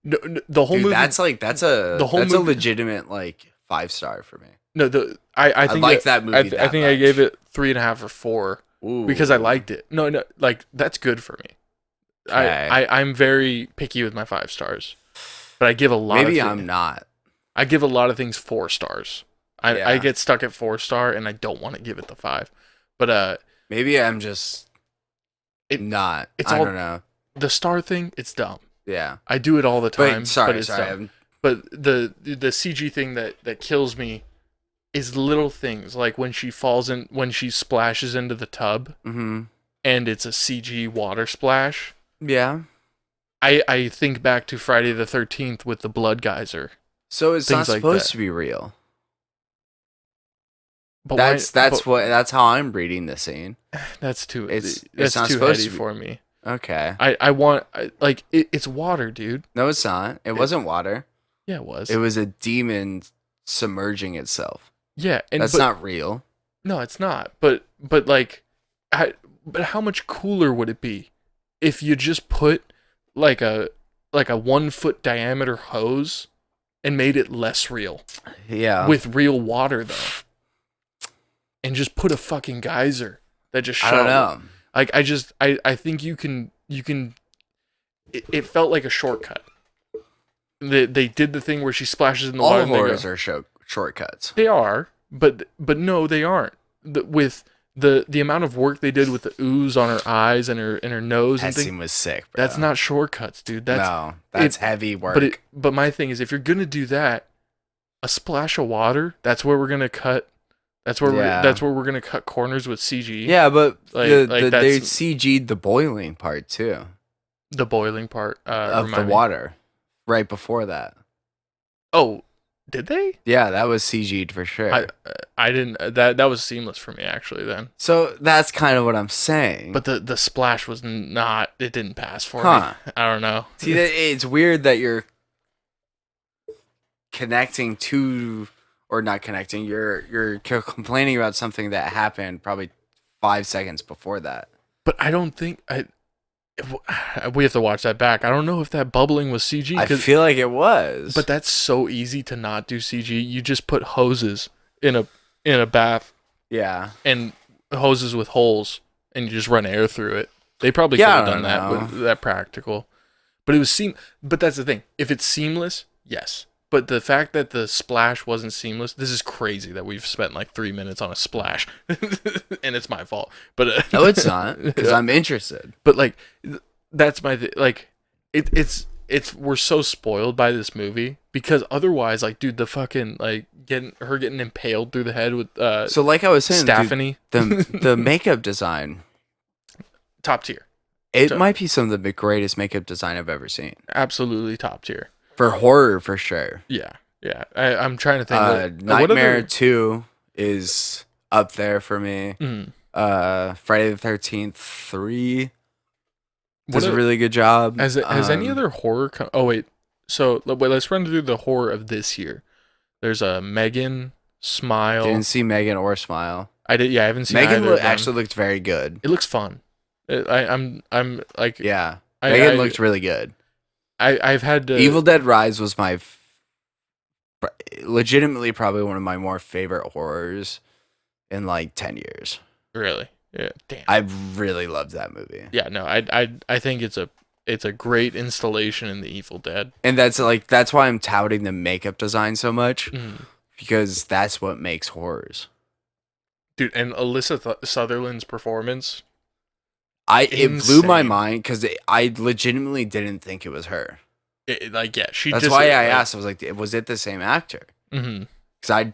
[SPEAKER 1] No, the whole movie.
[SPEAKER 2] That's a legitimate like 5-star for me.
[SPEAKER 1] No, I think
[SPEAKER 2] like that movie.
[SPEAKER 1] I think much. I gave it 3.5 or 4.
[SPEAKER 2] Ooh.
[SPEAKER 1] Because I liked it. No, like that's good for me. Okay. I'm very picky with my 5 stars, but I give a lot.
[SPEAKER 2] Maybe I'm not.
[SPEAKER 1] I give a lot of things 4 stars. I get stuck at 4-star and I don't want to give it the 5. But
[SPEAKER 2] maybe I'm just not. I don't know.
[SPEAKER 1] The star thing, it's dumb.
[SPEAKER 2] Yeah.
[SPEAKER 1] I do it all the time.
[SPEAKER 2] Sorry.
[SPEAKER 1] But the CG thing that kills me is little things like when she splashes into the tub,
[SPEAKER 2] mm-hmm.
[SPEAKER 1] and it's a CG water splash.
[SPEAKER 2] Yeah.
[SPEAKER 1] I think back to Friday the 13th with the blood geyser.
[SPEAKER 2] So it's not supposed to be real. But that's how I'm reading the scene.
[SPEAKER 1] That's too.
[SPEAKER 2] It's
[SPEAKER 1] not too heady for me.
[SPEAKER 2] Okay.
[SPEAKER 1] I want it's water, dude.
[SPEAKER 2] No, it's not. It wasn't water.
[SPEAKER 1] Yeah, it was.
[SPEAKER 2] It was a demon submerging itself.
[SPEAKER 1] Yeah,
[SPEAKER 2] that's not real.
[SPEAKER 1] No, it's not. But how much cooler would it be if you just put like a 1 foot diameter hose and made it less real?
[SPEAKER 2] Yeah.
[SPEAKER 1] With real water though. And just put a fucking geyser that just shot.
[SPEAKER 2] I don't know.
[SPEAKER 1] Like I think you can. It felt like a shortcut. They did the thing where she splashes in the water.
[SPEAKER 2] All horrors are shortcuts.
[SPEAKER 1] They are, but no, they aren't. With the amount of work they did with the ooze on her eyes and her nose.
[SPEAKER 2] That scene was sick, bro.
[SPEAKER 1] That's not shortcuts, dude.
[SPEAKER 2] That's heavy work.
[SPEAKER 1] But my thing is, if you're gonna do that, a splash of water. That's where we're gonna cut. That's where we're gonna cut corners with CG.
[SPEAKER 2] Yeah, but they CG'd the boiling part too.
[SPEAKER 1] The boiling part
[SPEAKER 2] of the water, right before that.
[SPEAKER 1] Oh, did they?
[SPEAKER 2] Yeah, that was CG'd for sure.
[SPEAKER 1] I didn't. That was seamless for me actually. Then.
[SPEAKER 2] So that's kind of what I'm saying.
[SPEAKER 1] But the splash was not. It didn't pass for me. I don't know.
[SPEAKER 2] See, it's weird that you're connecting to. Or not connecting. You're complaining about something that happened probably 5 seconds before that.
[SPEAKER 1] But I don't think we have to watch that back. I don't know if that bubbling was CG.
[SPEAKER 2] I feel like it was.
[SPEAKER 1] But that's so easy to not do CG. You just put hoses in a bath.
[SPEAKER 2] Yeah.
[SPEAKER 1] And hoses with holes, and you just run air through it. They probably could have done that with that practical. But it was But that's the thing. If it's seamless, yes. But the fact that the splash wasn't seamless, this is crazy that we've spent like 3 minutes on a splash. And it's my fault. But
[SPEAKER 2] no, it's not, because I'm interested.
[SPEAKER 1] But like, that's my like, it's we're so spoiled by this movie because otherwise, like, dude, the fucking like getting impaled through the head with
[SPEAKER 2] so like I was saying,
[SPEAKER 1] Stephanie,
[SPEAKER 2] the makeup design,
[SPEAKER 1] top tier.
[SPEAKER 2] It might be some of the greatest makeup design I've ever seen.
[SPEAKER 1] Absolutely top tier.
[SPEAKER 2] For horror, for sure.
[SPEAKER 1] Yeah. I'm trying to think.
[SPEAKER 2] Nightmare 2 is up there for me.
[SPEAKER 1] Mm.
[SPEAKER 2] Friday the 13th 3 does a really good job.
[SPEAKER 1] Has any other horror? Oh wait, so wait, let's run through the horror of this year. There's a Megan, Smile.
[SPEAKER 2] Didn't see Megan or Smile.
[SPEAKER 1] I did. Yeah, I haven't seen
[SPEAKER 2] Megan. Actually looked very good.
[SPEAKER 1] It looks fun. I'm like
[SPEAKER 2] yeah. Megan looked really good.
[SPEAKER 1] I've had
[SPEAKER 2] Evil Dead Rise was my legitimately probably one of my more favorite horrors in like 10 years.
[SPEAKER 1] Really? Yeah. Damn.
[SPEAKER 2] I really loved that movie.
[SPEAKER 1] Yeah. No. I think it's a great installation in the Evil Dead.
[SPEAKER 2] And that's why I'm touting the makeup design so much, because that's what makes horrors.
[SPEAKER 1] Dude, and Alyssa Sutherland's performance.
[SPEAKER 2] It blew my mind because I legitimately didn't think it was her.
[SPEAKER 1] That's
[SPEAKER 2] why I asked. I was like, was it the same actor? Because I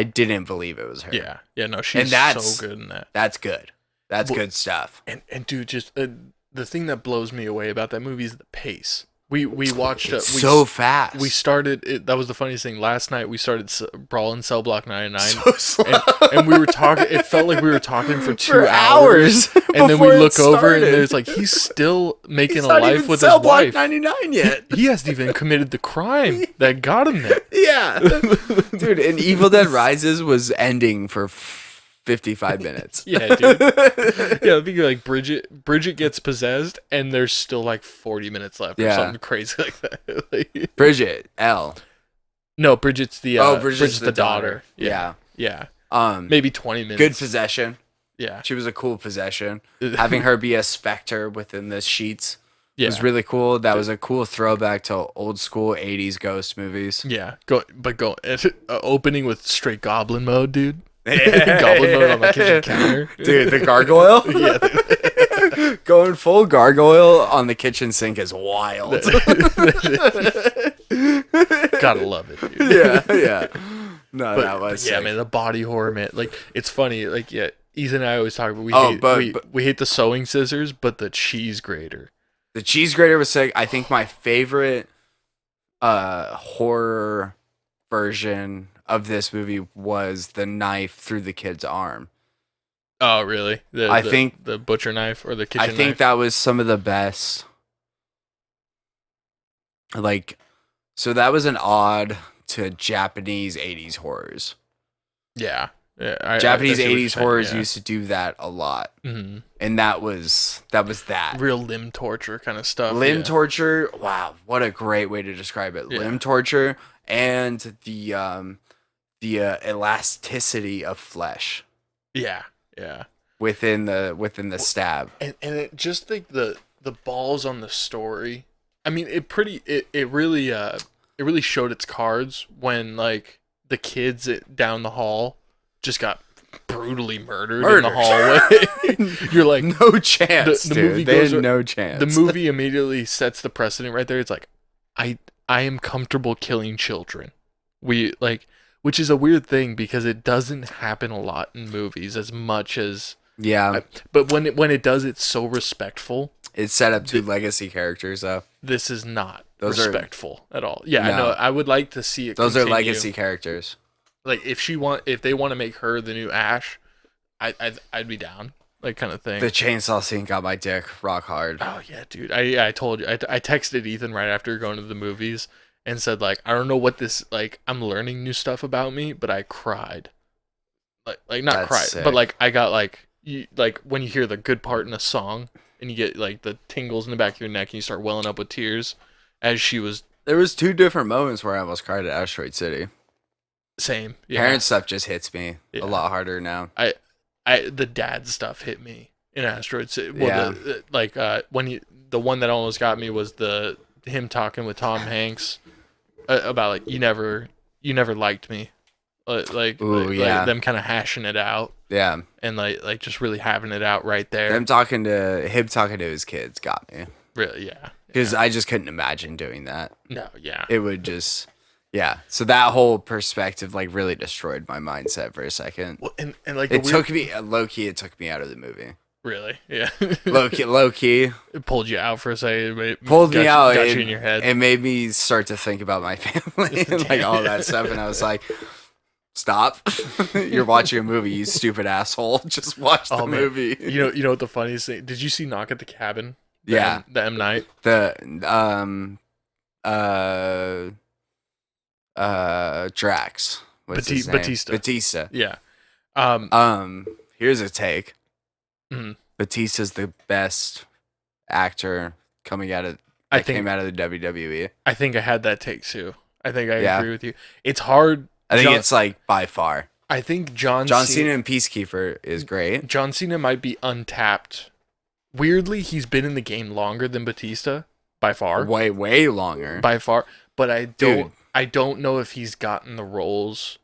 [SPEAKER 2] didn't believe it was her.
[SPEAKER 1] Yeah, no, she's so good in that.
[SPEAKER 2] That's good. That's good stuff.
[SPEAKER 1] And dude, just the thing that blows me away about that movie is the pace. We watched
[SPEAKER 2] so fast.
[SPEAKER 1] We started it. That was the funniest thing. Last night we started Brawl in Cell Block 99,
[SPEAKER 2] so slow.
[SPEAKER 1] And we were talking. It felt like we were talking for 2 hours, and then we look over and there's like he's still making a life with his
[SPEAKER 2] Cell Block
[SPEAKER 1] wife.
[SPEAKER 2] 99 yet.
[SPEAKER 1] He hasn't even committed the crime that got him there.
[SPEAKER 2] Yeah, dude. And Evil Dead Rises was ending for 55 minutes.
[SPEAKER 1] Yeah, dude. Yeah, I think like Bridget gets possessed and there's still like 40 minutes left or something crazy like that.
[SPEAKER 2] Bridget L.
[SPEAKER 1] No, Bridget's the Bridget's the daughter.
[SPEAKER 2] Yeah.
[SPEAKER 1] Maybe 20 minutes.
[SPEAKER 2] Good possession.
[SPEAKER 1] Yeah.
[SPEAKER 2] She was a cool possession. Having her be a specter within the sheets was really cool. That was a cool throwback to old school 80s ghost movies.
[SPEAKER 1] Yeah. Opening with straight goblin mode, dude. Goblin mode on the kitchen counter.
[SPEAKER 2] Dude, the gargoyle? Yeah. Going full gargoyle on the kitchen sink is wild.
[SPEAKER 1] Gotta love it, dude.
[SPEAKER 2] Yeah. No, that was
[SPEAKER 1] yeah, man, the body horror, man. Like, it's funny. Like, yeah, Ethan and I always talk about we hate the sewing scissors, but the cheese grater.
[SPEAKER 2] The cheese grater was sick. I think my favorite horror version of this movie was the knife through the kid's arm.
[SPEAKER 1] Oh, really?
[SPEAKER 2] I think
[SPEAKER 1] the butcher knife or the kitchen knife?
[SPEAKER 2] I think that was some of the best. Like, so that was an ode to Japanese 80s horrors.
[SPEAKER 1] Yeah.
[SPEAKER 2] Japanese 80s horrors used to do that a lot. Mm-hmm. And that was that.
[SPEAKER 1] Real limb torture kind of stuff.
[SPEAKER 2] Limb torture. Wow. What a great way to describe it. Yeah. Limb torture and the elasticity of flesh.
[SPEAKER 1] Yeah.
[SPEAKER 2] Within the stab.
[SPEAKER 1] And it just like the balls on the story. I mean, it really showed its cards when like the kids down the hall just got brutally murdered in the hallway. You're like,
[SPEAKER 2] no chance.
[SPEAKER 1] The movie goes,
[SPEAKER 2] no chance.
[SPEAKER 1] The movie immediately sets the precedent right there. It's like, I am comfortable killing children. Which is a weird thing because it doesn't happen a lot in movies as much as but when it does, it's so respectful.
[SPEAKER 2] It's set up to legacy characters though.
[SPEAKER 1] This is not respectful at all. Yeah, no. I know. I would like to see it.
[SPEAKER 2] Those are legacy characters.
[SPEAKER 1] Like if they want to make her the new Ash, I'd be down. Like kind of thing.
[SPEAKER 2] The chainsaw scene got my dick rock hard.
[SPEAKER 1] Oh yeah, dude. I told you. I texted Ethan right after going to the movies and said like, I don't know what this like. I'm learning new stuff about me, but I cried. Like not That's cried, sick. But like I got like when you hear the good part in a song and you get like the tingles in the back of your neck and you start welling up with tears. As she was,
[SPEAKER 2] there was 2 different moments where I almost cried at Asteroid City.
[SPEAKER 1] Same. Yeah.
[SPEAKER 2] Parent stuff just hits me a lot harder now.
[SPEAKER 1] The dad stuff hit me in Asteroid City. Well, the one that almost got me was him talking with Tom Hanks about like you never liked me, them kind of hashing it out.
[SPEAKER 2] Yeah,
[SPEAKER 1] and like just really having it out right there.
[SPEAKER 2] Him talking to his kids got me.
[SPEAKER 1] Really, yeah.
[SPEAKER 2] Because I just couldn't imagine doing that.
[SPEAKER 1] No, yeah.
[SPEAKER 2] It would just. Yeah, so that whole perspective like really destroyed my mindset for a second.
[SPEAKER 1] Well, and like
[SPEAKER 2] it took me low key. It took me out of the movie.
[SPEAKER 1] Really? Yeah.
[SPEAKER 2] low key.
[SPEAKER 1] It pulled you out for a second.
[SPEAKER 2] Pulled me out.
[SPEAKER 1] Got you in your head.
[SPEAKER 2] It made me start to think about my family and like all that stuff. And I was like, stop. You're watching a movie, you stupid asshole. Just watch the movie.
[SPEAKER 1] You know what the funniest thing? Did you see Knock at the Cabin?
[SPEAKER 2] The
[SPEAKER 1] M Night.
[SPEAKER 2] Drax. What's his name? Batista.
[SPEAKER 1] Yeah.
[SPEAKER 2] Here's a take.
[SPEAKER 1] Mm-hmm.
[SPEAKER 2] Batista's the best actor came out of the WWE.
[SPEAKER 1] I think I had that take too. I think I agree with you. It's hard.
[SPEAKER 2] I think it's like by far.
[SPEAKER 1] I think John
[SPEAKER 2] Cena in Peacekeeper is great.
[SPEAKER 1] John Cena might be untapped. Weirdly, he's been in the game longer than Batista by far.
[SPEAKER 2] Way longer.
[SPEAKER 1] By far, but I don't know if he's gotten the roles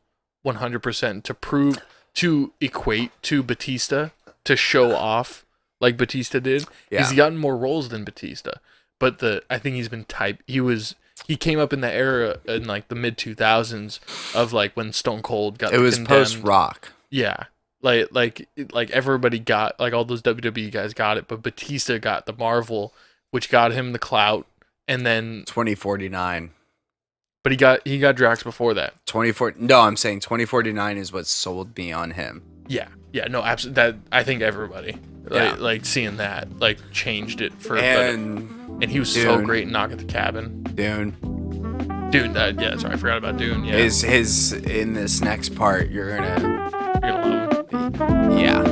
[SPEAKER 1] 100% to equate to Batista, to show off like Batista did. Yeah. He's gotten more roles than Batista. But I think he's been he came up in the era in like the mid 2000s of like when Stone Cold got condemned. It was
[SPEAKER 2] post Rock.
[SPEAKER 1] Yeah. Like everybody got, like all those WWE guys got it, but Batista got the Marvel, which got him the clout, and then
[SPEAKER 2] 2049.
[SPEAKER 1] But he got Drax before that.
[SPEAKER 2] No, I'm saying 2049 is what sold me on him.
[SPEAKER 1] Yeah, no, absolutely. That I think everybody like seeing that like changed it for. And he was so great in Knock at the Cabin. Dune. Yeah, sorry, I forgot about Dune. Yeah,
[SPEAKER 2] his in this next part, you're gonna
[SPEAKER 1] love him.
[SPEAKER 2] Yeah.